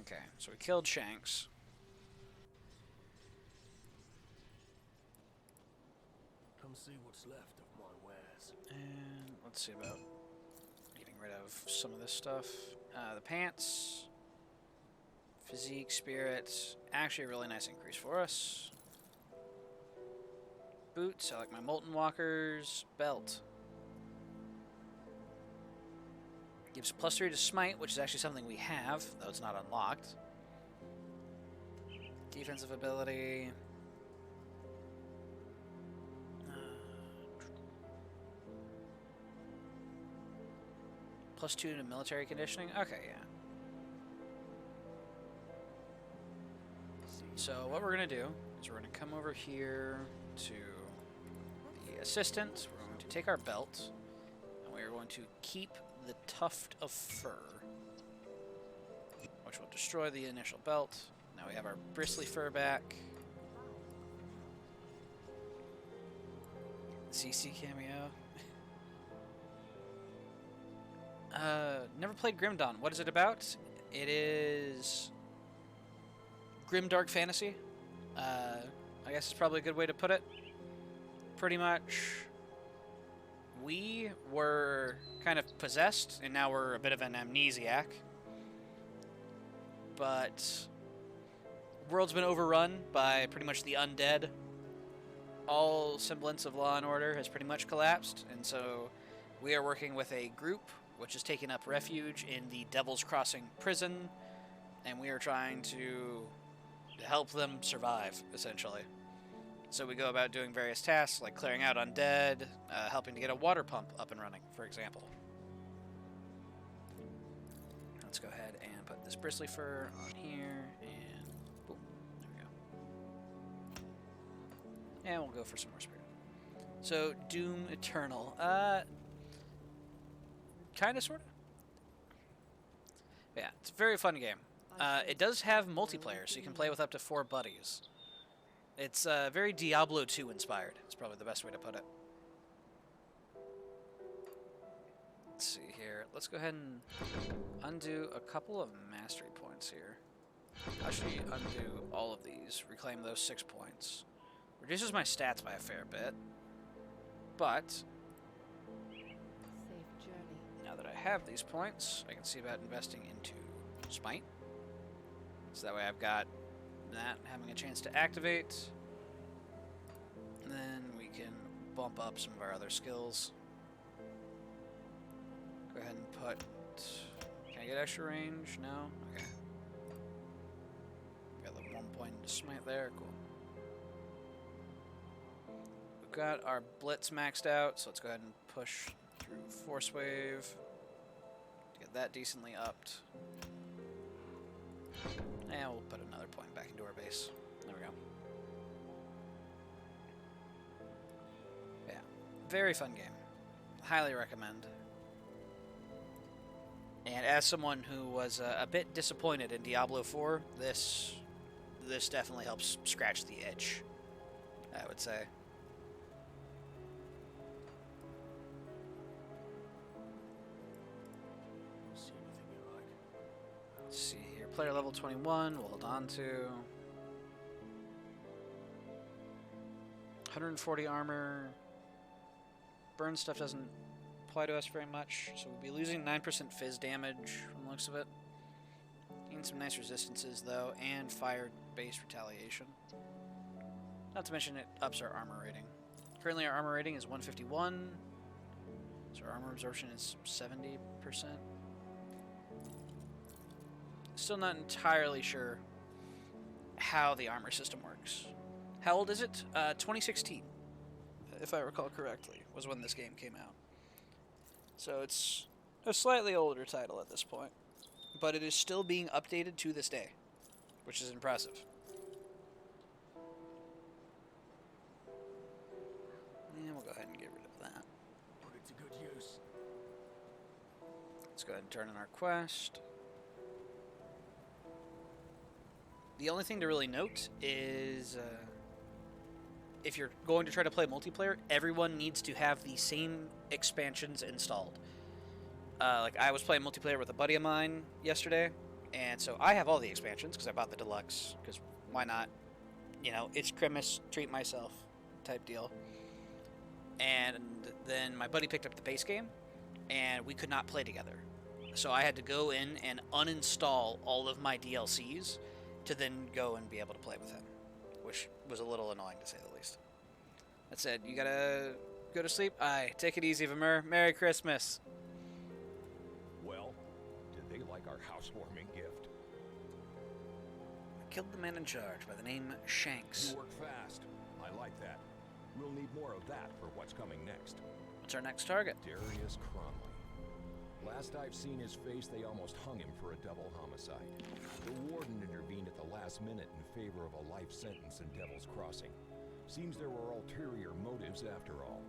Okay, so we killed Shanks. Come see what's left of my wares. And let's see about getting rid of some of this stuff. The pants. Physique, spirit. Actually a really nice increase for us. Boots, I like my Molten Walkers. Belt. Gives +3 to Smite, which is actually something we have, though it's not unlocked. Defensive ability. +2 to military conditioning. Okay, yeah. So what we're going to do is we're going to come over here to the assistant. We're going to take our belt, and we are going to keep the tuft of fur, which will destroy the initial belt. Now we have our bristly fur back. CC cameo. Never played Grim Dawn. What is it about? It is grim dark fantasy. I guess it's probably a good way to put it. Pretty much, we were kind of possessed, and now we're a bit of an amnesiac. But the world's been overrun by pretty much the undead. All semblance of law and order has pretty much collapsed, and so we are working with a group which has taken up refuge in the Devil's Crossing prison, and we are trying to help them survive, essentially. So we go about doing various tasks, like clearing out undead, helping to get a water pump up and running, for example. Let's go ahead and put this bristly fur on here, and boom, there we go. And we'll go for some more spirit. So, Doom Eternal. Kinda, sorta? Yeah, it's a very fun game. It does have multiplayer, so you can play with up to 4 buddies. It's very Diablo 2 inspired. It's probably the best way to put it. Let's see here. Let's go ahead and undo a couple of mastery points here. Actually, undo all of these. Reclaim those 6 points. Reduces my stats by a fair bit. But Safe journey. now that I have these points, I can see about investing into Smite. So that way I've got that having a chance to activate. And then we can bump up some of our other skills. Go ahead and put... Can I get extra range? No? Okay. Got the 1 point into Smite there. Cool. We've got our Blitz maxed out, so let's go ahead and push through Force Wave. Get that decently upped. And we'll put another point back into our base. There we go. Yeah. Very fun game. Highly recommend. And as someone who was a bit disappointed in Diablo 4, this definitely helps scratch the itch, I would say. See anything you like? Let's see here. Player level 21, we'll hold on to. 140 armor. Burn stuff doesn't apply to us very much, so we'll be losing 9% fizz damage from the looks of it. Gain some nice resistances though, and fire-based retaliation. Not to mention it ups our armor rating. Currently our armor rating is 151, so our armor absorption is 70%. Still not entirely sure how the armor system works. How old is it? 2016, if I recall correctly, was when this game came out. So it's a slightly older title at this point, but it is still being updated to this day, which is impressive. And we'll go ahead and get rid of that. Put it to good use. Let's go ahead and turn in our quest. The only thing to really note is if you're going to try to play multiplayer, everyone needs to have the same expansions installed. Like, I was playing multiplayer with a buddy of mine yesterday, and so I have all the expansions because I bought the deluxe, because why not? You know, it's Christmas, treat myself type deal. And then my buddy picked up the base game, and we could not play together. So I had to go in and uninstall all of my DLCs to then go and be able to play with him, which was a little annoying to say the least. That said, you gotta go to sleep? Aye, take it easy, Vamur. Merry Christmas. Well, did they like our housewarming gift? I killed the man in charge by the name Shanks. You work fast. I like that. We'll need more of that for what's coming next. What's our next target? Darius Cromley. Last I've seen his face, they almost hung him for a double homicide. The warden intervened at the last minute in favor of a life sentence in Devil's Crossing. Seems there were ulterior motives after all.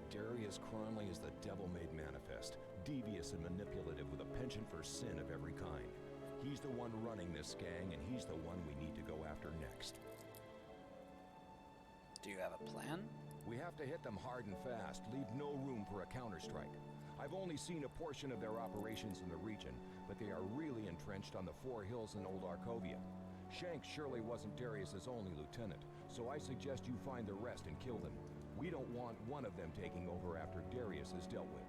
Darius Cromley is the devil-made manifest, devious and manipulative with a penchant for sin of every kind. He's the one running this gang, and he's the one we need to go after next. Do you have a plan? We have to hit them hard and fast, leave no room for a counterstrike. I've only seen a portion of their operations in the region, but they are really entrenched on the Four Hills in Old Arkovia. Shanks surely wasn't Darius's only lieutenant, so I suggest you find the rest and kill them. We don't want one of them taking over after Darius is dealt with.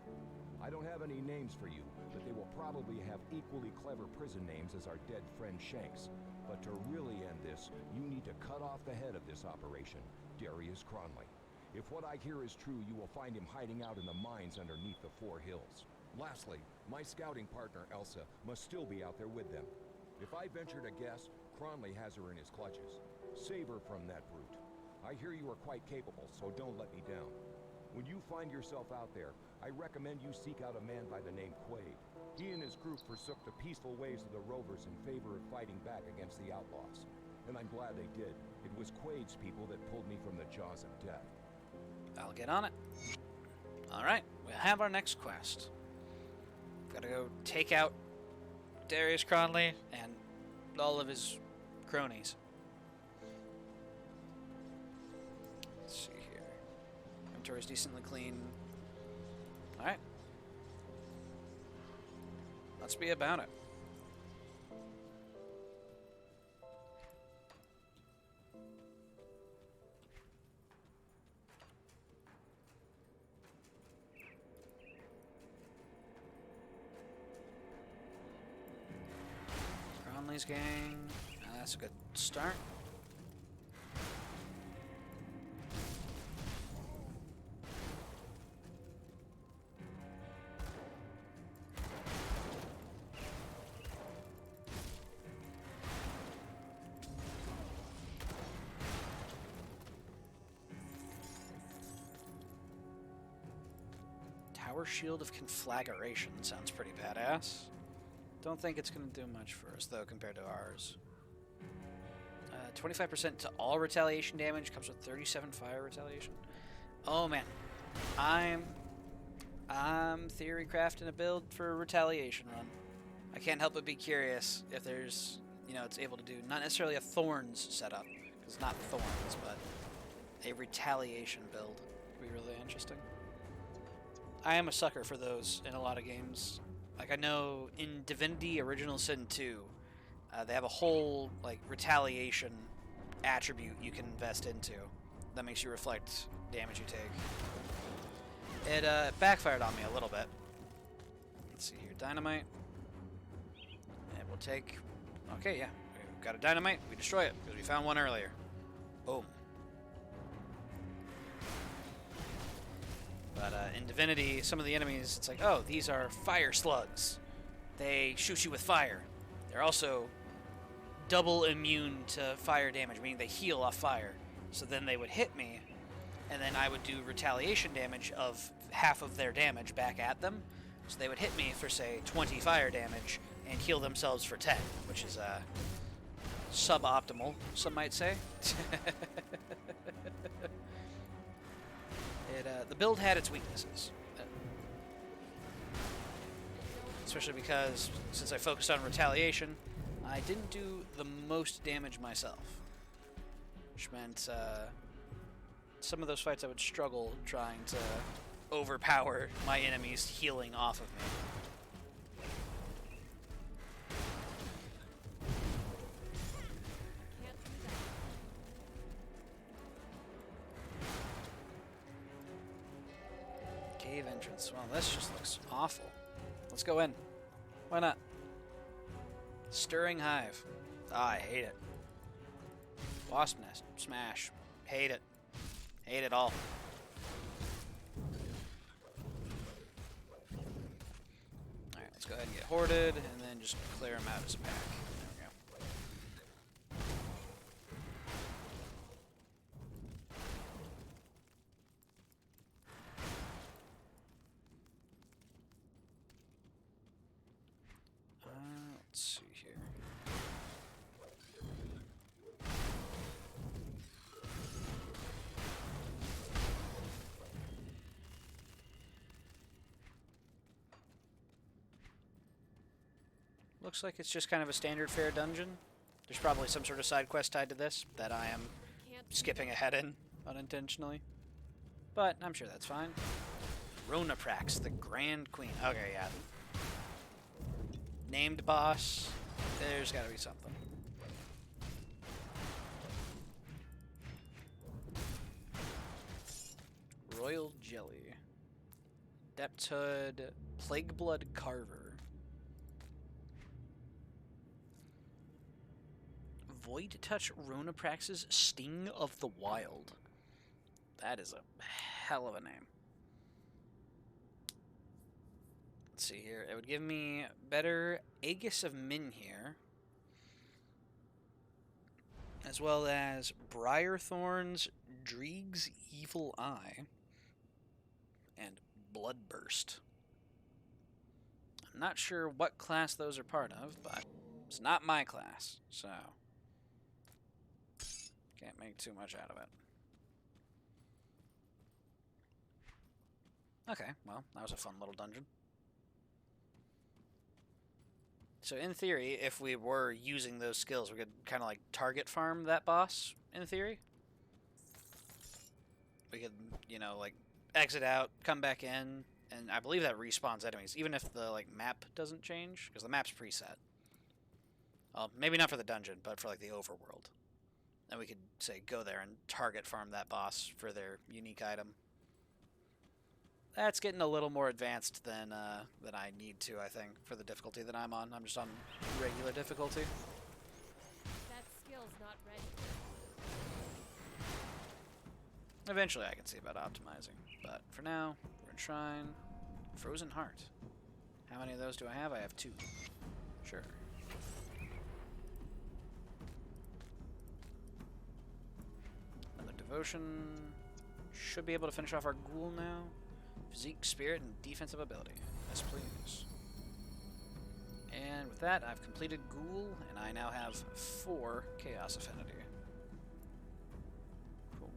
I don't have any names for you, but they will probably have equally clever prison names as our dead friend Shanks. But to really end this, you need to cut off the head of this operation, Darius Cronley. If what I hear is true, you will find him hiding out in the mines underneath the Four Hills. Lastly, my scouting partner Elsa must still be out there with them. If I venture to guess, Cronley has her in his clutches. Save her from that brute. I hear you are quite capable, so don't let me down. When you find yourself out there, I recommend you seek out a man by the name Quaid. He and his group forsook the peaceful ways of the Rovers in favor of fighting back against the outlaws. And I'm glad they did. It was Quaid's people that pulled me from the jaws of death. I'll get on it. Alright, we have our next quest. Gotta go take out Darius Cronley and all of his cronies. Let's see here. Inventory is decently clean. Alright. Let's be about it. Cronley's gang. That's a good start. Tower Shield of Conflagration sounds pretty badass. Don't think it's going to do much for us, though, compared to ours. 25% to all retaliation damage, comes with 37 fire retaliation. Oh, man. I'm theory crafting a build for a retaliation run. I can't help but be curious if there's, you know, it's able to do, not necessarily a Thorns setup, because it's not Thorns, but a retaliation build. Could be really interesting. I am a sucker for those in a lot of games. Like, I know in Divinity Original Sin 2, they have a whole, like, retaliation attribute you can invest into that makes you reflect damage you take. It backfired on me a little bit. Let's see here. Dynamite. And we'll take... Okay, yeah. We've got a dynamite. We destroy it because we found one earlier. Boom. But in Divinity, some of the enemies, it's like, oh, these are fire slugs. They shoot you with fire. They're also double immune to fire damage, meaning they heal off fire. So then they would hit me, and then I would do retaliation damage of half of their damage back at them. So they would hit me for, say, 20 fire damage and heal themselves for 10, which is suboptimal, some might say. The build had its weaknesses. Especially because, since I focused on retaliation, I didn't do the most damage myself. Which meant some of those fights I would struggle trying to overpower my enemies healing off of me. Cave entrance. Well, this just looks awful. Let's go in. Why not? Stirring Hive. Ah, I hate it. Wasp Nest. Smash. Hate it. Hate it all. Alright, let's go ahead and get hoarded, and then just clear them out as a pack. There we go. Let's see here. Looks like it's just kind of a standard fare dungeon. There's probably some sort of side quest tied to this that I am skipping ahead in unintentionally. But I'm sure that's fine. Ronaprax, the Grand Queen. Okay, yeah. Named boss. There's gotta be something. Royal Jelly. Depth Hood. Plagueblood Carver. Void Touch Ronaprax's Sting of the Wild. That is a hell of a name. Let's see here. It would give me better Aegis of Minhir, as well as Briarthorn's Dreeg's Evil Eye, and Bloodburst. I'm not sure what class those are part of, but it's not my class, so can't make too much out of it. Okay, well, that was a fun little dungeon. So in theory, if we were using those skills, we could kind of like target farm that boss, in theory. We could, you know, like exit out, come back in, and I believe that respawns enemies, even if the like map doesn't change, because the map's preset. Well, maybe not for the dungeon, but for like the overworld. And we could, say, go there and target farm that boss for their unique item. That's getting a little more advanced than I need to, I think, for the difficulty that I'm on. I'm just on regular difficulty. That skill's not ready. Eventually I can see about optimizing. But for now, we're in Shrine. Frozen Heart. How many of those do I have? I have 2. Sure. Another Devotion. Should be able to finish off our Ghoul now. Physique, Spirit, and Defensive Ability. Yes, please. And with that, I've completed Ghoul, and I now have 4 Chaos Affinity. Cool.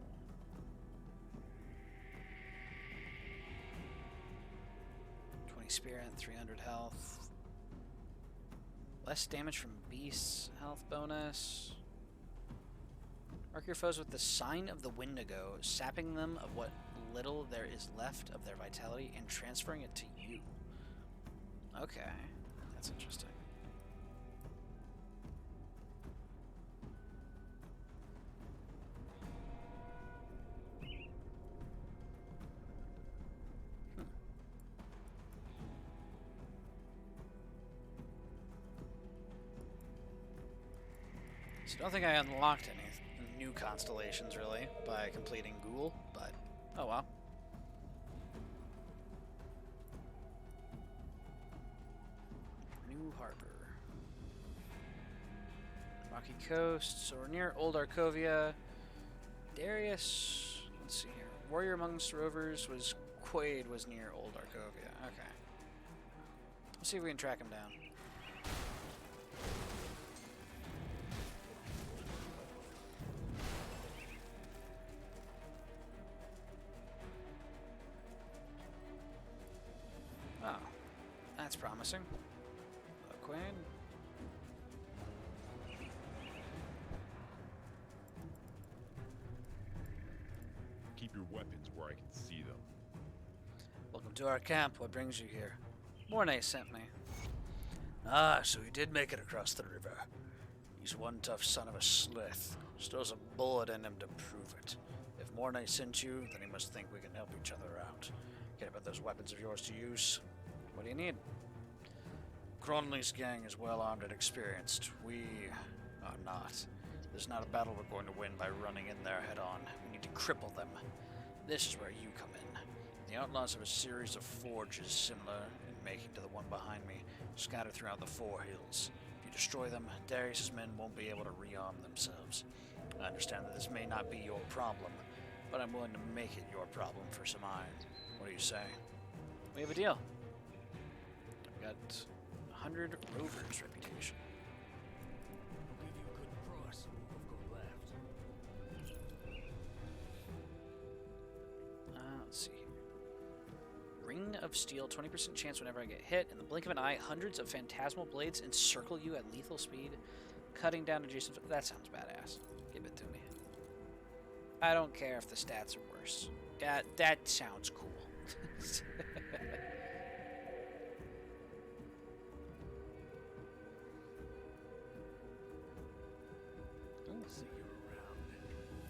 Spirit, 300 health. Less damage from beasts, health bonus. Mark your foes with the Sign of the Wendigo, sapping them of what little there is left of their vitality and transferring it to you. Okay, that's interesting. So I don't think I unlocked any new constellations, really, by completing Ghoul, but oh well. New Harbor. Rocky Coast, so we're near Old Arkovia. Darius, let's see here. Warrior Amongst Rovers was Quaid was near Old Arkovia. Okay. Let's see if we can track him down. Oh, that's promising. Quaid. Keep your weapons where I can see them. Welcome to our camp. What brings you here? Mornay sent me. Ah, so he did make it across the river. He's one tough son of a slith. Still has a bullet in him to prove it. If Mornay sent you, then he must think we can help each other out. Get about those weapons of yours to use. What do you need? Cronley's gang is well armed and experienced. We are not. This is not a battle we're going to win by running in there head on. We need to cripple them. This is where you come in. The outlaws have a series of forges similar in making to the one behind me, scattered throughout the 4 hills. If you destroy them, Darius's men won't be able to rearm themselves. I understand that this may not be your problem, but I'm willing to make it your problem for some iron. What do you say? We have a deal. We got 100 Rovers reputation. I'll give you a good price on what I've got left. Let's see here. Ring of Steel, 20% chance whenever I get hit. In the blink of an eye, hundreds of phantasmal blades encircle you at lethal speed, cutting down adjacent. That sounds badass. Give it to me. I don't care if the stats are worse. That sounds cool. See you around.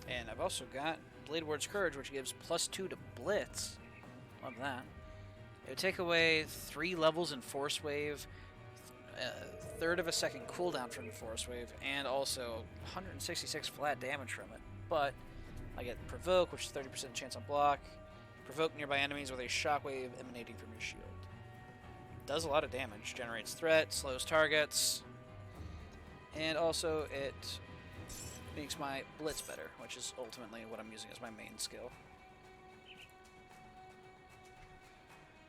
And I've also got Blade Ward's Courage, which gives +2 to Blitz. Love that. It would take away 3 levels in Force Wave, a third of a second cooldown from the Force Wave, and also 166 flat damage from it. But I get Provoke, which is 30% chance on block. Provoke nearby enemies with a shockwave emanating from your shield. Does a lot of damage. Generates threat, slows targets, and also it makes my Blitz better, which is ultimately what I'm using as my main skill.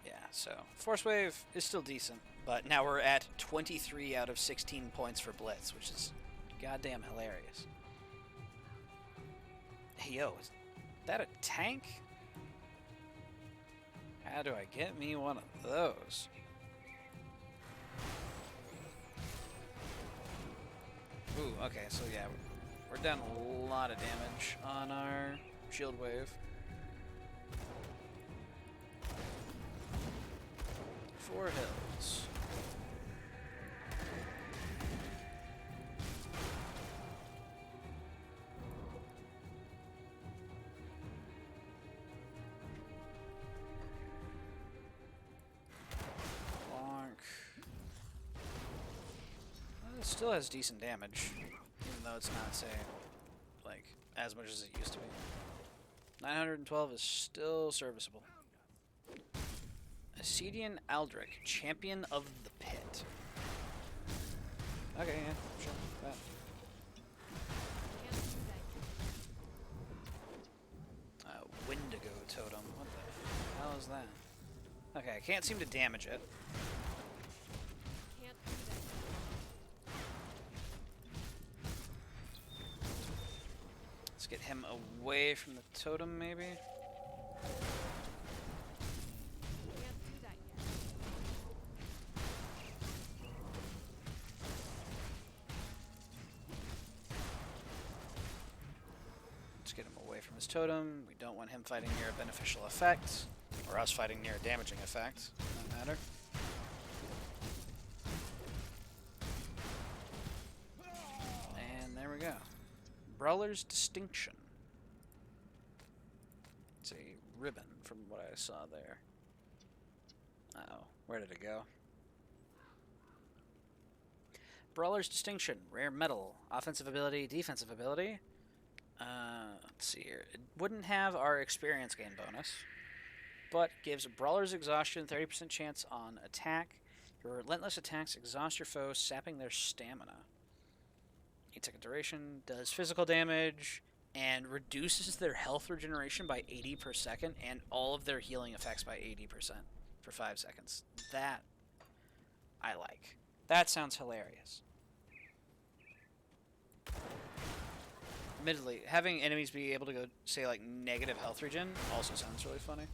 Yeah, so Force Wave is still decent, but now we're at 23 out of 16 points for Blitz, which is goddamn hilarious. Hey, yo, is that a tank? How do I get me one of those? Ooh, okay, so yeah, we're down a lot of damage on our shield wave. 4 hills. It still has decent damage, even though it's not, say, like, as much as it used to be. 912 is still serviceable. Ascedian Aldrich, Champion of the Pit. Okay, yeah, sure. That. Wendigo Totem. What the hell is that? Okay, I can't seem to damage it. Can't do that. Let's get him away from the totem, maybe? Can't do that yet. Let's get him away from his totem. We don't want him fighting near a beneficial effect, or us fighting near a damaging effect. Doesn't matter. And there we go. Brawler's Distinction. It's a ribbon from what I saw there. Uh-oh. Where did it go? Brawler's Distinction. Rare metal. Offensive ability, defensive ability. Let's see here. It wouldn't have our experience gain bonus, but gives Brawler's Exhaustion 30% chance on attack. Your relentless attacks exhaust your foes, sapping their stamina. 8-second duration, does physical damage, and reduces their health regeneration by 80 per second, and all of their healing effects by 80% for 5 seconds. That I like. That sounds hilarious. Admittedly, having enemies be able to go, say, like, negative health regen also sounds really funny.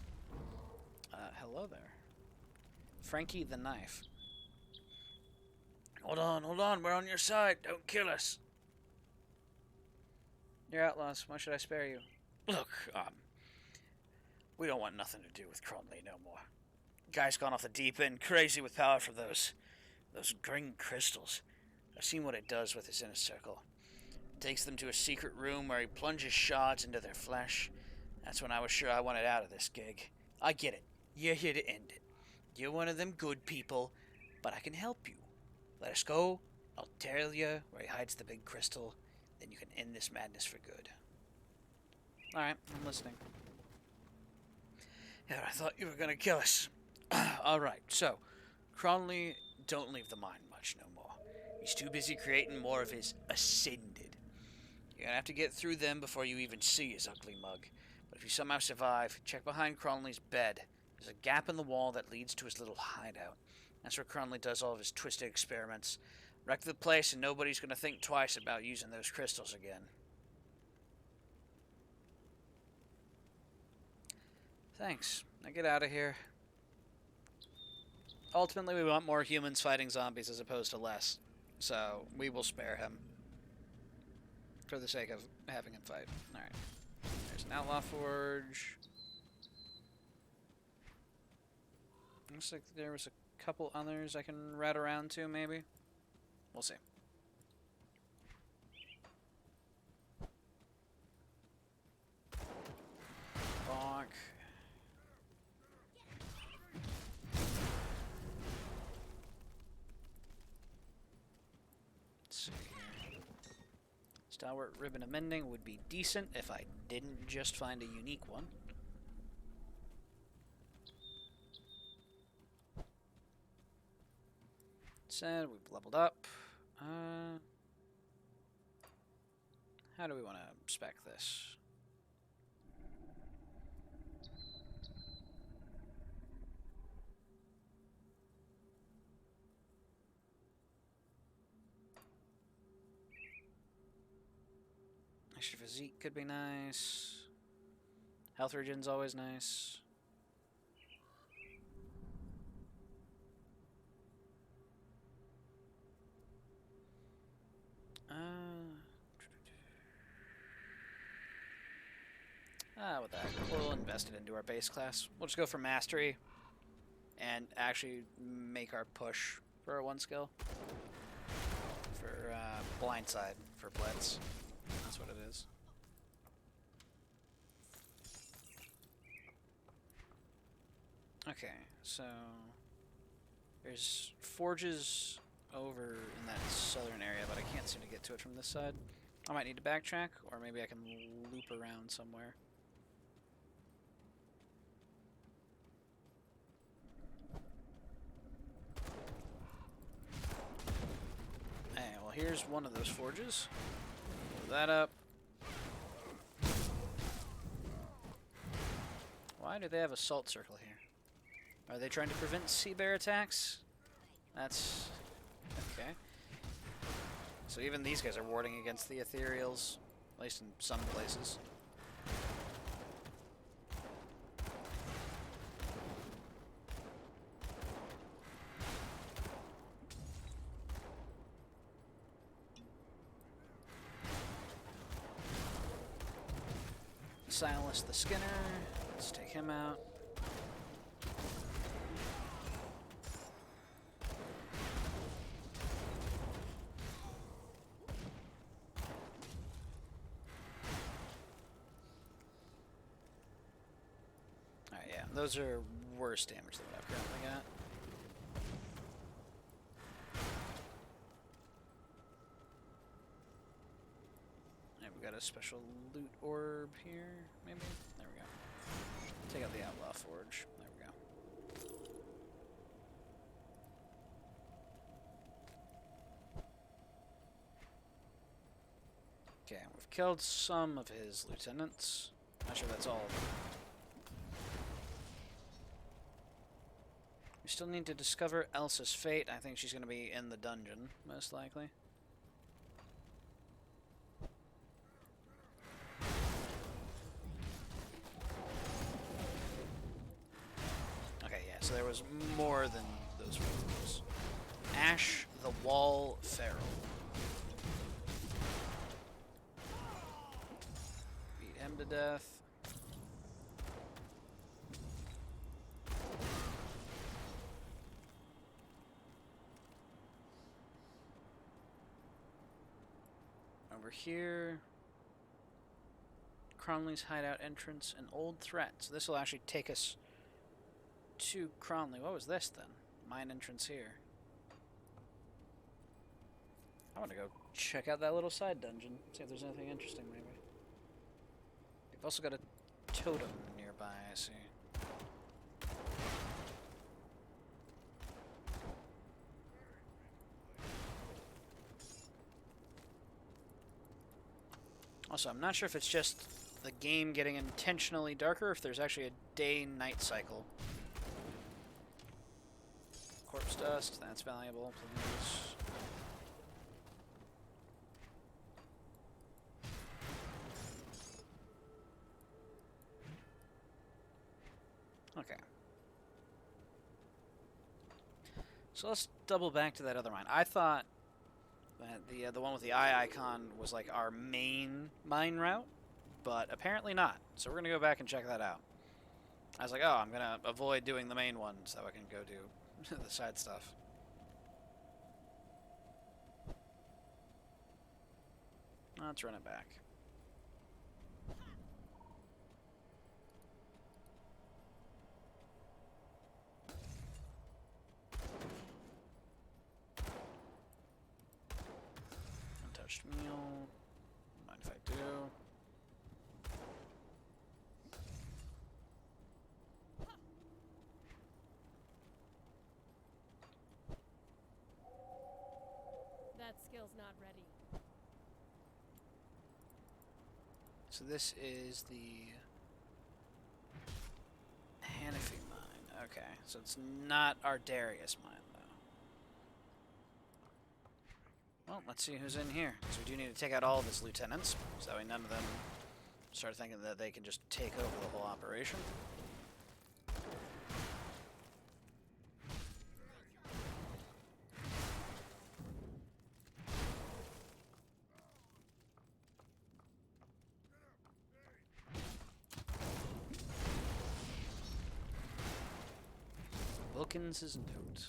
Hello there. Frankie the Knife. Hold on, we're on your side. Don't kill us. You're outlaws. Why should I spare you? Look, we don't want nothing to do with Cronley no more. Guy's gone off the deep end, crazy with power from those green crystals. I've seen what it does with his inner circle. Takes them to a secret room where he plunges shards into their flesh. That's when I was sure I wanted out of this gig. I get it. You're here to end it. You're one of them good people, but I can help you. Let us go. I'll tell you where he hides the big crystal. Then you can end this madness for good. Alright, I'm listening. Yeah, I thought you were gonna kill us. Alright, so, Cronley don't leave the mine much no more. He's too busy creating more of his Ascended. You're gonna have to get through them before you even see his ugly mug. But if you somehow survive, check behind Cronley's bed. There's a gap in the wall that leads to his little hideout. That's where Cronley does all of his twisted experiments. Wreck the place and nobody's gonna think twice about using those crystals again. Thanks. Now get out of here. Ultimately, we want more humans fighting zombies as opposed to less. So, we will spare him. For the sake of having him fight. Alright. There's an Outlaw Forge. Looks like there was a couple others I can route around to, maybe. We'll see. Bonk. Let's see here. Stalwart ribbon of mending would be decent if I didn't just find a unique one. Said we've leveled up. How do we want to spec this? Extra physique could be nice. Health regen's always nice. With that, we'll invest it into our base class. We'll just go for mastery and actually make our push for our one skill. For blindside, for blitz. That's what it is. Okay, so there's forges over in that southern area, but I can't seem to get to it from this side. I might need to backtrack, or maybe I can loop around somewhere. Hey, well here's one of those forges. Put that up. Why do they have a salt circle here? Are they trying to prevent sea bear attacks? That's... okay. So even these guys are warding against the ethereals, at least in some places. Silas the Skinner. Let's take him out. Alright, yeah, those are worse damage than what I've currently got. Got a special loot orb here, maybe? There we go. Take out the Outlaw Forge. There we go. Okay, we've killed some of his lieutenants. Not sure that's all of them. We still need to discover Elsa's fate. I think she's going to be in the dungeon, most likely. So there was more than those rules. Ash the Wall Feral. Beat him to death. Over here. Cronley's hideout entrance and old threat. So this will actually take us to Cronley. What was this then? Mine entrance here. I want to go check out that little side dungeon. See if there's anything interesting maybe. We've also got a totem nearby, I see. Also, I'm not sure if it's just the game getting intentionally darker, or if there's actually a day-night cycle. Corpse dust, that's valuable, please. Okay. So let's double back to that other mine. I thought that the one with the eye icon was like our main mine route, but apparently not. So we're gonna go back and check that out. I was like, oh, I'm gonna avoid doing the main one so I can go do the side stuff. Let's run it back. Untouched meal. Mind if I do? That skill's not ready. So this is the Hanafi mine. Okay, so it's not our Darius mine, though. Well, let's see who's in here. So we do need to take out all of his lieutenants, so that way none of them start thinking that they can just take over the whole operation. Wilkins' note.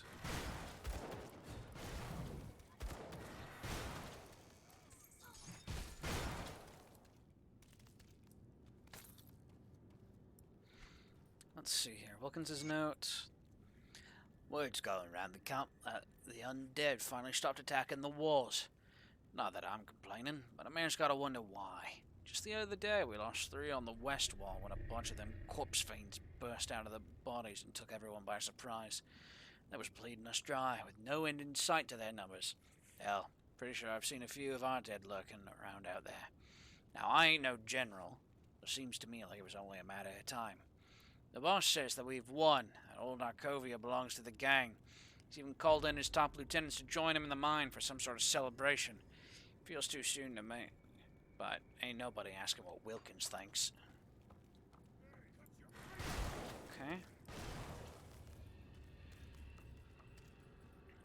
Let's see here. Wilkins' note. Word's going around the camp that the undead finally stopped attacking the walls. Not that I'm complaining, but a man's gotta wonder why. Just the other day, we lost 3 on the west wall when a bunch of them corpse fiends burst out of the bodies and took everyone by surprise. They was bleeding us dry, with no end in sight to their numbers. Hell, pretty sure I've seen a few of our dead lurking around out there. Now, I ain't no general, but it seems to me like it was only a matter of time. The boss says that we've won, and old Narcovia belongs to the gang. He's even called in his top lieutenants to join him in the mine for some sort of celebration. Feels too soon to me, but ain't nobody asking what Wilkins thinks. Okay.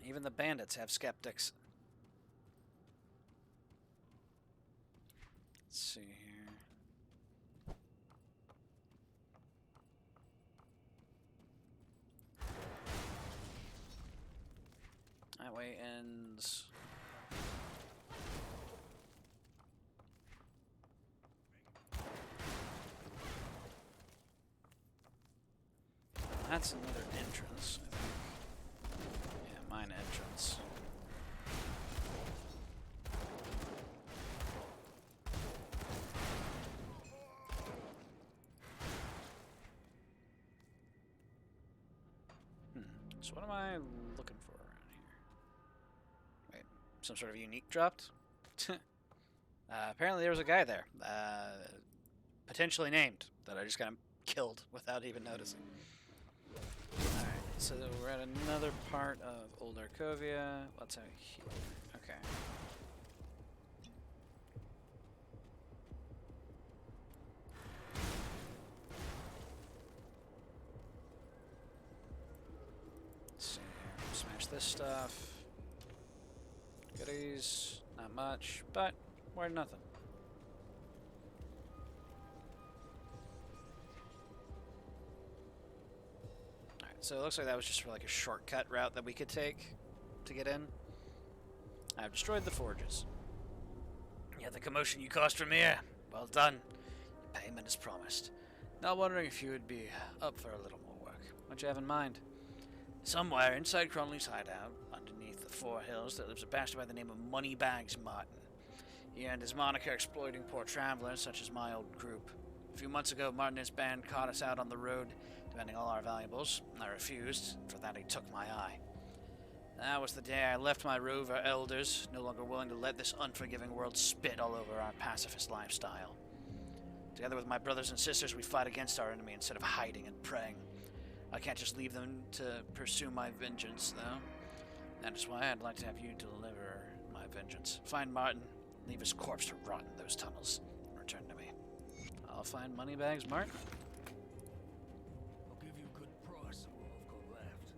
Even the bandits have skeptics. Let's see here. That way ends. That's another entrance, I think. Yeah, mine entrance. So what am I looking for around here? Wait, some sort of unique dropped? Apparently there was a guy there, potentially named, that I just kind of killed without even noticing. Alright, so we're at another part of Old Arcovia. What's out here? Okay. Let's see here. Smash this stuff. Goodies. Not much, but we're nothing. So it looks like that was just for like a shortcut route that we could take to get in. I've destroyed the forges. Yeah, the commotion you caused from here. Well done. Your payment is promised. Now wondering if you would be up for a little more work. What you have in mind? Somewhere inside Cronley's hideout, underneath the 4 hills, there lives a bastard by the name of Moneybags Martin. He earned his moniker exploiting poor travelers such as my old group. A few months ago, Martin and his band caught us out on the road, demanding all our valuables. I refused. For that, he took my eye. That was the day I left my rover elders, no longer willing to let this unforgiving world spit all over our pacifist lifestyle. Together with my brothers and sisters, we fight against our enemy instead of hiding and praying. I can't just leave them to pursue my vengeance, though. That is why I'd like to have you deliver my vengeance. Find Martin, leave his corpse to rot in those tunnels, and return to me. I'll find Moneybags Martin. I'll give you a good price of what I've got left.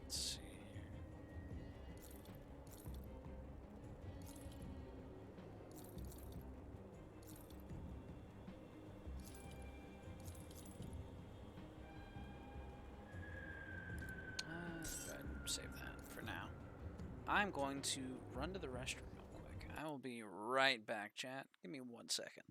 Let's see here. I'm going to run to the restroom real quick. I will be right back, chat. Give me 1 second.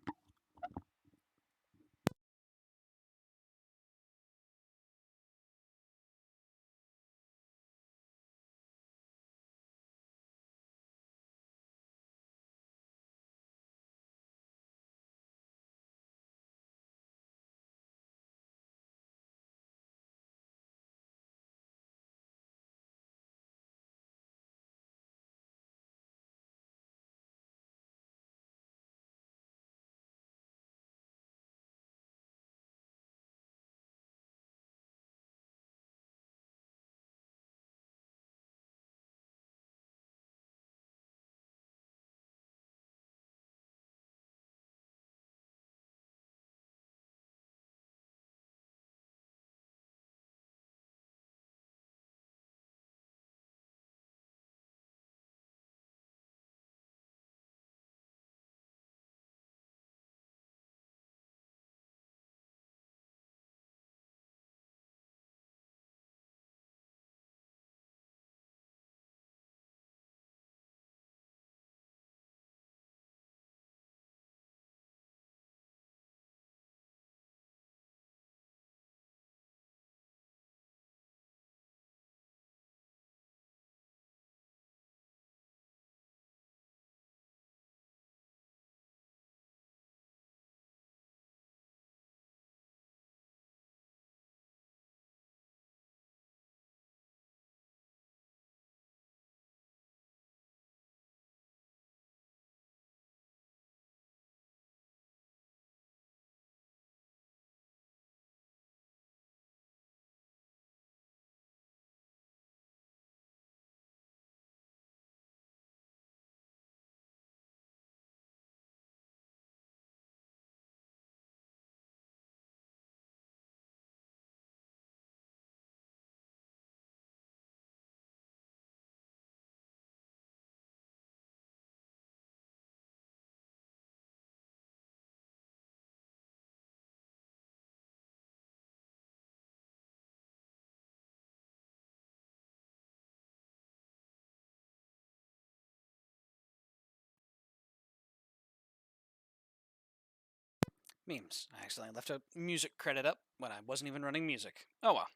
Memes. I accidentally left a music credit up when I wasn't even running music. Oh well.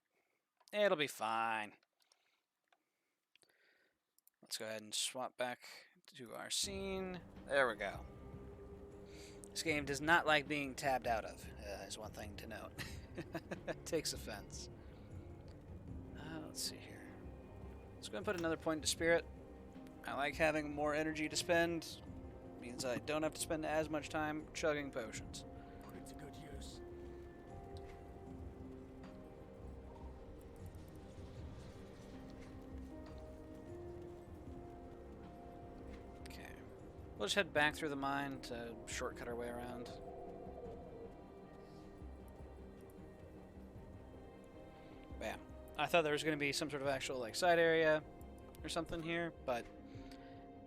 It'll be fine. Let's go ahead and swap back to our scene. There we go. This game does not like being tabbed out of, is one thing to note. It takes offense. Let's see here. Let's go and put another point to spirit. I like having more energy to spend. Means I don't have to spend as much time chugging potions. Put it to good use. Okay. We'll just head back through the mine to shortcut our way around. Bam. I thought there was going to be some sort of actual like side area or something here, but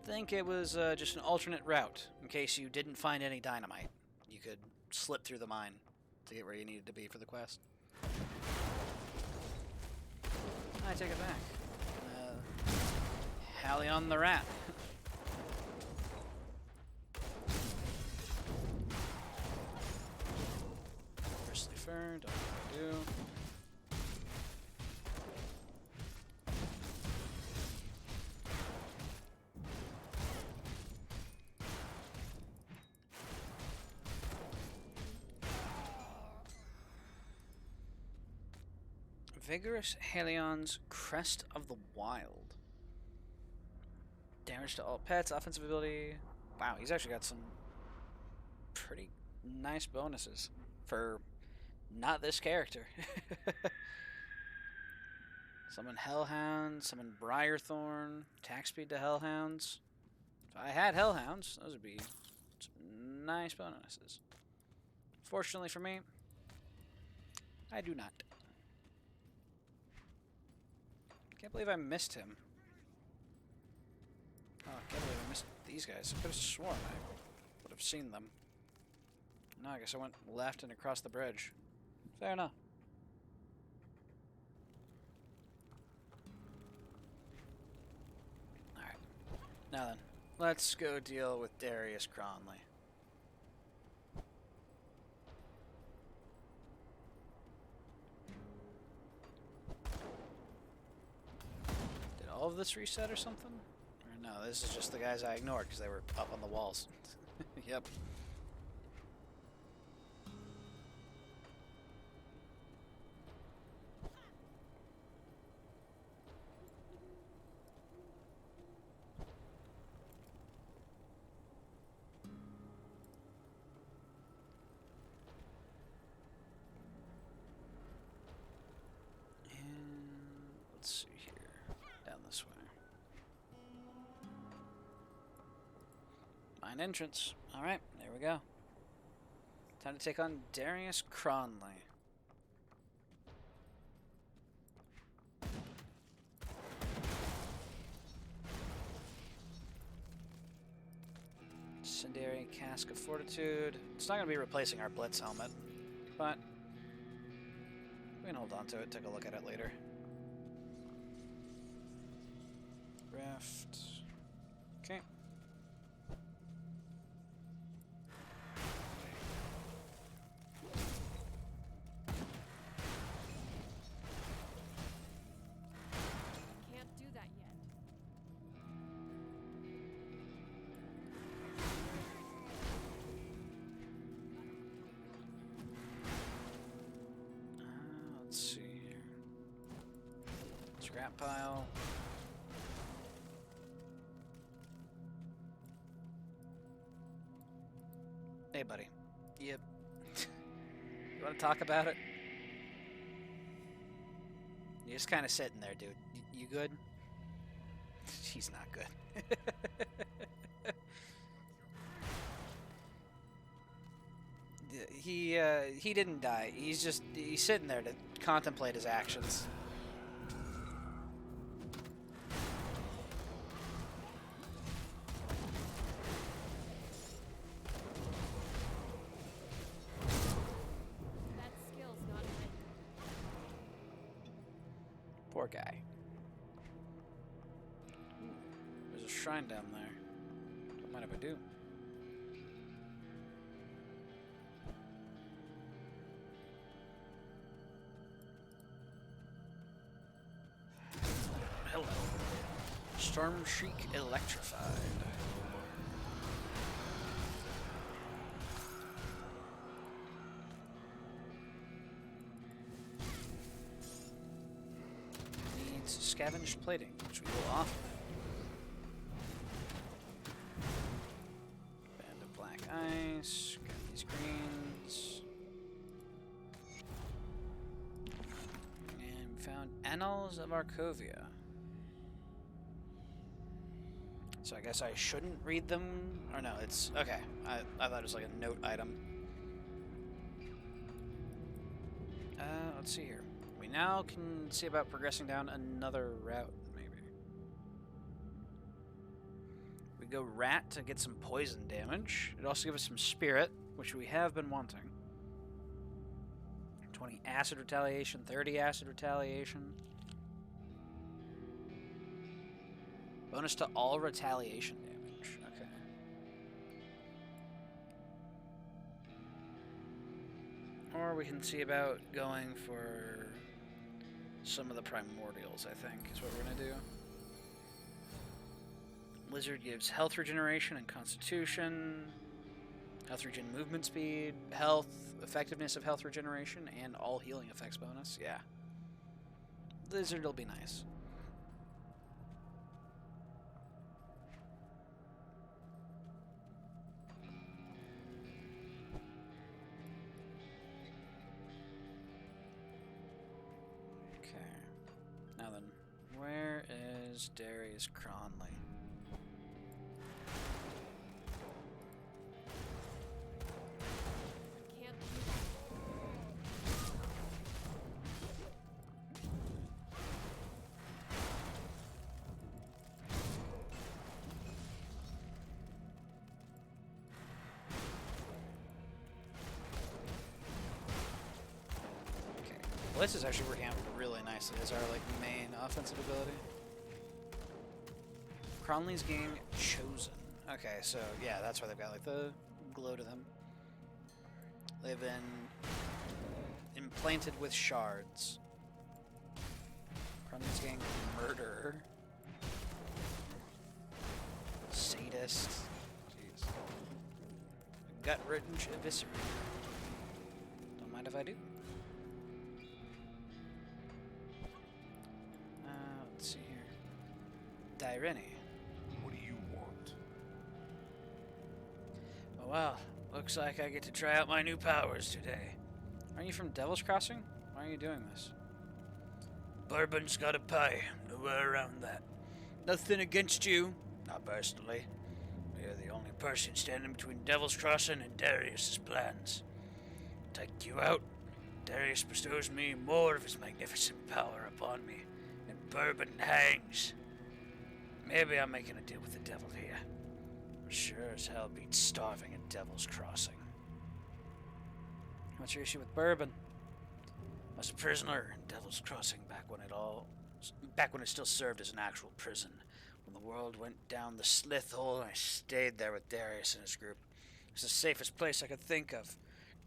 I think it was just an alternate route in case you didn't find any dynamite. You could slip through the mine to get where you needed to be for the quest. I take it back. Halion the rat. Bristly fur, don't know what to do. Vigorous Halion's Crest of the Wild. Damage to all pets, offensive ability. Wow, he's actually got some pretty nice bonuses for not this character. Summon Hellhound, summon Briarthorn, attack speed to Hellhounds. If I had Hellhounds, those would be some nice bonuses. Fortunately for me, I do not. Can't believe I missed him. Oh, I can't believe I missed these guys. I could have sworn I would have seen them. No, I guess I went left and across the bridge. Fair enough. Alright, Now then, let's go deal with Darius Cronley. Did all of this reset or something? Or no, this is just the guys I ignored because they were up on the walls. Yep. Let's see here. Down this way. Mine entrance. Alright, there we go. Time to take on Darius Cronley. Incendiary Cask of Fortitude. It's not going to be replacing our Blitz helmet, but we can hold on to it, take a look at it later. Raft. Okay. Can't do that yet. Let's see here. Scrap pile. Hey, buddy. Yep. You want to talk about it? You're just kind of sitting there, dude. You good? He's not good. He didn't die. He's sitting there to contemplate his actions. That skill's not ready. Poor guy. There's a shrine down there. Don't mind if I do. Hello. Storm Shriek electrified. Needs scavenged plating, which we will offer. Band of black ice. Got these greens. And we found Annals of Arcovia. So I guess I shouldn't read them? Or no, it's... Okay. I thought it was like a note item. Let's see here. We now can see about progressing down another route, maybe. We go rat to get some poison damage. It also gives us some spirit, which we have been wanting. 20 acid retaliation, 30 acid retaliation. Bonus to all retaliation damage. Okay. Or we can see about going for some of the primordials, I think, is what we're going to do. Lizard gives health regeneration and constitution. Health regen movement speed, health, effectiveness of health regeneration, and all healing effects bonus. Yeah. Lizard will be nice. Where is Darius Cronley? Can't do that. Okay. Well, this is actually working out really nicely as our like main offensive ability. Cronley's gang chosen. Okay, so yeah, that's why they've got like the glow to them. They've been implanted with shards. Cronley's gang murderer. Sadist. Jeez. Gut-wrench eviscerator. Don't mind if I do. Let's see here. Dyrene. What do you want? Oh, well, looks like I get to try out my new powers today. Aren't you from Devil's Crossing? Why are you doing this? Bourbon's gotta pay. No way around that. Nothing against you, not personally. You're the only person standing between Devil's Crossing and Darius's plans. Take you out, Darius bestows me more of his magnificent power upon me, and Bourbon hangs. Maybe I'm making a deal with the devil here. But sure as hell beats starving at Devil's Crossing. What's your issue with Bourbon? I was a prisoner in Devil's Crossing back when it still served as an actual prison. When the world went down the slith hole, I stayed there with Darius and his group. It was the safest place I could think of.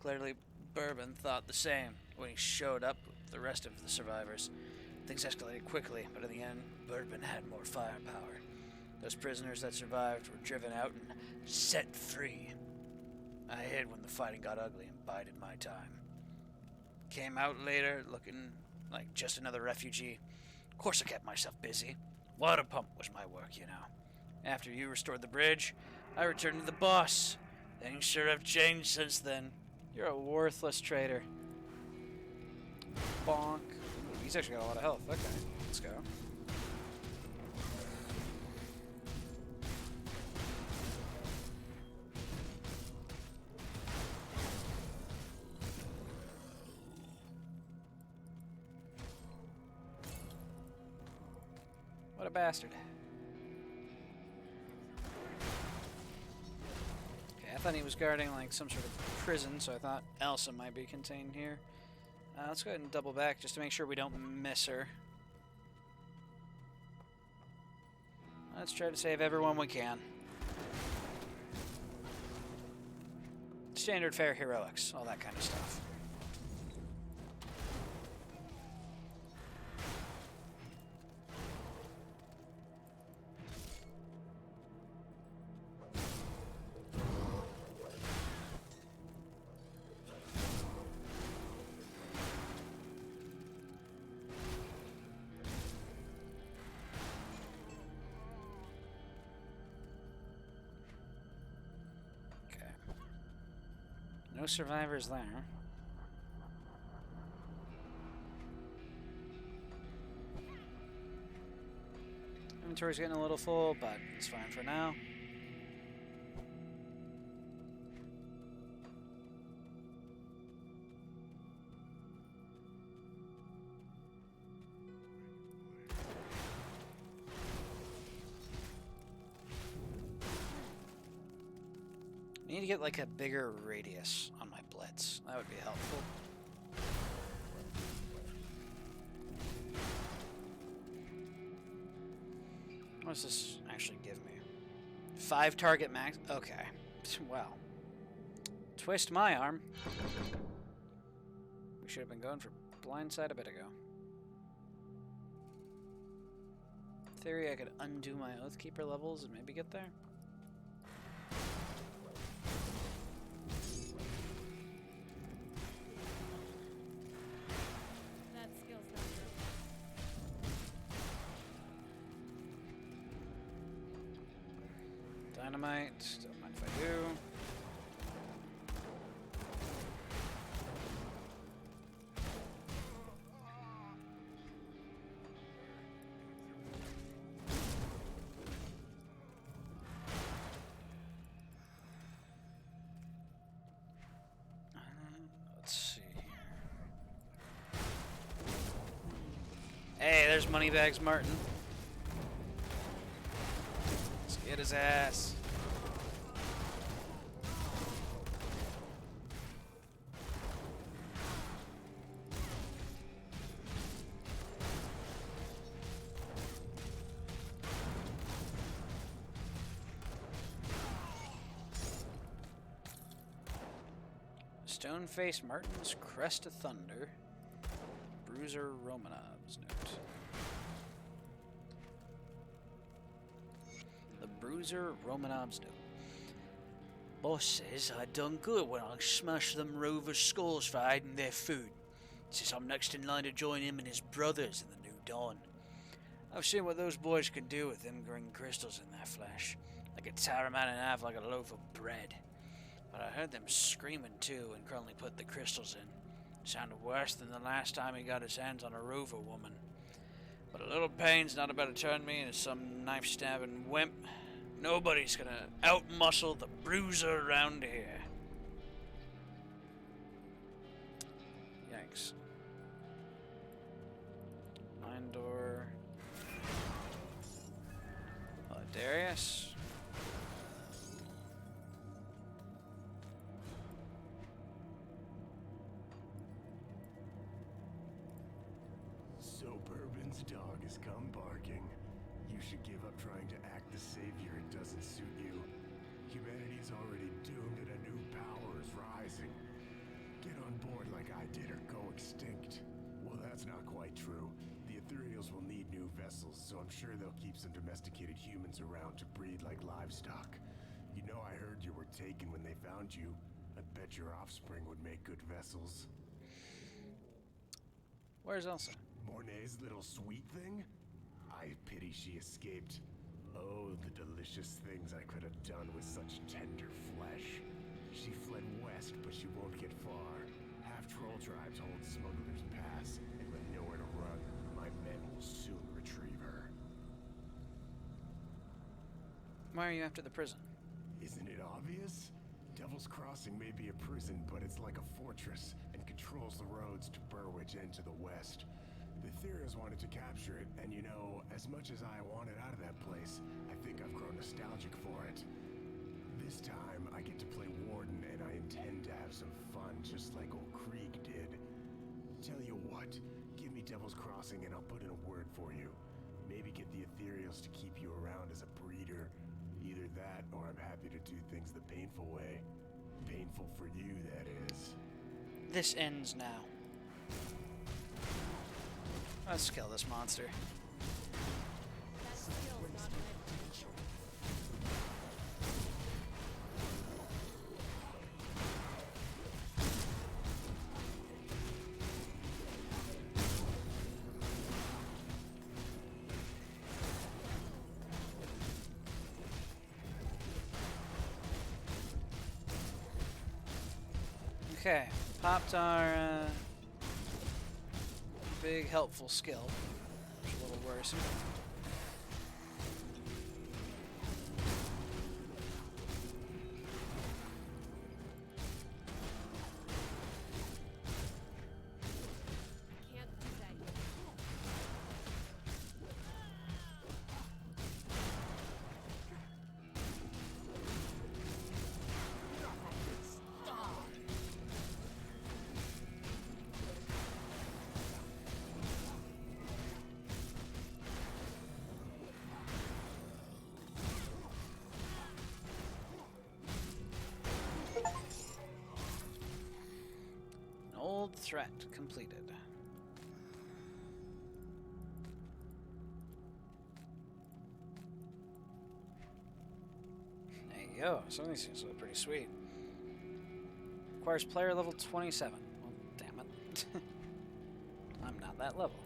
Clearly, Bourbon thought the same when he showed up with the rest of the survivors. Things escalated quickly, but in the end, Bourbon had more firepower. Those prisoners that survived were driven out and set free. I hid when the fighting got ugly and bided my time. Came out later looking like just another refugee. Of course I kept myself busy. Water pump was my work, you know. After you restored the bridge, I returned to the boss. Things sure have changed since then. You're a worthless traitor. Bonk. Ooh, he's actually got a lot of health. Okay, let's go. What a bastard. Okay, I thought he was guarding like some sort of prison, so I thought Elsa might be contained here. Let's go ahead and double back just to make sure we don't miss her. Let's try to save everyone we can. Standard fare heroics, all that kind of stuff. No survivors there. Inventory's getting a little full, but it's fine for now. I need to get like a bigger radius on my blitz. That would be helpful. What does this actually give me? 5 target max. Okay. Well. Twist my arm. We should have been going for blindside a bit ago. In theory, I could undo my Oathkeeper levels and maybe get there. Dynamite, don't mind if I do. Let's see here. Hey, there's Moneybags Martin. Let's get his ass. Stoneface Martin's Crest of Thunder. Bruiser Romanov's note. The Bruiser Romanov's note. Boss says I done good when I smashed them rovers' skulls for hiding their food. Says I'm next in line to join him and his brothers in the New Dawn. I've seen what those boys can do with them green crystals in their flesh. They could tear a man in half like a loaf of bread. But I heard them screaming too when Crumley put the crystals in. Sounded worse than the last time he got his hands on a rover woman. But a little pain's not about to turn me into some knife-stabbing wimp. Nobody's gonna out-muscle the bruiser around here. Yikes. Mindor. Darius. So Bourbon's dog has come barking. You should give up trying to act the savior. It doesn't suit you. Humanity's already doomed and a new power is rising. Get on board like I did or go extinct. Well, that's not quite true. The Ethereals will need new vessels, so I'm sure they'll keep some domesticated humans around to breed like livestock. You know, I heard you were taken when they found you. I bet your offspring would make good vessels. Where's Elsa? Mornay's little sweet thing? I pity she escaped. Oh, the delicious things I could have done with such tender flesh. She fled west, but she won't get far. Half-troll tribes hold Smuggler's Pass, and with nowhere to run, my men will soon retrieve her. Why are you after the prison? Isn't it obvious? Devil's Crossing may be a prison, but it's like a fortress and controls the roads to Burwich and to the west. The Ethereals wanted to capture it, and you know, as much as I wanted out of that place, I think I've grown nostalgic for it. This time, I get to play Warden, and I intend to have some fun, just like old Krieg did. Tell you what, give me Devil's Crossing and I'll put in a word for you. Maybe get the Ethereals to keep you around as a breeder. Either that, or I'm happy to do things the painful way. Painful for you, that is. This ends now. Let's kill this monster. That skill's not my potential. Okay, popped our big helpful skill, which is a little worrisome. Can't do that yet. An old threat completed. There you go. Some of these things look pretty sweet. Requires player level 27. Well, damn it. I'm not that level.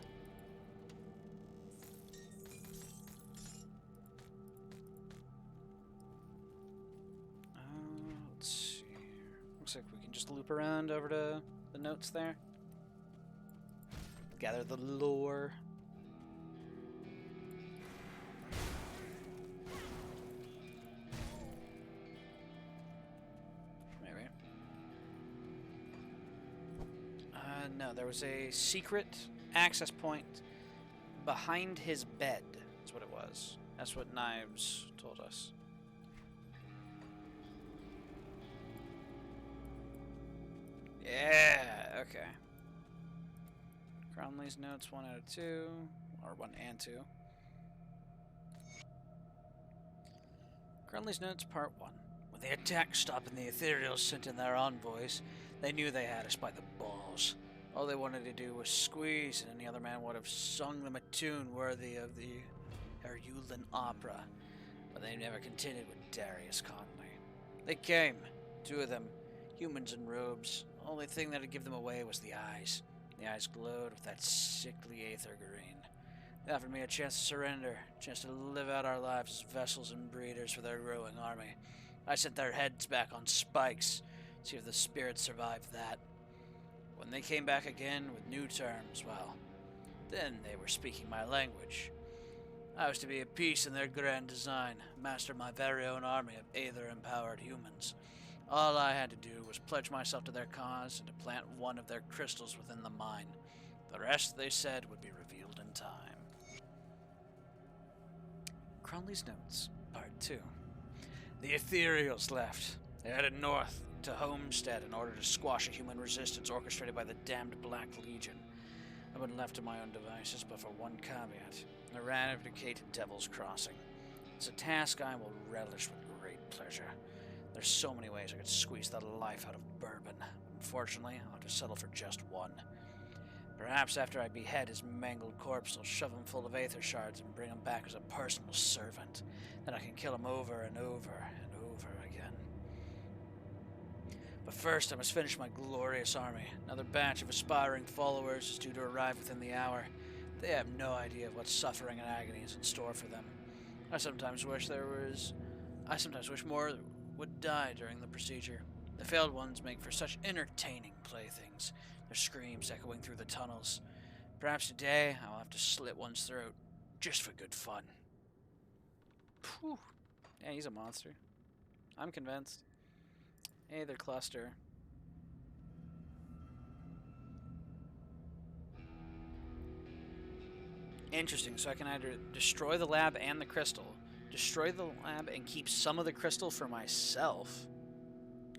Let's see here. Looks like we can just loop around over to the notes there. Gather the lore. Maybe. No, there was a secret access point behind his bed, is what it was. That's what Knives told us. Yeah, okay. Cromley's notes 1 out of 2, or 1 and 2. Cromley's notes part 1. When the attack stopped and the Ethereals sent in their envoys, They knew they had us by the balls. All they wanted to do was squeeze, and any other man would have sung them a tune worthy of the Herculean opera. But they never continued with Darius Conley. They came, 2 of them, humans in robes. The only thing that would give them away was the eyes. The eyes glowed with that sickly aether green. They offered me a chance to surrender, a chance to live out our lives as vessels and breeders for their growing army. I sent their heads back on spikes, see if the spirits survived that. When they came back again with new terms, well, then they were speaking my language. I was to be a piece in their grand design, master my very own army of aether-empowered humans. All I had to do was pledge myself to their cause and to plant one of their crystals within the mine. The rest, they said, would be revealed in time. Cronley's Notes, Part 2. The Ethereals left. They headed north to Homestead in order to squash a human resistance orchestrated by the damned Black Legion. I've been left to my own devices, but for one caveat. Eradicate Devil's Crossing. It's a task I will relish with great pleasure. There's so many ways I could squeeze the life out of Bourbon. Unfortunately, I'll have to settle for just one. Perhaps after I behead his mangled corpse, I'll shove him full of aether shards and bring him back as a personal servant. Then I can kill him over and over and over again. But first, I must finish my glorious army. Another batch of aspiring followers is due to arrive within the hour. They have no idea of what suffering and agony is in store for them. I sometimes wish more would die during the procedure. The failed ones make for such entertaining playthings, their screams echoing through the tunnels. Perhaps today I'll have to slit one's throat, just for good fun. Phew. Yeah, he's a monster. I'm convinced. Aether cluster. Interesting, so I can either destroy the lab and the crystal, destroy the lab and keep some of the crystal for myself,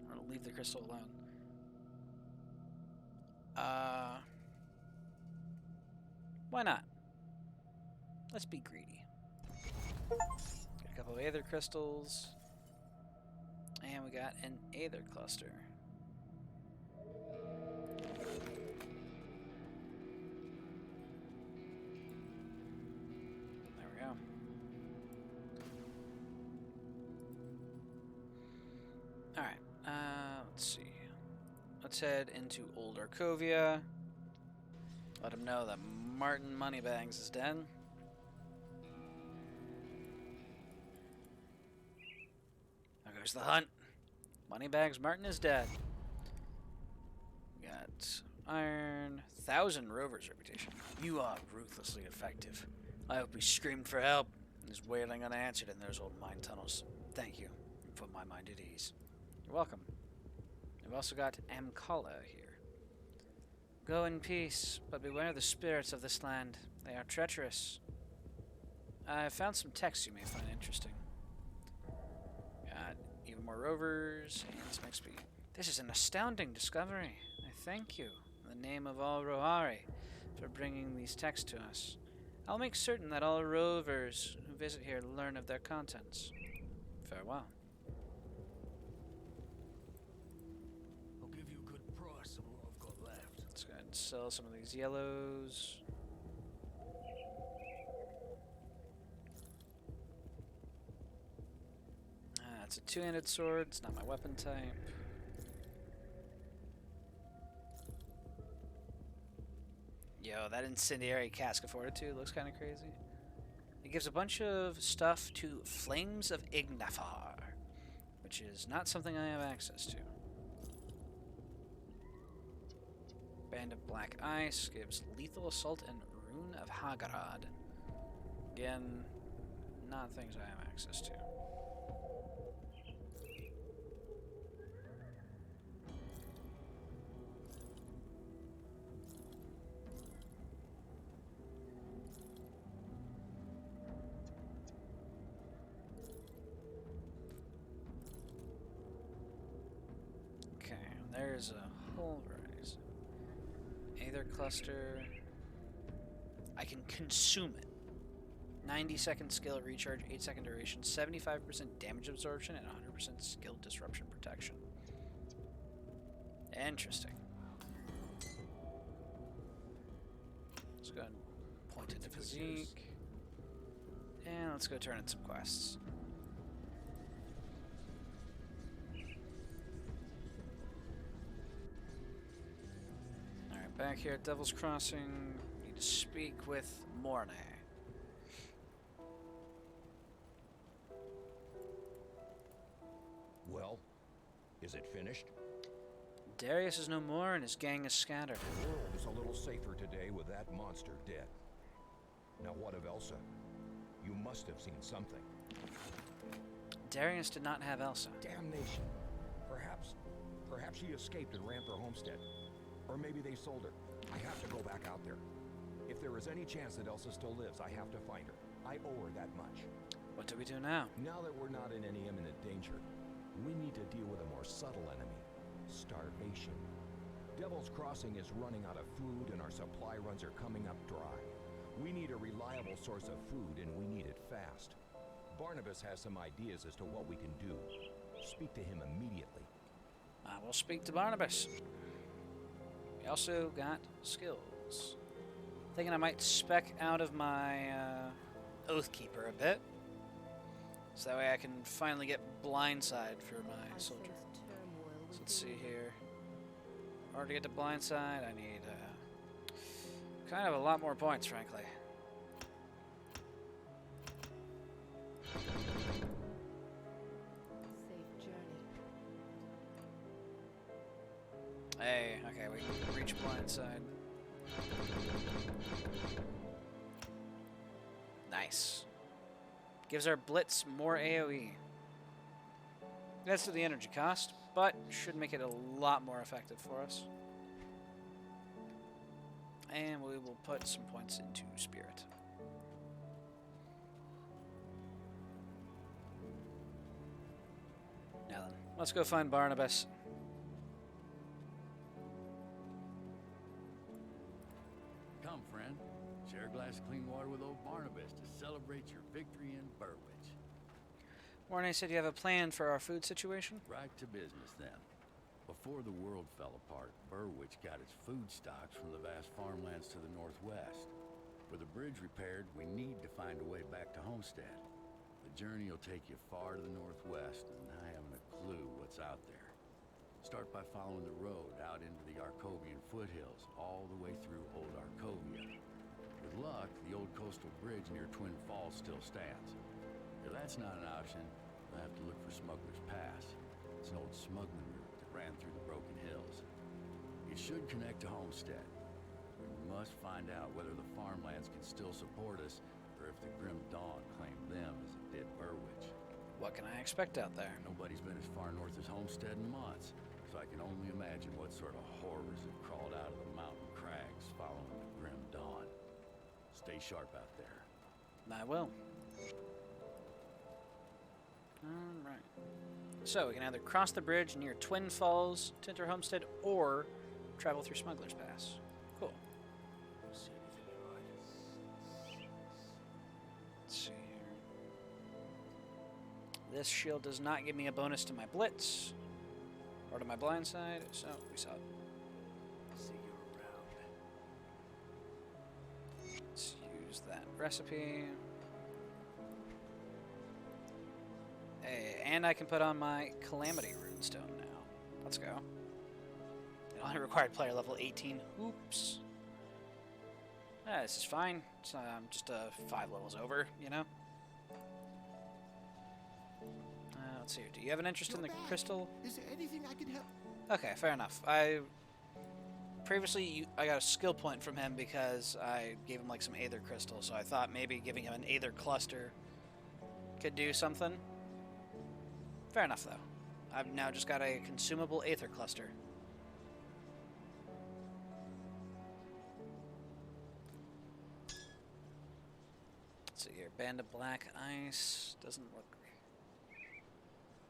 or leave the crystal alone. Why not? Let's be greedy. Got a couple of aether crystals, and we got an aether cluster. Let's see. Let's head into Old Arkovia. Let him know that Martin Moneybags is dead. There goes the hunt. Moneybags Martin is dead. We got iron. 1,000 Rover's reputation. You are ruthlessly effective. I hope he screamed for help and is wailing unanswered in those old mine tunnels. Thank you. You put my mind at ease. You're welcome. We've also got Amkala here. Go in peace, but beware the spirits of this land. They are treacherous. I found some texts you may find interesting. Got even more rovers and some XP. This is an astounding discovery. I thank you, in the name of all Rohari, for bringing these texts to us. I'll make certain that all rovers who visit here learn of their contents. Farewell. Let's go ahead and sell some of these yellows. It's a two-handed sword. It's not my weapon type. Yo, that incendiary cask of fortitude looks kind of crazy. It gives a bunch of stuff to Flames of Ignafar, which is not something I have access to. Band of Black Ice gives Lethal Assault and Rune of Hagarad. Again, not things I have access to. Okay, there's a whole rise. Aether cluster. I can consume it. 90-second skill recharge, 8-second duration, 75% damage absorption, and 100% skill disruption protection. Interesting. Let's go ahead and point into physique. And let's go turn in some quests. Alright, back here at Devil's Crossing. Need to speak with Morne. Well, is it finished? Darius is no more and his gang is scattered. The world is a little safer today with that monster dead. Now what of Elsa? You must have seen something. Darius did not have Elsa. Damnation. Perhaps she escaped and ran for Homestead. Or maybe they sold her. I have to go back out there. If there is any chance that Elsa still lives, I have to find her. I owe her that much. What do we do now? Now that we're not in any imminent danger, we need to deal with a more subtle enemy. Starvation. Devil's Crossing is running out of food and our supply runs are coming up dry. We need a reliable source of food and we need it fast. Barnabas has some ideas as to what we can do. Speak to him immediately. I will speak to Barnabas. We also got skills. Thinking I might spec out of my Oathkeeper a bit. So that way I can finally get Blindside for my soldier. So let's see here. In order to get to Blindside, I need kind of a lot more points, frankly. Safe journey. Hey, okay, we can reach Blindside. Nice. Gives our Blitz more AoE. That's to the energy cost, but should make it a lot more effective for us. And we will put some points into Spirit. Now then, let's go find Barnabas. Come, friend. Share a glass of clean water with old Barnabas to celebrate your victory in Burwitch. Morne said you have a plan for our food situation? Right to business, then. Before the world fell apart, Burwitch got its food stocks from the vast farmlands to the northwest. With the bridge repaired, we need to find a way back to Homestead. The journey will take you far to the northwest, and I haven't a clue what's out there. Start by following the road out into the Arcovian foothills, all the way through Old Arcovia. With luck, the old coastal bridge near Twin Falls still stands. If that's not an option, we'll have to look for Smuggler's Pass. It's an old smuggling route that ran through the Broken Hills. It should connect to Homestead. We must find out whether the farmlands can still support us, or if the Grim Dawn claimed them as it did Burwitch. What can I expect out there? Nobody's been as far north as Homestead in months, so I can only imagine what sort of horrors have crawled out of the mountain crags following the Grim Dawn. Stay sharp out there. I will. Alright. So, we can either cross the bridge near Twin Falls to enter Homestead, or travel through Smuggler's Pass. Cool. See anything you like? Let's see here. This shield does not give me a bonus to my Blitz, or to my Blindside, so we saw it. See you around. Let's use that recipe. Hey, and I can put on my Calamity Runestone now. Let's go. It only required player level 18. Oops. This is fine. It's just 5 levels over, you know? Let's see here. Do you have an interest in the crystal? Is there anything I can help? Okay, fair enough. Previously, I got a skill point from him because I gave him like some Aether crystal, so I thought maybe giving him an Aether cluster could do something. Fair enough, though. I've now just got a consumable Aether cluster. Let's see here. Band of Black Ice. Doesn't look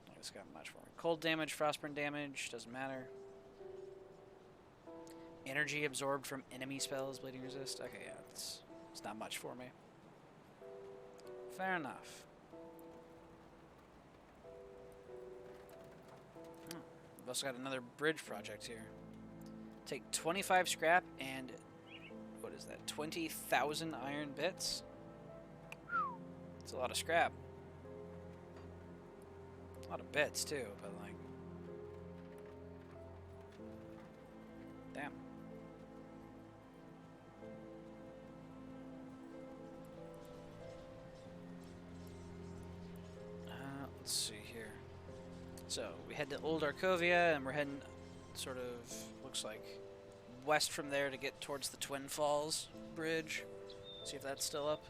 like it's got much for me. Cold damage, frostburn damage. Doesn't matter. Energy absorbed from enemy spells, bleeding resist. Okay, yeah, it's not much for me. Fair enough. I've also got another bridge project here. Take 25 scrap and what is that? 20,000 iron bits. It's a lot of scrap. A lot of bits too, but like, damn. Let's see here. So we head to Old Arkovia, and we're heading sort of, looks like, west from there to get towards the Twin Falls Bridge. See if that's still up.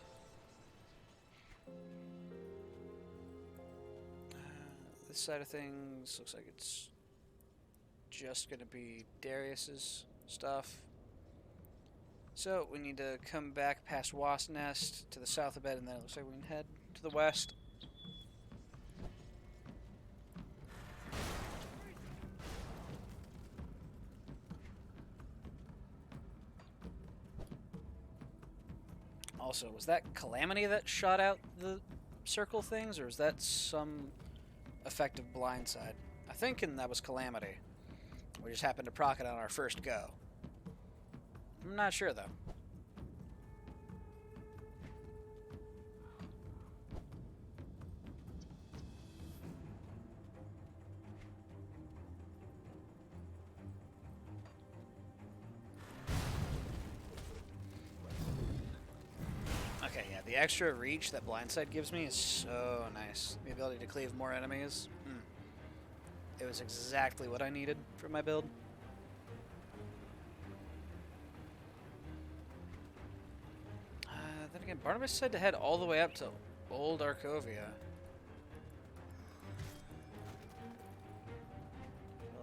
This side of things looks like it's just going to be Darius's stuff. So we need to come back past Wasp Nest to the south of it, and then it looks like we can head to the west. Also, was that Calamity that shot out the circle things, or is that some effective blindside? I think that was Calamity. We just happened to proc it on our first go. I'm not sure, though. Okay, yeah, the extra reach that blindside gives me is so nice. The ability to cleave more enemies. It was exactly what I needed for my build. Then again, Barnabas said to head all the way up to Old Arkovia.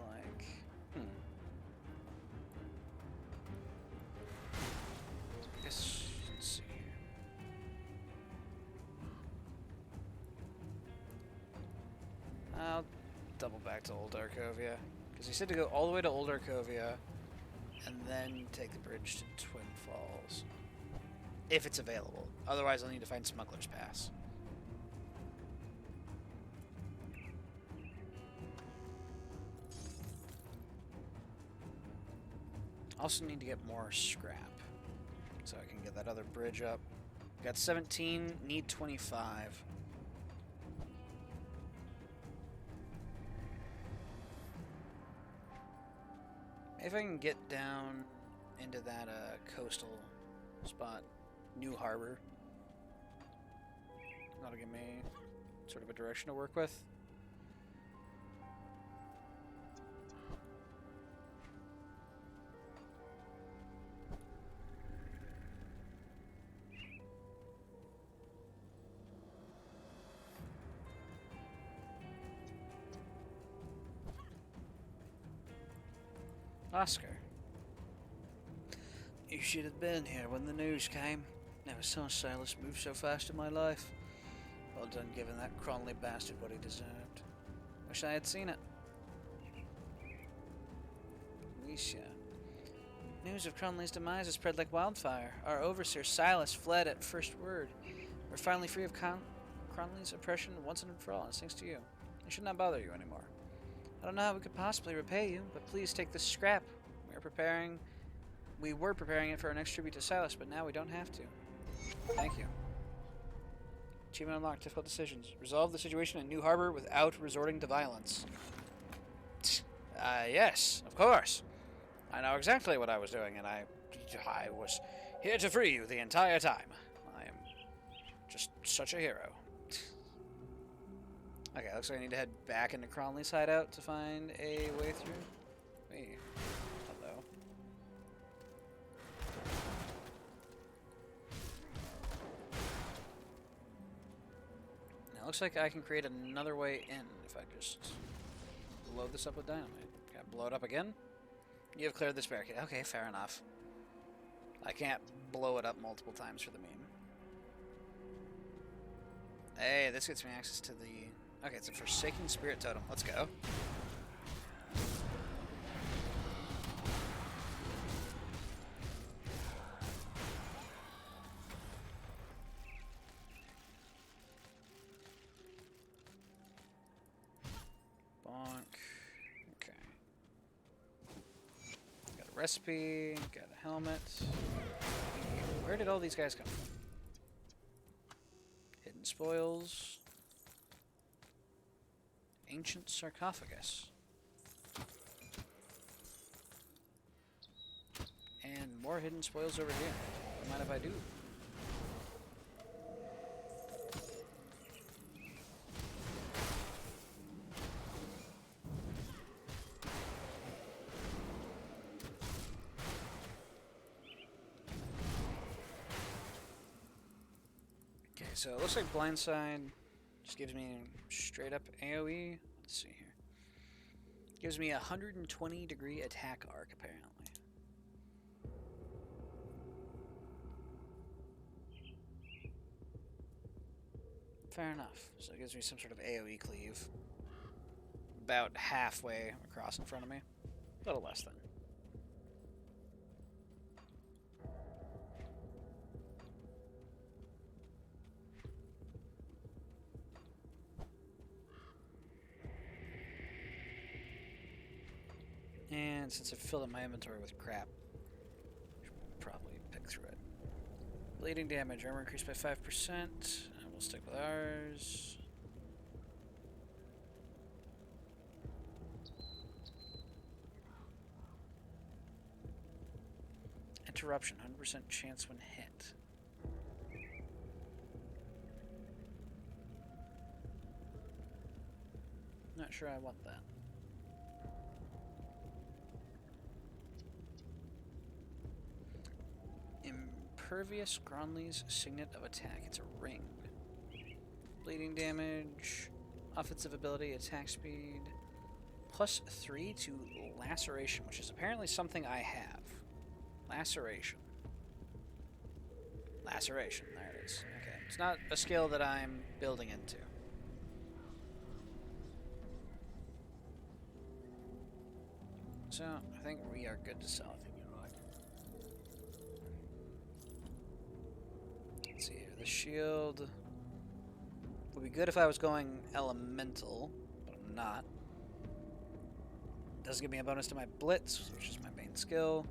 Like, I guess, let's see. I'll double back to Old Arkovia, because he said to go all the way to Old Arkovia and then take the bridge to Twin Falls. If it's available. Otherwise, I'll need to find Smuggler's Pass. Also need to get more scrap, so I can get that other bridge up. Got 17, need 25. If I can get down into that coastal spot, New Harbor, that'll give me sort of a direction to work with. Oscar. You should have been here when the news came. Never saw Silas move so fast in my life. Well done giving that Cronley bastard what he deserved. Wish I had seen it. Alicia. News of Cronley's demise has spread like wildfire. Our overseer Silas fled at first word. We're finally free of Cronley's oppression once and for all, and it's thanks to you. It should not bother you anymore. I don't know how we could possibly repay you, but please take this scrap. We were preparing it for our next tribute to Silas, but now we don't have to. Thank you. Achievement unlocked. Difficult decisions. Resolve the situation in New Harbor without resorting to violence. Yes, of course. I know exactly what I was doing, and I was here to free you the entire time. I am just such a hero. Okay, looks like I need to head back into Cronley's hideout to find a way through. Hey, hello. Now, looks like I can create another way in if I just load this up with dynamite. Can I blow it up again? You have cleared this barricade. Okay, fair enough. I can't blow it up multiple times for the meme. Hey, this gets me access to the... Okay, it's a Forsaken Spirit Totem. Let's go. Bonk. Okay. recipe, got a helmet. Where did all these guys come from? Hidden spoils. Ancient sarcophagus. And more hidden spoils over here. Don't mind if I do. Okay, so it looks like Blindside just gives me straight up AoE. Let's see here. Gives me a 120-degree attack arc, apparently. Fair enough. So it gives me some sort of AoE cleave. About halfway across in front of me. A little less than. And since I've filled up my inventory with crap, I should probably pick through it. Bleeding damage, armor increased by 5%. And we'll stick with ours. Interruption, 100% chance when hit. Not sure I want that. Impervious Gronley's Signet of Attack. It's a ring. Bleeding damage, offensive ability, attack speed, +3 to laceration, which is apparently something I have. Laceration. Laceration, there it is. Okay, it's not a skill that I'm building into. So, I think we are good to sell. Let's see here. The shield would be good if I was going elemental, but I'm not. It does give me a bonus to my blitz, which is my main skill.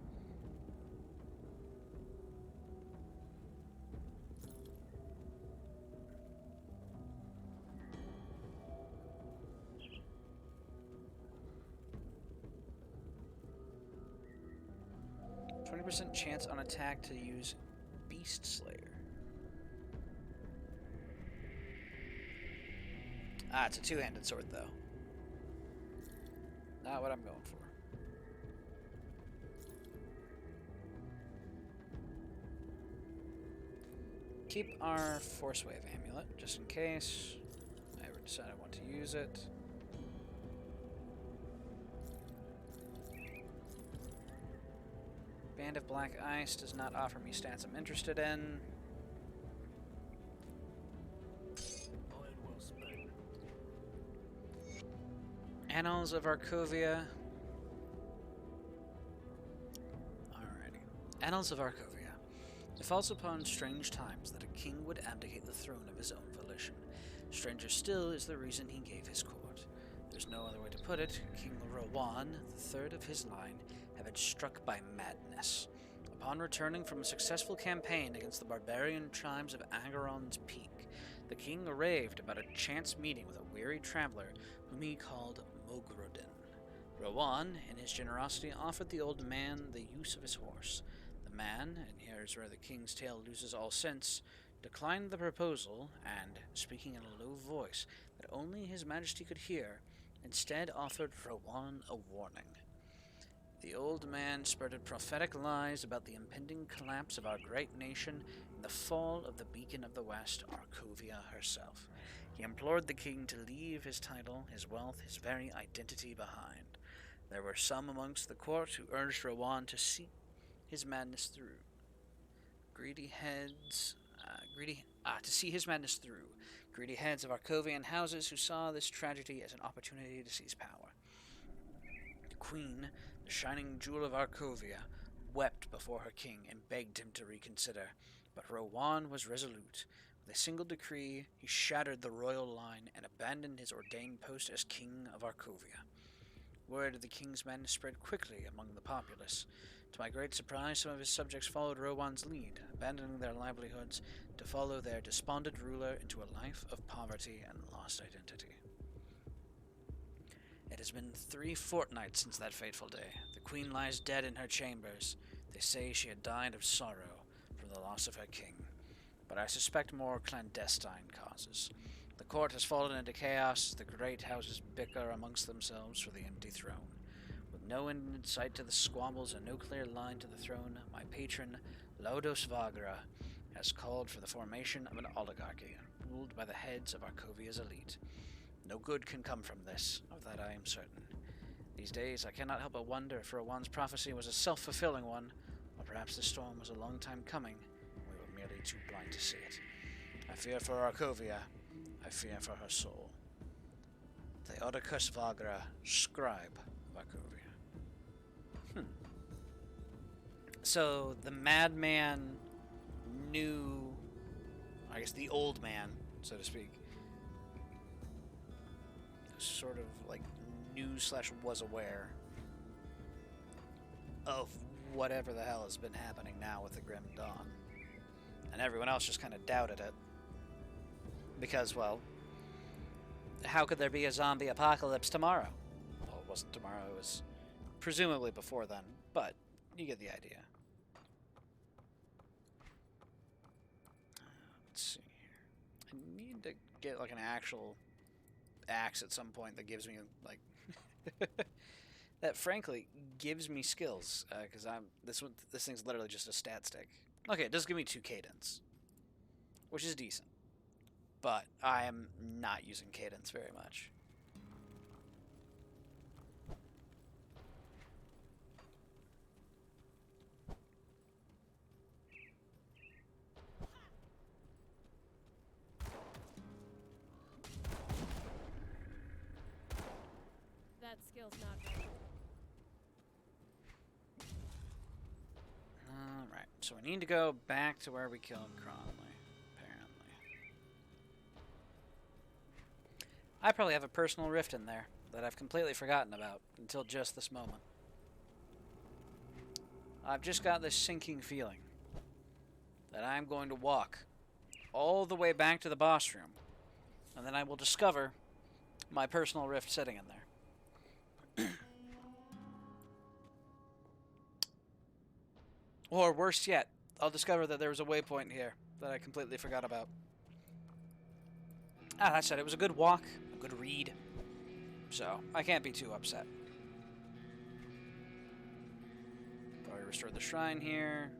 %20 chance on attack to use Beast Slayer. Ah, it's a two-handed sword, though. Not what I'm going for. Keep our Force Wave Amulet, just in case I ever decide I want to use it. Band of Black Ice does not offer me stats I'm interested in. Annals of Arkovia. Alrighty. Annals of Arkovia. It falls upon strange times that a king would abdicate the throne of his own volition. Stranger still is the reason he gave his court. There's no other way to put it. King Rowan, the third of his line, had been struck by madness. Upon returning from a successful campaign against the barbarian tribes of Agaron's Peak, the king raved about a chance meeting with a weary traveler whom he called Mogrodin. Rowan, in his generosity, offered the old man the use of his horse. The man, and here's where the king's tale loses all sense, declined the proposal and, speaking in a low voice that only his majesty could hear, instead offered Rowan a warning. The old man spurted prophetic lies about the impending collapse of our great nation and the fall of the beacon of the West, Arkovia herself. He implored the king to leave his title, his wealth, his very identity behind. There were some amongst the court who urged Rowan to see his madness through. Greedy heads of Arkovian houses who saw this tragedy as an opportunity to seize power. The queen, the shining jewel of Arkovia, wept before her king and begged him to reconsider, but Rowan was resolute. With a single decree, he shattered the royal line and abandoned his ordained post as king of Arkovia. Word of the king's men spread quickly among the populace. To my great surprise, some of his subjects followed Rowan's lead, abandoning their livelihoods to follow their despondent ruler into a life of poverty and lost identity. It has been 3 fortnights since that fateful day. The queen lies dead in her chambers. They say she had died of sorrow from the loss of her king, but I suspect more clandestine causes. The court has fallen into chaos as the great houses bicker amongst themselves for the empty throne. With no end in sight to the squabbles and no clear line to the throne, my patron, Laudos Vagra, has called for the formation of an oligarchy, ruled by the heads of Arcovia's elite. No good can come from this, of that I am certain. These days I cannot help but wonder if Rowan's prophecy was a self-fulfilling one, or perhaps the storm was a long time coming, and we were merely too blind to see it. I fear for Arcovia. I fear for her soul. Theodocus Vagra, scribe of Arcovia. So the madman knew, I guess the old man, so to speak, sort of like knew/was aware of whatever the hell has been happening now with the Grim Dawn. And everyone else just kind of doubted it. Because, well, how could there be a zombie apocalypse tomorrow? Well, it wasn't tomorrow, it was presumably before then, but you get the idea. Let's see here. I need to get like an actual axe at some point that gives me like that frankly gives me skills, because this thing's literally just a stat stick. Okay, it does give me 2 cadence, which is decent. But I am not using cadence very much. That skill's not right. Alright, so we need to go back to where we killed Cronley, apparently. I probably have a personal rift in there that I've completely forgotten about until just this moment. I've just got this sinking feeling that I'm going to walk all the way back to the boss room, and then I will discover my personal rift sitting in there. Or worse yet, I'll discover that there was a waypoint here that I completely forgot about. Ah, that said, it was a good walk, a good read, so I can't be too upset. Probably restore the shrine here.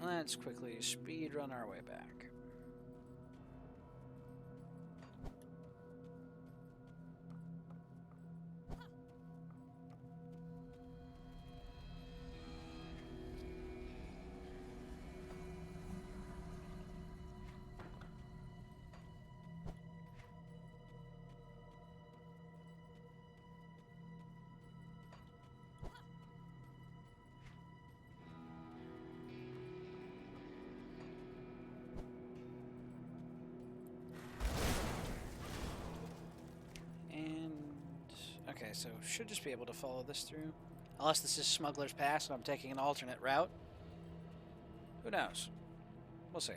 Let's quickly speed run our way back. Okay, so should just be able to follow this through. Unless this is Smuggler's Pass and I'm taking an alternate route. Who knows? We'll see.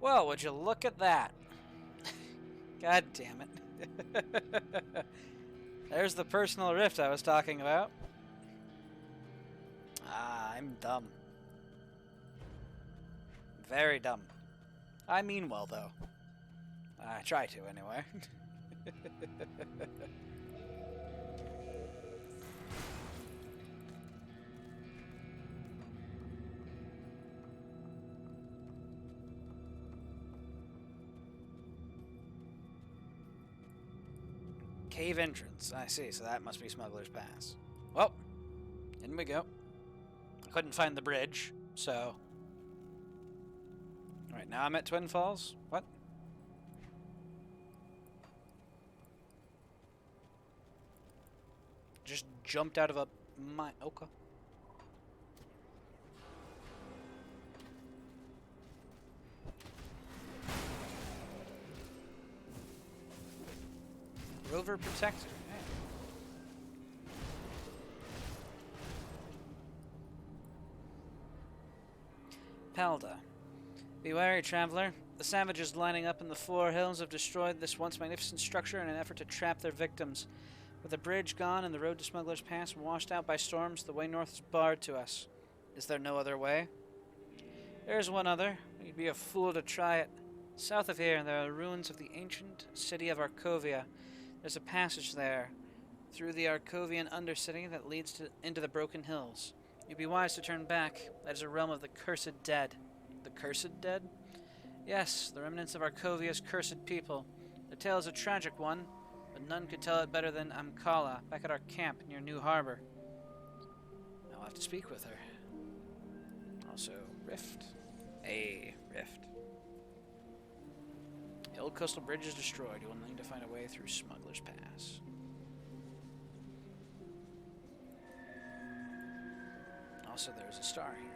Well, would you look at that? God damn it. There's the personal rift I was talking about. Ah, I'm dumb. Very dumb. I mean well, though. I try to, anyway. Cave entrance. I see, so that must be Smuggler's Pass. Well, in we go. Couldn't find the bridge, so... Alright, now I'm at Twin Falls? What? Just jumped out of a mine. Okay. Rover Protector. Hey. Palda. Be wary, traveler. The savages lining up in the Four Hills have destroyed this once magnificent structure in an effort to trap their victims. With the bridge gone and the road to Smuggler's Pass washed out by storms, the way north is barred to us. Is there no other way? There's one other. You'd be a fool to try it. South of here, there are the ruins of the ancient city of Arkovia. There's a passage there, through the Arkovian Undercity that leads into the Broken Hills. You'd be wise to turn back. That is a realm of the cursed dead. The cursed dead? Yes, the remnants of Arkovia's cursed people. The tale is a tragic one, but none could tell it better than Amkala, back at our camp near New Harbor. I'll have to speak with her. Also, Rift. A Rift. The old coastal bridge is destroyed. You will need to find a way through Smuggler's Pass. Also, there's a star here.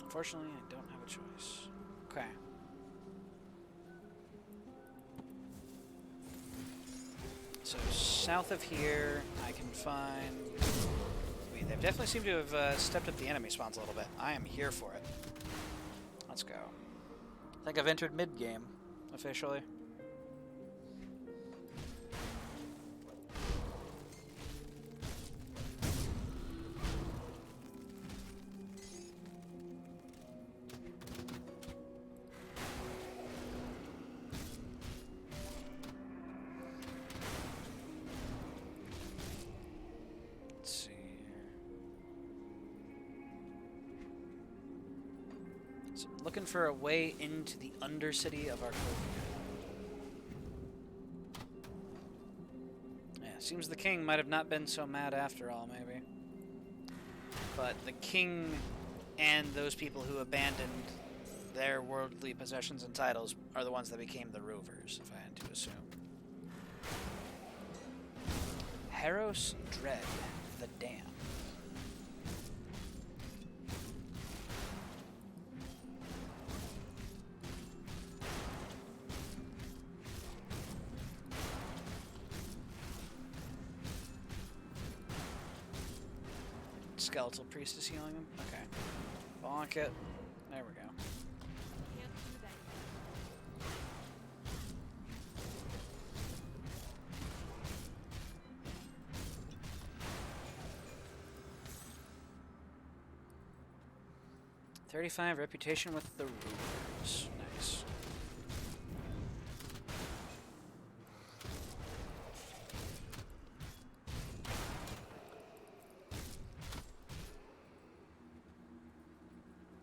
Unfortunately, I don't have a choice. Okay. So, south of here, I can find... Wait, they've definitely seemed to have stepped up the enemy spawns a little bit. I am here for it. Let's go. I think I've entered mid-game, officially. Looking for a way into the Undercity of Arkovia. Yeah, seems the king might have not been so mad after all, maybe. But the king and those people who abandoned their worldly possessions and titles are the ones that became the rovers, if I had to assume. Harros Dread, the Dam. Skeletal Priestess healing him? Okay. Bonk it. There we go. Can't do that. 35 reputation with the rulers. Nice.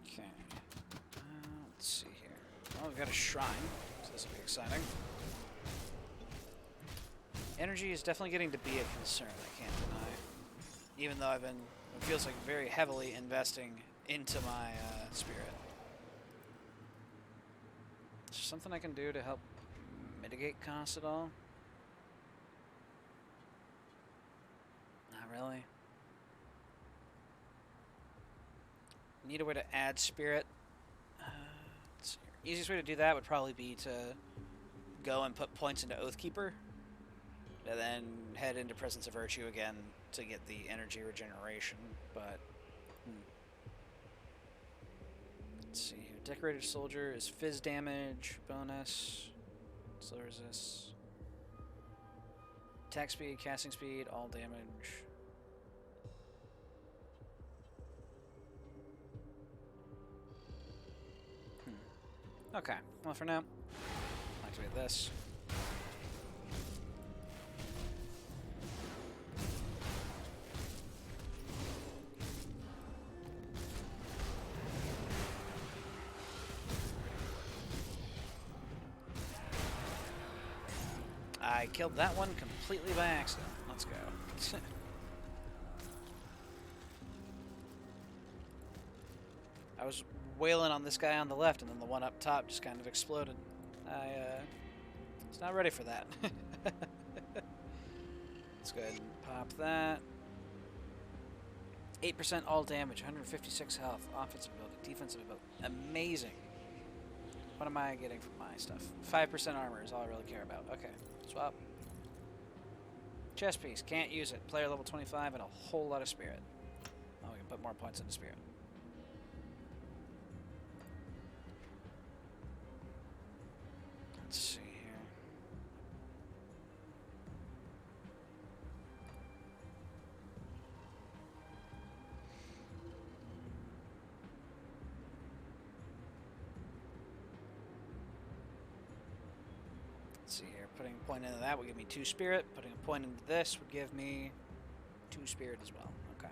Okay. Let's see here. Well, we've got a shrine, so this will be exciting. Energy is definitely getting to be a concern, I can't deny. Even though I've been, it feels like very heavily investing into my spirit. Is there something I can do to help mitigate costs at all? Not really. Need a way to add spirit. Let's see here. Easiest way to do that would probably be to go and put points into Oathkeeper, and then head into Presence of Virtue again to get the energy regeneration, but... Let's see here. Decorated Soldier is fizz damage, bonus, slow resist, attack speed, casting speed, all damage. Okay, well for now, I'll activate this. I killed that one completely by accident. Let's go. I was wailing on this guy on the left, and then the one up top just kind of exploded. I was not ready for that. Let's go ahead and pop that. 8% all damage, 156 health, offensive ability, defensive ability. Amazing. What am I getting from my stuff? 5% armor is all I really care about. Okay, swap. Chest piece, can't use it. Player level 25 and a whole lot of spirit. Oh, we can put more points into spirit. Let's see here. Let's see here. Putting a point into that would give me 2 spirit. Putting a point into this would give me 2 spirit as well. Okay.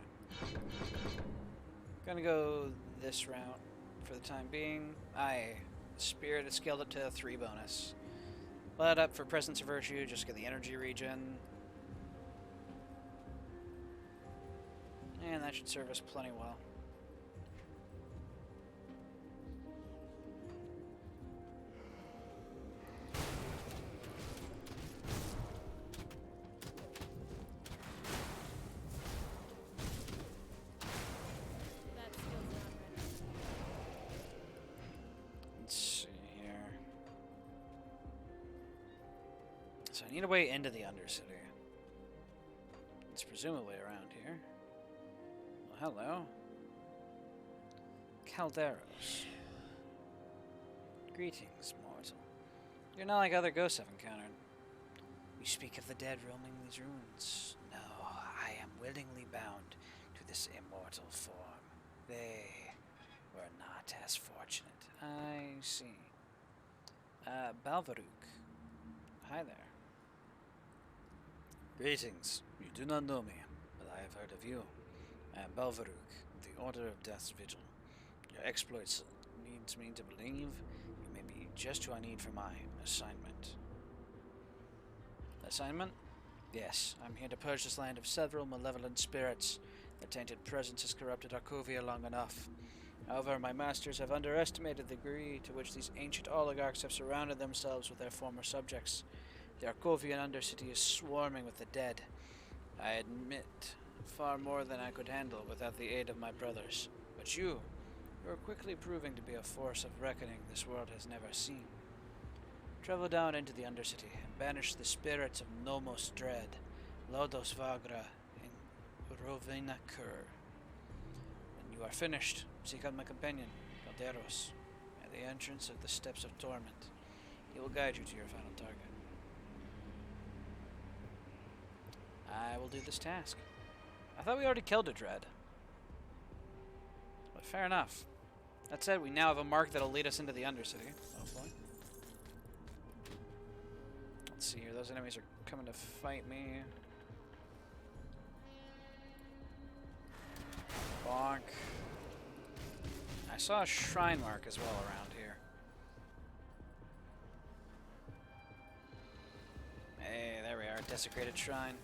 Gonna go this route for the time being. Spirit is scaled up to a 3 bonus. Let up for Presence of Virtue, just get the energy regen. And that should serve us plenty well. That skill's not ready. Let's see here. So I need a way into the Undercity. It's presumably around here. Well, hello. Calderos. Greetings, mortal. You're not like other ghosts I've encountered. You speak of the dead roaming these ruins. No, I am willingly bound to this immortal form. They were not as fortunate. I see. Balvaruk. Hi there. Greetings. You do not know me, but I have heard of you. I am Balvaruk, the Order of Death's Vigil. Your exploits leads me to believe you may be just who I need for my assignment. Assignment? Yes, I'm here to purge this land of several malevolent spirits. The tainted presence has corrupted Arkovia long enough. However, my masters have underestimated the degree to which these ancient oligarchs have surrounded themselves with their former subjects. The Arkovian Undercity is swarming with the dead. I admit, far more than I could handle without the aid of my brothers. But you are quickly proving to be a force of reckoning this world has never seen. Travel down into the Undercity and banish the spirits of Nomos Dread, Lodos Vagra, and Rovina Kur. When you are finished, seek out my companion, Calderos, at the entrance of the Steps of Torment. He will guide you to your final target. I will do this task. I thought we already killed a Dread. But fair enough. That said, we now have a mark that'll lead us into the Undercity, hopefully. Let's see here, those enemies are coming to fight me. Bonk. I saw a shrine mark as well around here. Hey, there we are, desecrated shrine.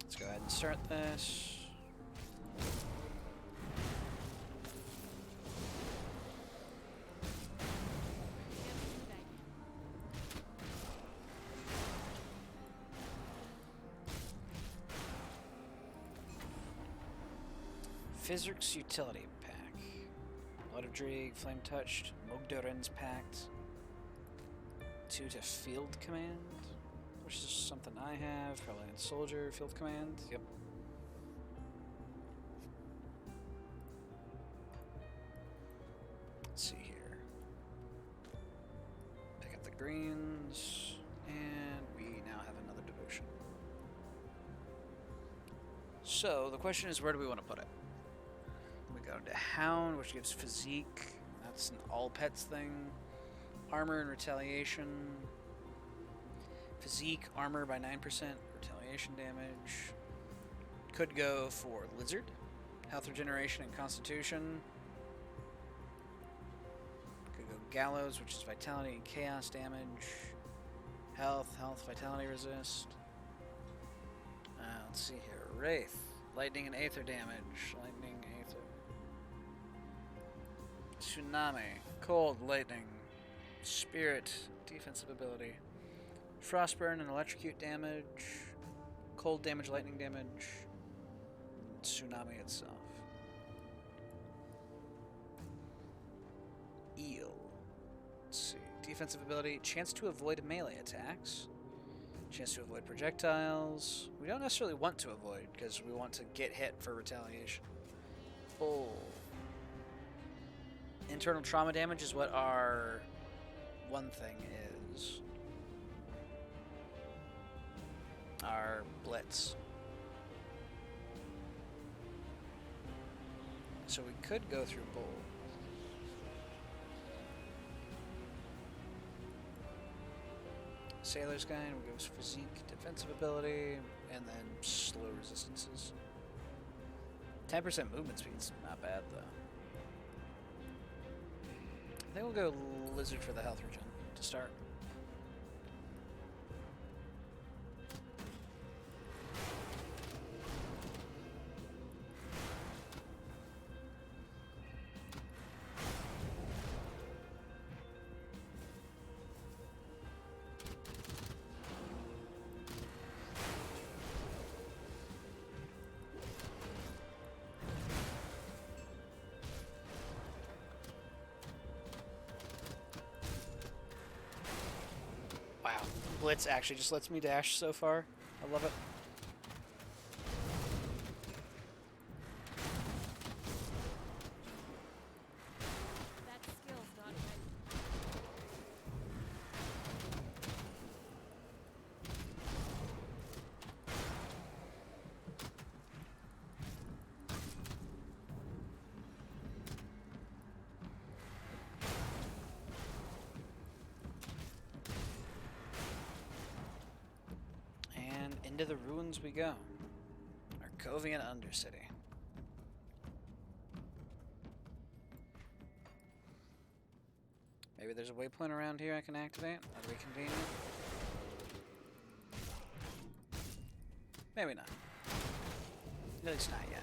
Let's go ahead and start this. Physric's Utility Pack. Blood of Dreeg, Flame Touched, Mogdurin's Pact. 2 to Field Command, which is something I have. Probably in Soldier, Field Command. Yep. Let's see here. Pick up the greens, and we now have another devotion. So the question is, where do we want to put it? We go to Hound, which gives Physique. That's an all pets thing. Armor and Retaliation. Physique, armor by 9%, retaliation damage. Could go for Lizard. Health regeneration and Constitution. Gallows, which is vitality and chaos damage. Health, vitality resist. Let's see here. Wraith, lightning and aether damage. Lightning, aether. Tsunami, cold, lightning. Spirit, defensive ability. Frostburn and electrocute damage. Cold damage, lightning damage. Tsunami itself. Eel. Let's see. Defensive ability. Chance to avoid melee attacks. Chance to avoid projectiles. We don't necessarily want to avoid because we want to get hit for retaliation. Bull. Internal trauma damage is what our one thing is. Our blitz. So we could go through Bull. Sailor's Guide, we go physique, defensive ability, and then slow resistances. 10% movement speed's not bad though. I think we'll go Lizard for the health regen to start. Wow, Blitz actually just lets me dash so far. I love it. That skill's not ready. And into the ruins we go. Arcovian Undercity. Maybe there's a waypoint around here I can activate. That'd be convenient. Maybe not. At least not yet.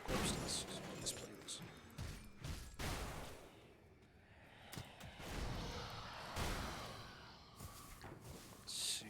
Corpse displays. Let's see.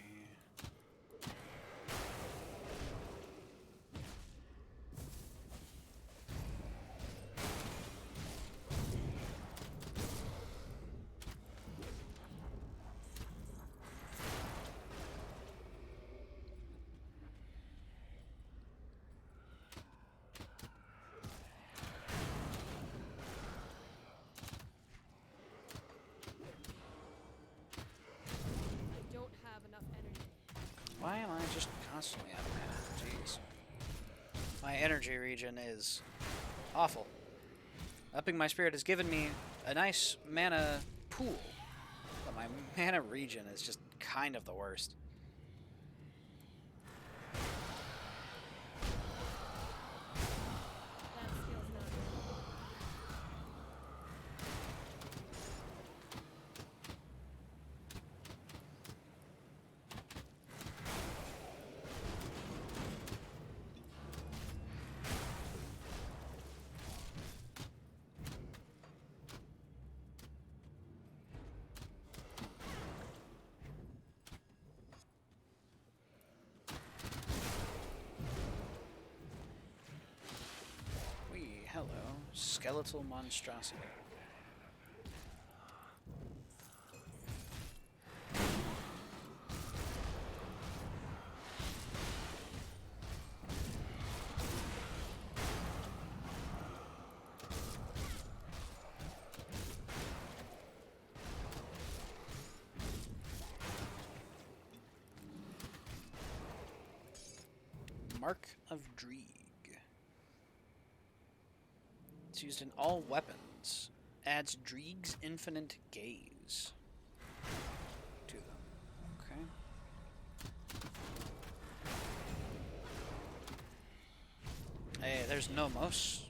I don't have enough energy. Why am I just constantly out of mana? Jeez. My energy regen is awful. Upping my spirit has given me a nice mana pool, but my mana regen is just kind of the worst. That skill's not ready. Hello, skeletal monstrosity. Mark of Dreeg. It's used in all weapons. Adds Dreeg's Infinite Gaze. Hey, there's Nomos.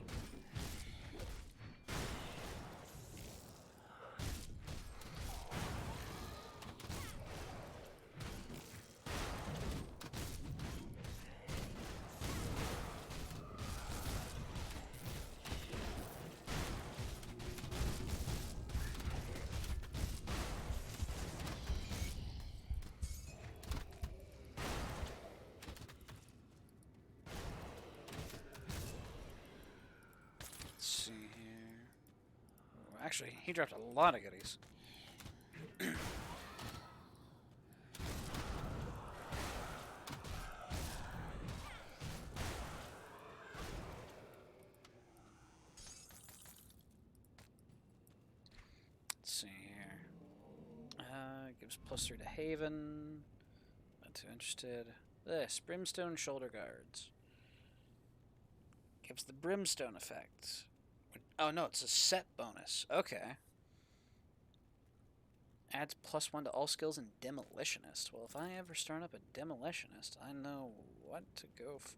Let's see here. Oh, actually, he dropped a lot of goodies. Let's see here. Gives +3 to Haven. Not too interested. This, Brimstone Shoulder Guards. Gives the Brimstone effect. Oh no, it's a set bonus. Okay. Adds +1 to all skills in Demolitionist. Well, if I ever start up a Demolitionist, I know what to go for.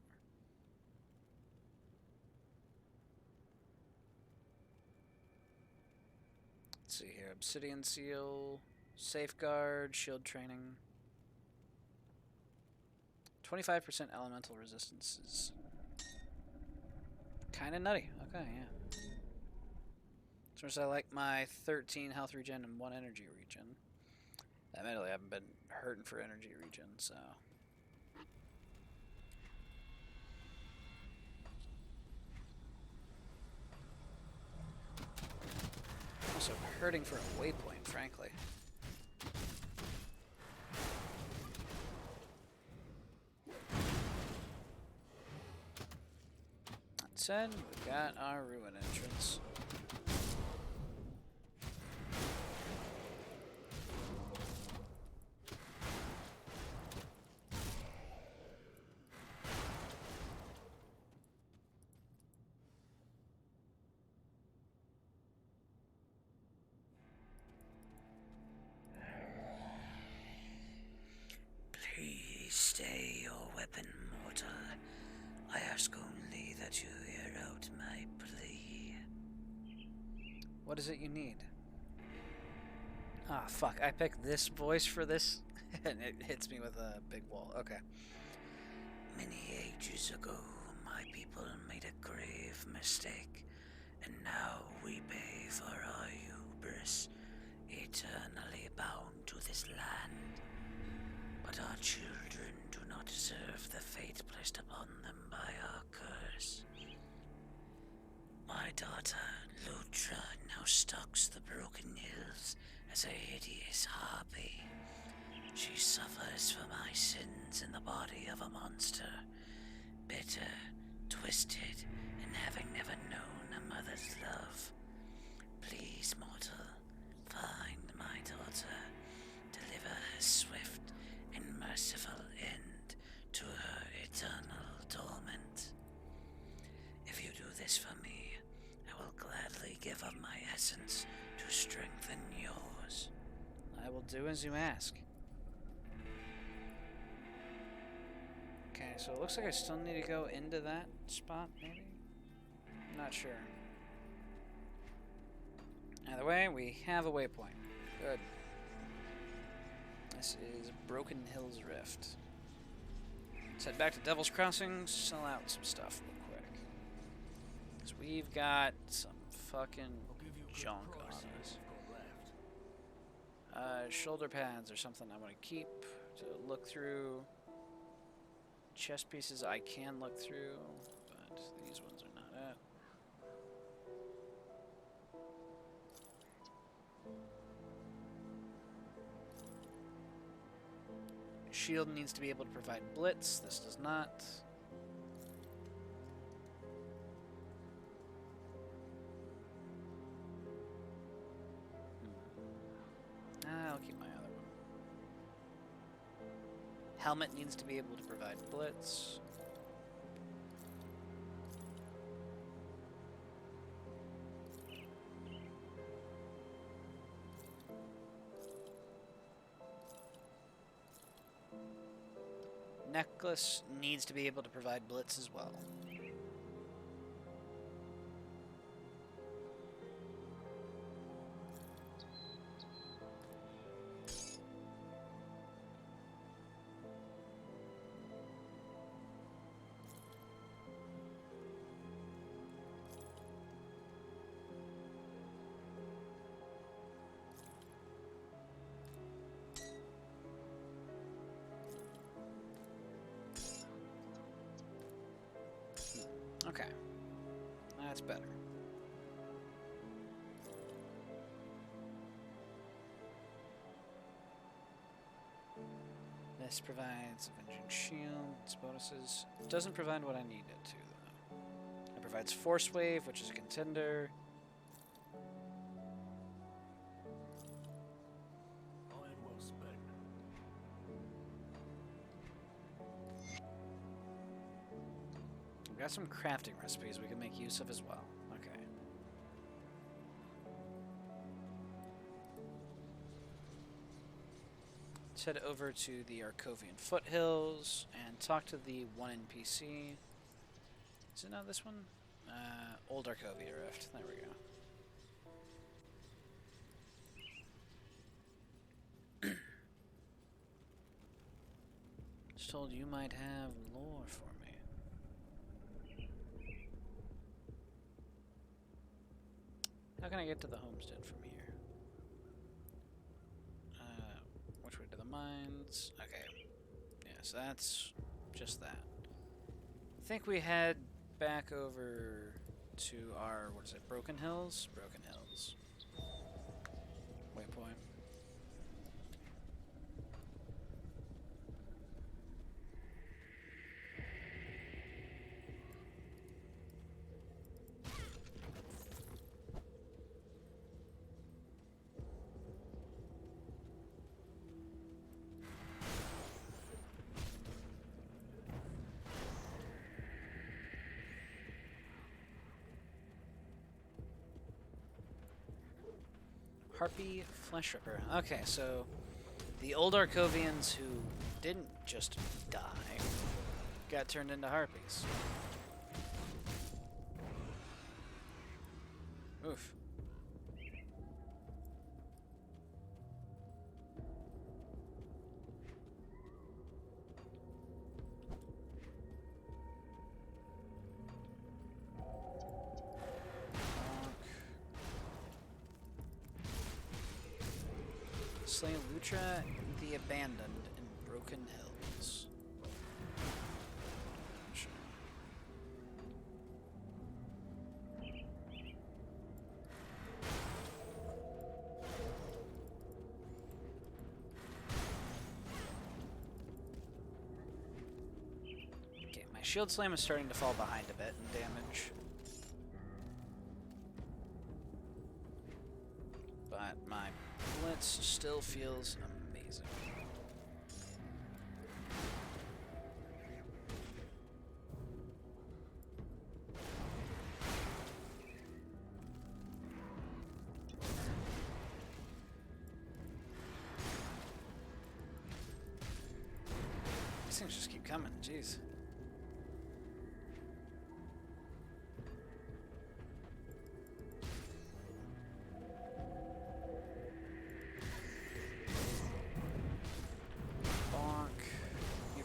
Let's see here. Obsidian Seal, Safeguard, Shield Training. 25% elemental resistance is kind of nutty. Okay, yeah. As much as I like my 13 health regen and 1 energy regen. Admittedly, I haven't been hurting for energy regen, so. Also hurting for a waypoint, frankly. That said, we got our ruin entrance. Please stay your weapon, mortal. I ask only that you hear out my plea. What is it you need? Ah, fuck. I picked this voice for this, and it hits me with a big wall. Okay. Many ages ago, my people made a grave mistake, and now we pay for our hubris, eternally bound to this land. But our children do not deserve the fate placed upon them by our curse. My daughter, Lutra, now stalks the Broken Hills as a hideous harpy. She suffers for my sins in the body of a monster, bitter, twisted, and having never known a mother's love. Please, mortal, find my daughter, deliver her swift and merciful end to her eternal torment. If you do this for me, I will gladly give up my essence to strengthen yours. I will do as you ask. Okay, so it looks like I still need to go into that spot, maybe? I'm not sure. Either way, we have a waypoint. Good. This is Broken Hills Rift. Let's head back to Devil's Crossing, sell out some stuff real quick. Because we've got some fucking junk on us. Shoulder pads or something I want to keep to look through. Chest pieces I can look through, but these ones are not it. Shield needs to be able to provide blitz. This does not. I'll keep my other one. Helmet needs to be able to provide blitz. Necklace needs to be able to provide blitz as well. Okay. That's better. This provides Avenging Shield, its bonuses. It doesn't provide what I need it to, though. It provides Force Wave, which is a contender. We've got some crafting recipes we can make use of as well. Okay. Let's head over to the Arkovian foothills and talk to the one NPC. Is it not this one? Old Arkovia Rift. There we go. Just told you might have lore for me. How can I get to the homestead from here? Which way to the mines? Okay. Yeah, so that's just that. I think we head back over to our, what is it, Broken Hills? Broken Hills. Waypoint. Harpy Flesh Ripper. Okay, so the old Arkovians who didn't just die got turned into harpies. Oof. Slay Lutra the Abandoned in Broken Hills. Sure. Okay, my Shield Slam is starting to fall behind a bit in damage. But my Blitz still feels amazing. These things just keep coming, jeez.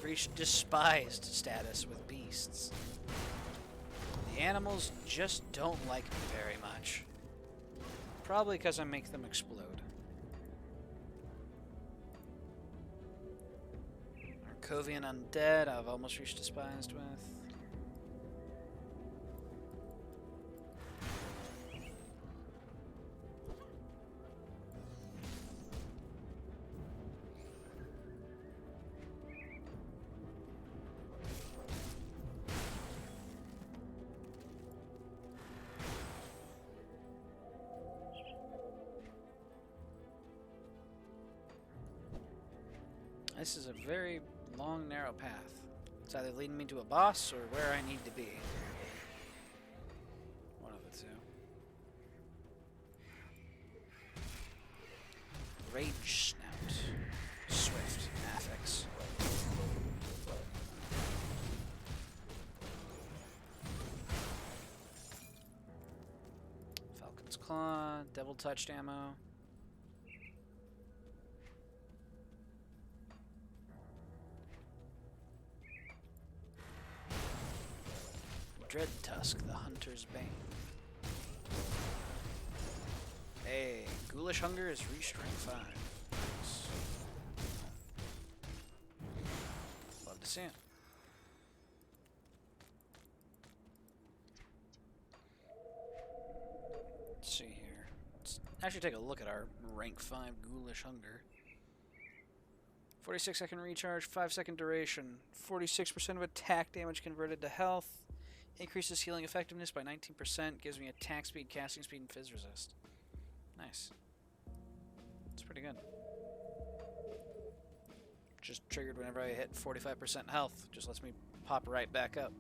Reached despised status with beasts. The animals just don't like me very much. Probably because I make them explode. Arkovian Undead I've almost reached despised with. This is a very long, narrow path. It's either leading me to a boss or where I need to be. One of the two. Rage Snout. Swift. Affix. Falcon's Claw. Devil Touched ammo. Dread Tusk, the Hunter's Bane. Hey, Ghoulish Hunger has reached rank 5. Nice. Love to see it. Let's see here. Let's actually take a look at our rank 5 Ghoulish Hunger. 46-second recharge, 5-second duration, 46% of attack damage converted to health, increases healing effectiveness by 19%, gives me attack speed, casting speed, and fizz resist. Nice. That's pretty good. Just triggered whenever I hit 45% health. Just lets me pop right back up.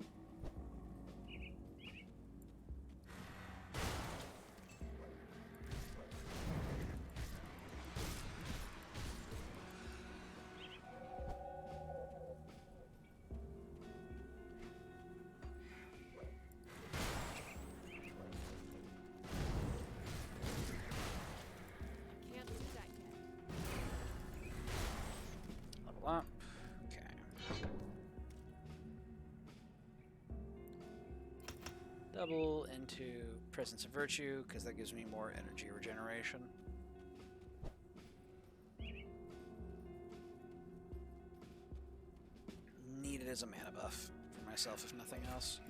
Can't do that yet. Level up. Okay. Double into Presence of Virtue, because that gives me more energy regeneration. Need it as a mana buff for myself, if nothing else.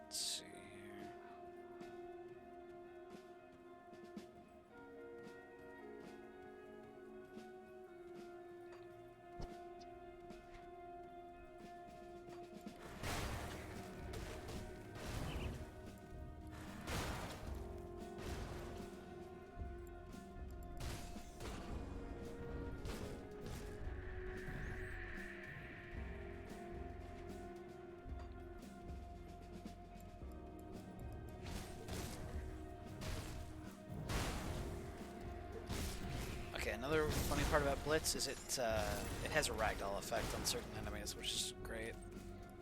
Let's see here. Okay, another funny part about Blitz is it has a ragdoll effect on certain enemies, which is great.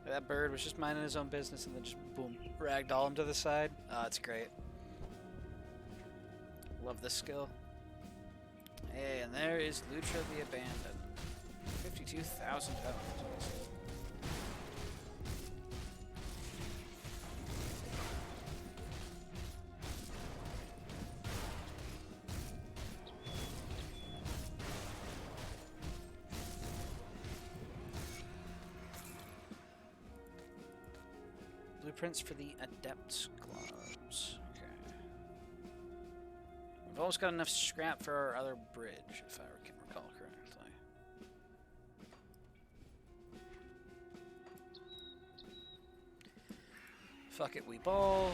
That bird was just minding his own business and then just boom, ragdoll him to the side. It's great. Love this skill. Hey, and there is Lutra the Abandoned. 52,000 health. Blueprints for the Adept's Gloves. Okay. We've almost got enough scrap for our other bridge, if I can recall correctly. Fuck it, we ball.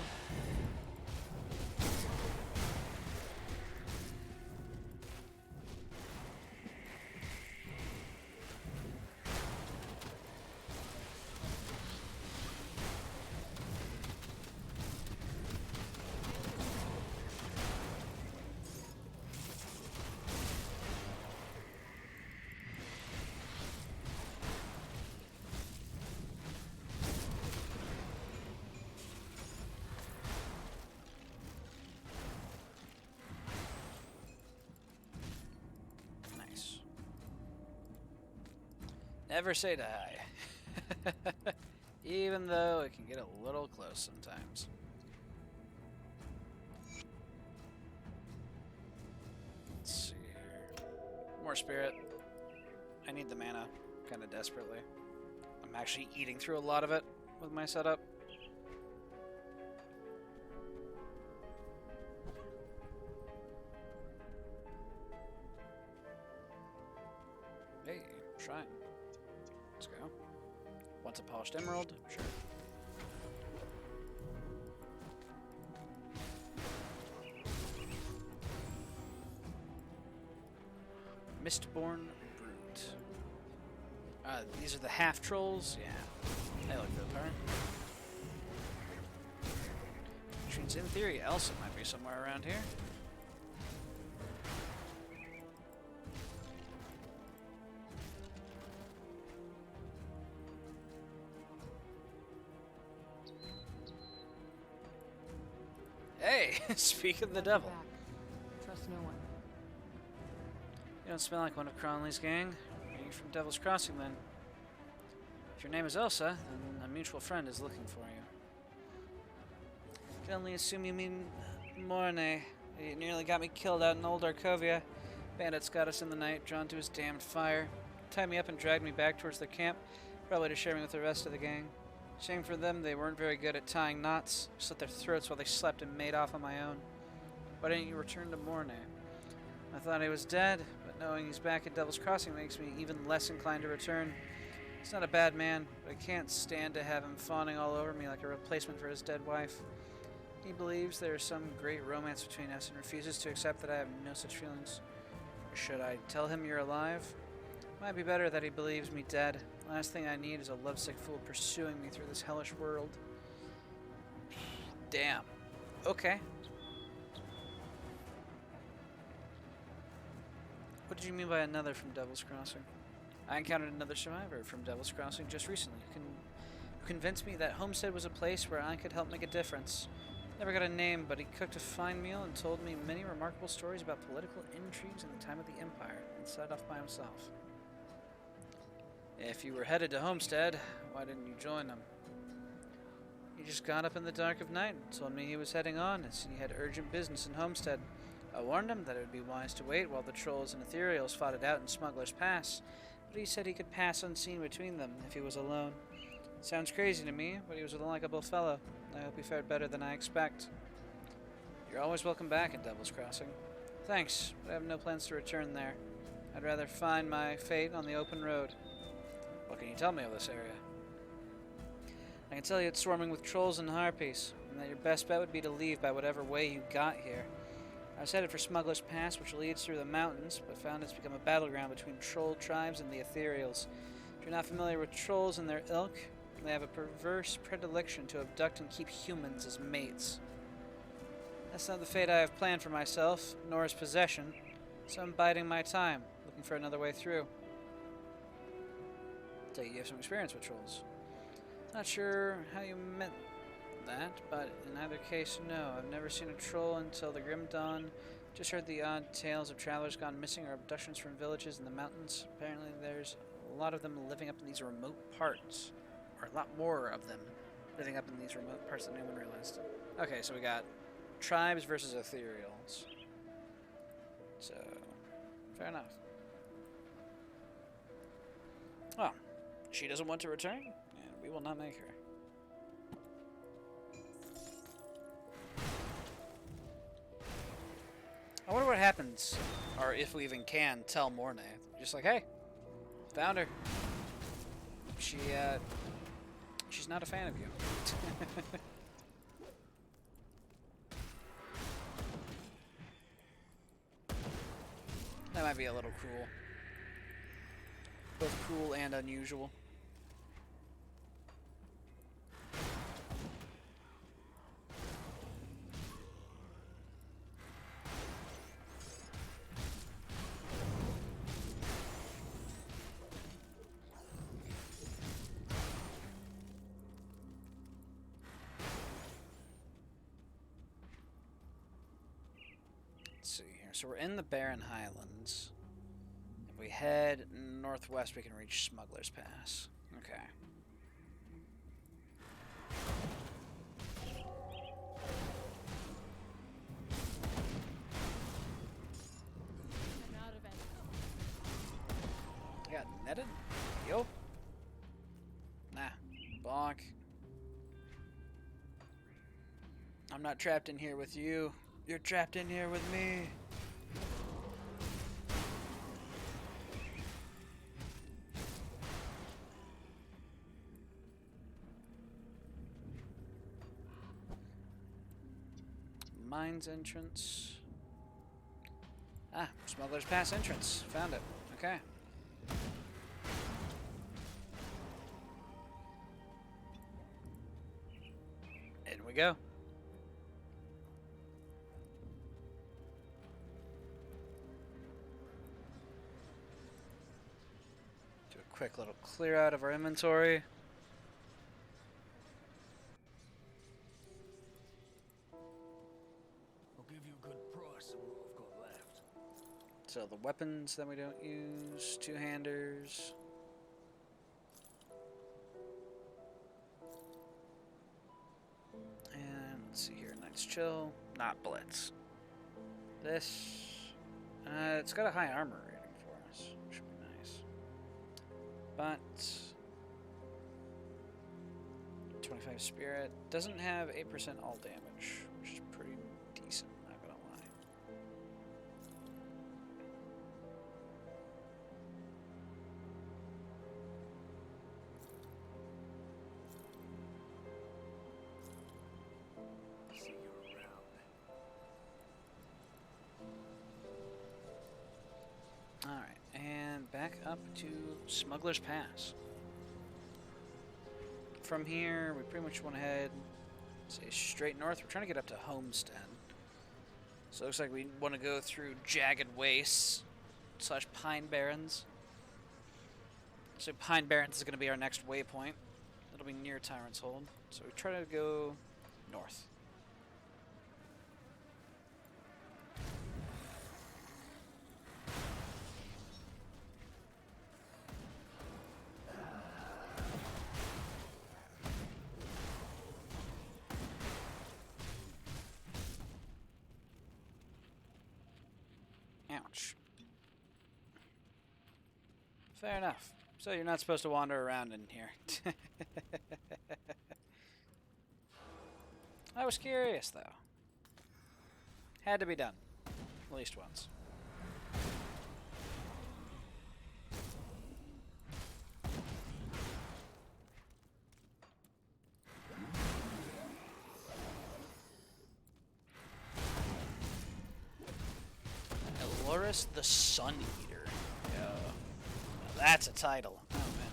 Nice. Never say die. Even though it can get a little close sometimes. Let's see here. More spirit. I need the mana kind of desperately. I'm actually eating through a lot of it with my setup. Hey, shrine. Let's go. What's a polished emerald? Sure. Mistborn Brute. These are the half trolls? Yeah. They look good, part. Which means, in theory, Elsa might be somewhere around here. Hey, speak of the devil. Trust no one. You don't smell like one of Cronley's gang. You're from Devil's Crossing, then. If your name is Elsa, then a mutual friend is looking for you. Can only assume you mean Mornay. He nearly got me killed out in Old Arkovia. Bandits got us in the night, drawn to his damned fire. Tied me up and dragged me back towards the camp, probably to share me with the rest of the gang. Shame for them, they weren't very good at tying knots. Slit their throats while they slept and made off on my own. Why didn't you return to Mornay? I thought he was dead, but knowing he's back at Devil's Crossing makes me even less inclined to return. He's not a bad man, but I can't stand to have him fawning all over me like a replacement for his dead wife. He believes there is some great romance between us and refuses to accept that I have no such feelings. Should I tell him you're alive? Might be better that he believes me dead. Last thing I need is a lovesick fool pursuing me through this hellish world. Damn. Okay. What did you mean by another from Devil's Crossing? I encountered another survivor from Devil's Crossing just recently who convinced me that Homestead was a place where I could help make a difference. Never got a name, but he cooked a fine meal and told me many remarkable stories about political intrigues in the time of the Empire, and set off by himself. If you were headed to Homestead, why didn't you join them? He just got up in the dark of night and told me he was heading on, as he had urgent business in Homestead. I warned him that it would be wise to wait while the trolls and ethereals fought it out in Smuggler's Pass, but he said he could pass unseen between them if he was alone. Sounds crazy to me, but he was a likable fellow. I hope he fared better than I expect. You're always welcome back at Devil's Crossing. Thanks, but I have no plans to return there. I'd rather find my fate on the open road. What can you tell me of this area? I can tell you it's swarming with trolls and harpies, and that your best bet would be to leave by whatever way you got here. I was headed for Smuggler's Pass, which leads through the mountains, but found it's become a battleground between troll tribes and the ethereals. If you're not familiar with trolls and their ilk, they have a perverse predilection to abduct and keep humans as mates. That's not the fate I have planned for myself, nor his possession, so I'm biding my time, looking for another way through. I take it you have some experience with trolls. Not sure how you meant that, but in either case, no. I've never seen a troll until the Grim Dawn. Just heard the odd tales of travelers gone missing or abductions from villages in the mountains. Apparently there's a lot of them living up in these remote parts. Or a lot more of them living up in these remote parts than anyone realized. Okay, so we got tribes versus ethereals. So, fair enough. Oh, she doesn't want to return? And we will not make her. I wonder what happens, or if we even can tell Mornay. Just like, hey, found her. She's not a fan of you. That might be a little cruel. Both cruel and unusual. So we're in the Barren Highlands. If we head northwest, we can reach Smuggler's Pass. Okay. I'm out of it. I got netted? Yo. Nah. Bonk. I'm not trapped in here with you. You're trapped in here with me. Mines entrance. Ah, Smuggler's Pass entrance. Found it. Okay. In we go. Do a quick little clear out of our inventory. So the weapons that we don't use, two-handers. And Let's see here. Knight's Chill. Not Blitz. This. It's got a high armor rating for us. Which would be nice. But. 25 Spirit. Doesn't have 8% all damage, which is pretty decent, not gonna lie. See you around. Alright, and back up to Smuggler's Pass. From here, we pretty much went ahead, say straight north. We're trying to get up to Homestead. So it looks like we want to go through Jagged Wastes / Pine Barrens. So Pine Barrens is going to be our next waypoint. It'll be near Tyrant's Hold. So we try to go north. Ouch. Fair enough. So you're not supposed to wander around in here. I was curious, though. Had to be done. At least once. Elorus the Sun Eater. Yo. Now that's a title. Oh, man.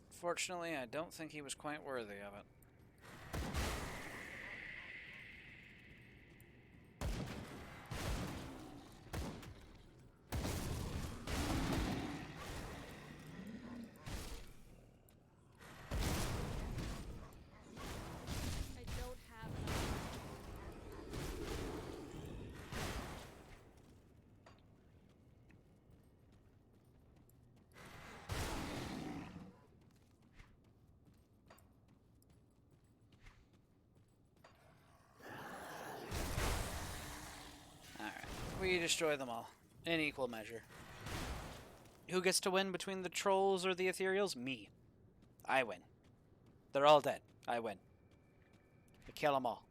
Fortunately, I don't think he was quite worthy of it. I don't have Alright, we destroy them all. In equal measure. Who gets to win between the trolls or the ethereals? Me. I win. They're all dead. I win. I kill them all.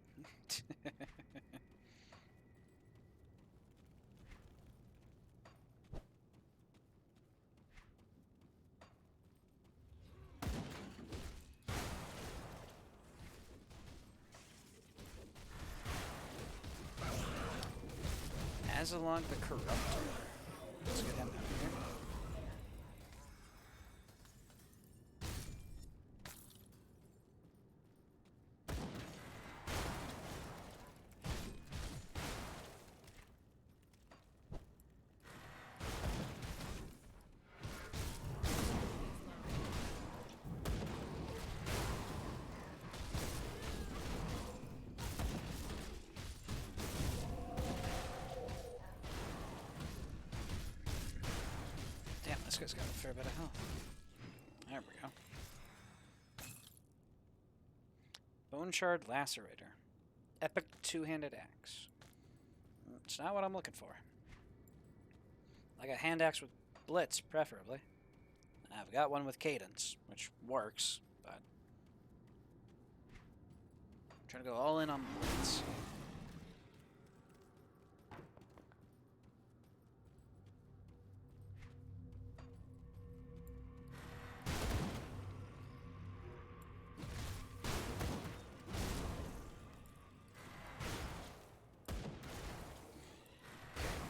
Azalog the Corruptor. Let's get him out of here. Damn, this guy's got a fair bit of health. There we go. Bone Shard Lacerator. Epic two-handed axe. It's not what I'm looking for. Like a hand axe with Blitz, preferably. I've got one with Cadence, which works, but I'm trying to go all in on Blitz.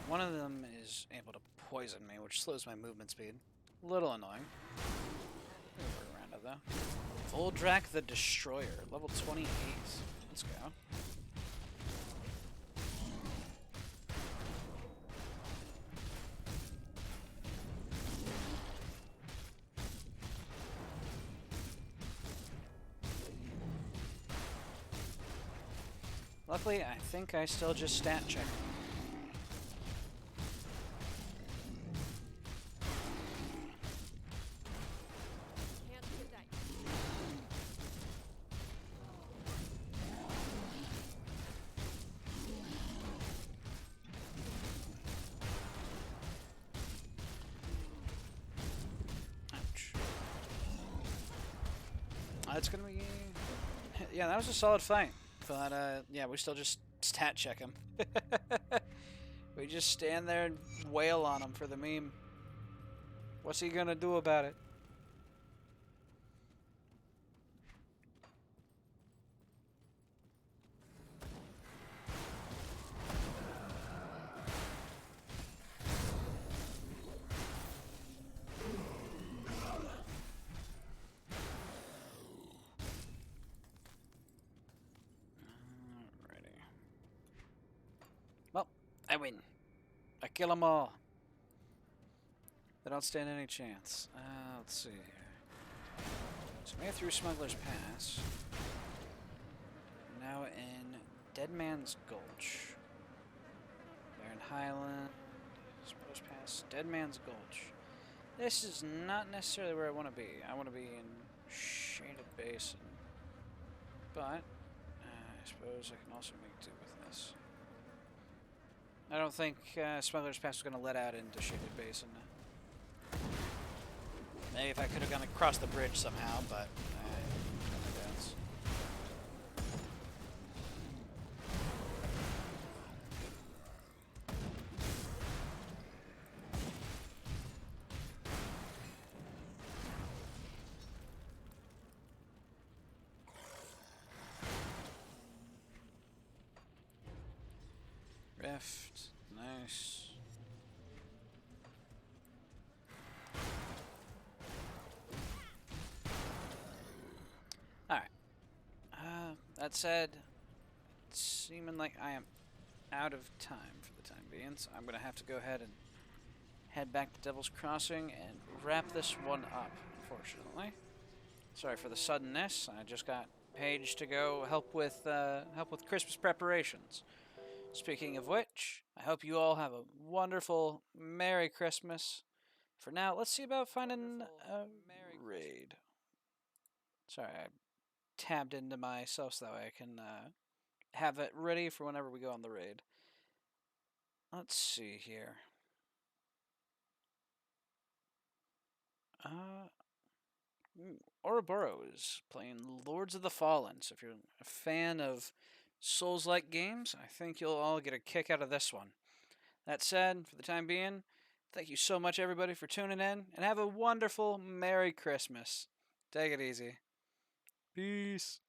One of them is able to poison me, which slows my movement speed. A little annoying. We'll work around it though. Voldrak the Destroyer, level 28. Let's go. Luckily, I think I still just stat check. can't hit that. it's gonna be... Yeah, that was a solid fight. But, yeah, we still just stat check him. We just stand there and wail on him for the meme. What's he gonna do about it? Well, I win. I kill them all. They don't stand any chance. Let's see here. So we are through Smuggler's Pass. Now in Dead Man's Gulch. They're in Highland. Smuggler's Pass. Dead Man's Gulch. This is not necessarily where I want to be. I want to be in Shaded Basin. But I suppose I can also make do with this. I don't think Smuggler's Pass is going to let out into Shaded Basin. Maybe if I could have gone across the bridge somehow, but I don't. Rift, nice. Alright. That said, it's seeming like I am out of time for the time being, so I'm going to have to go ahead and head back to Devil's Crossing and wrap this one up, unfortunately. Sorry for the suddenness. I just got Paige to go help with Christmas preparations. Speaking of which, I hope you all have a wonderful Merry Christmas. For now, let's see about finding a raid. Sorry, I tabbed into myself so that way I can have it ready for whenever we go on the raid. Let's see here. Ouroboros is playing Lords of the Fallen, so if you're a fan of Souls-like games, I think you'll all get a kick out of this one. That said, for the time being, thank you so much everybody for tuning in, and have a wonderful Merry Christmas. Take it easy. Peace.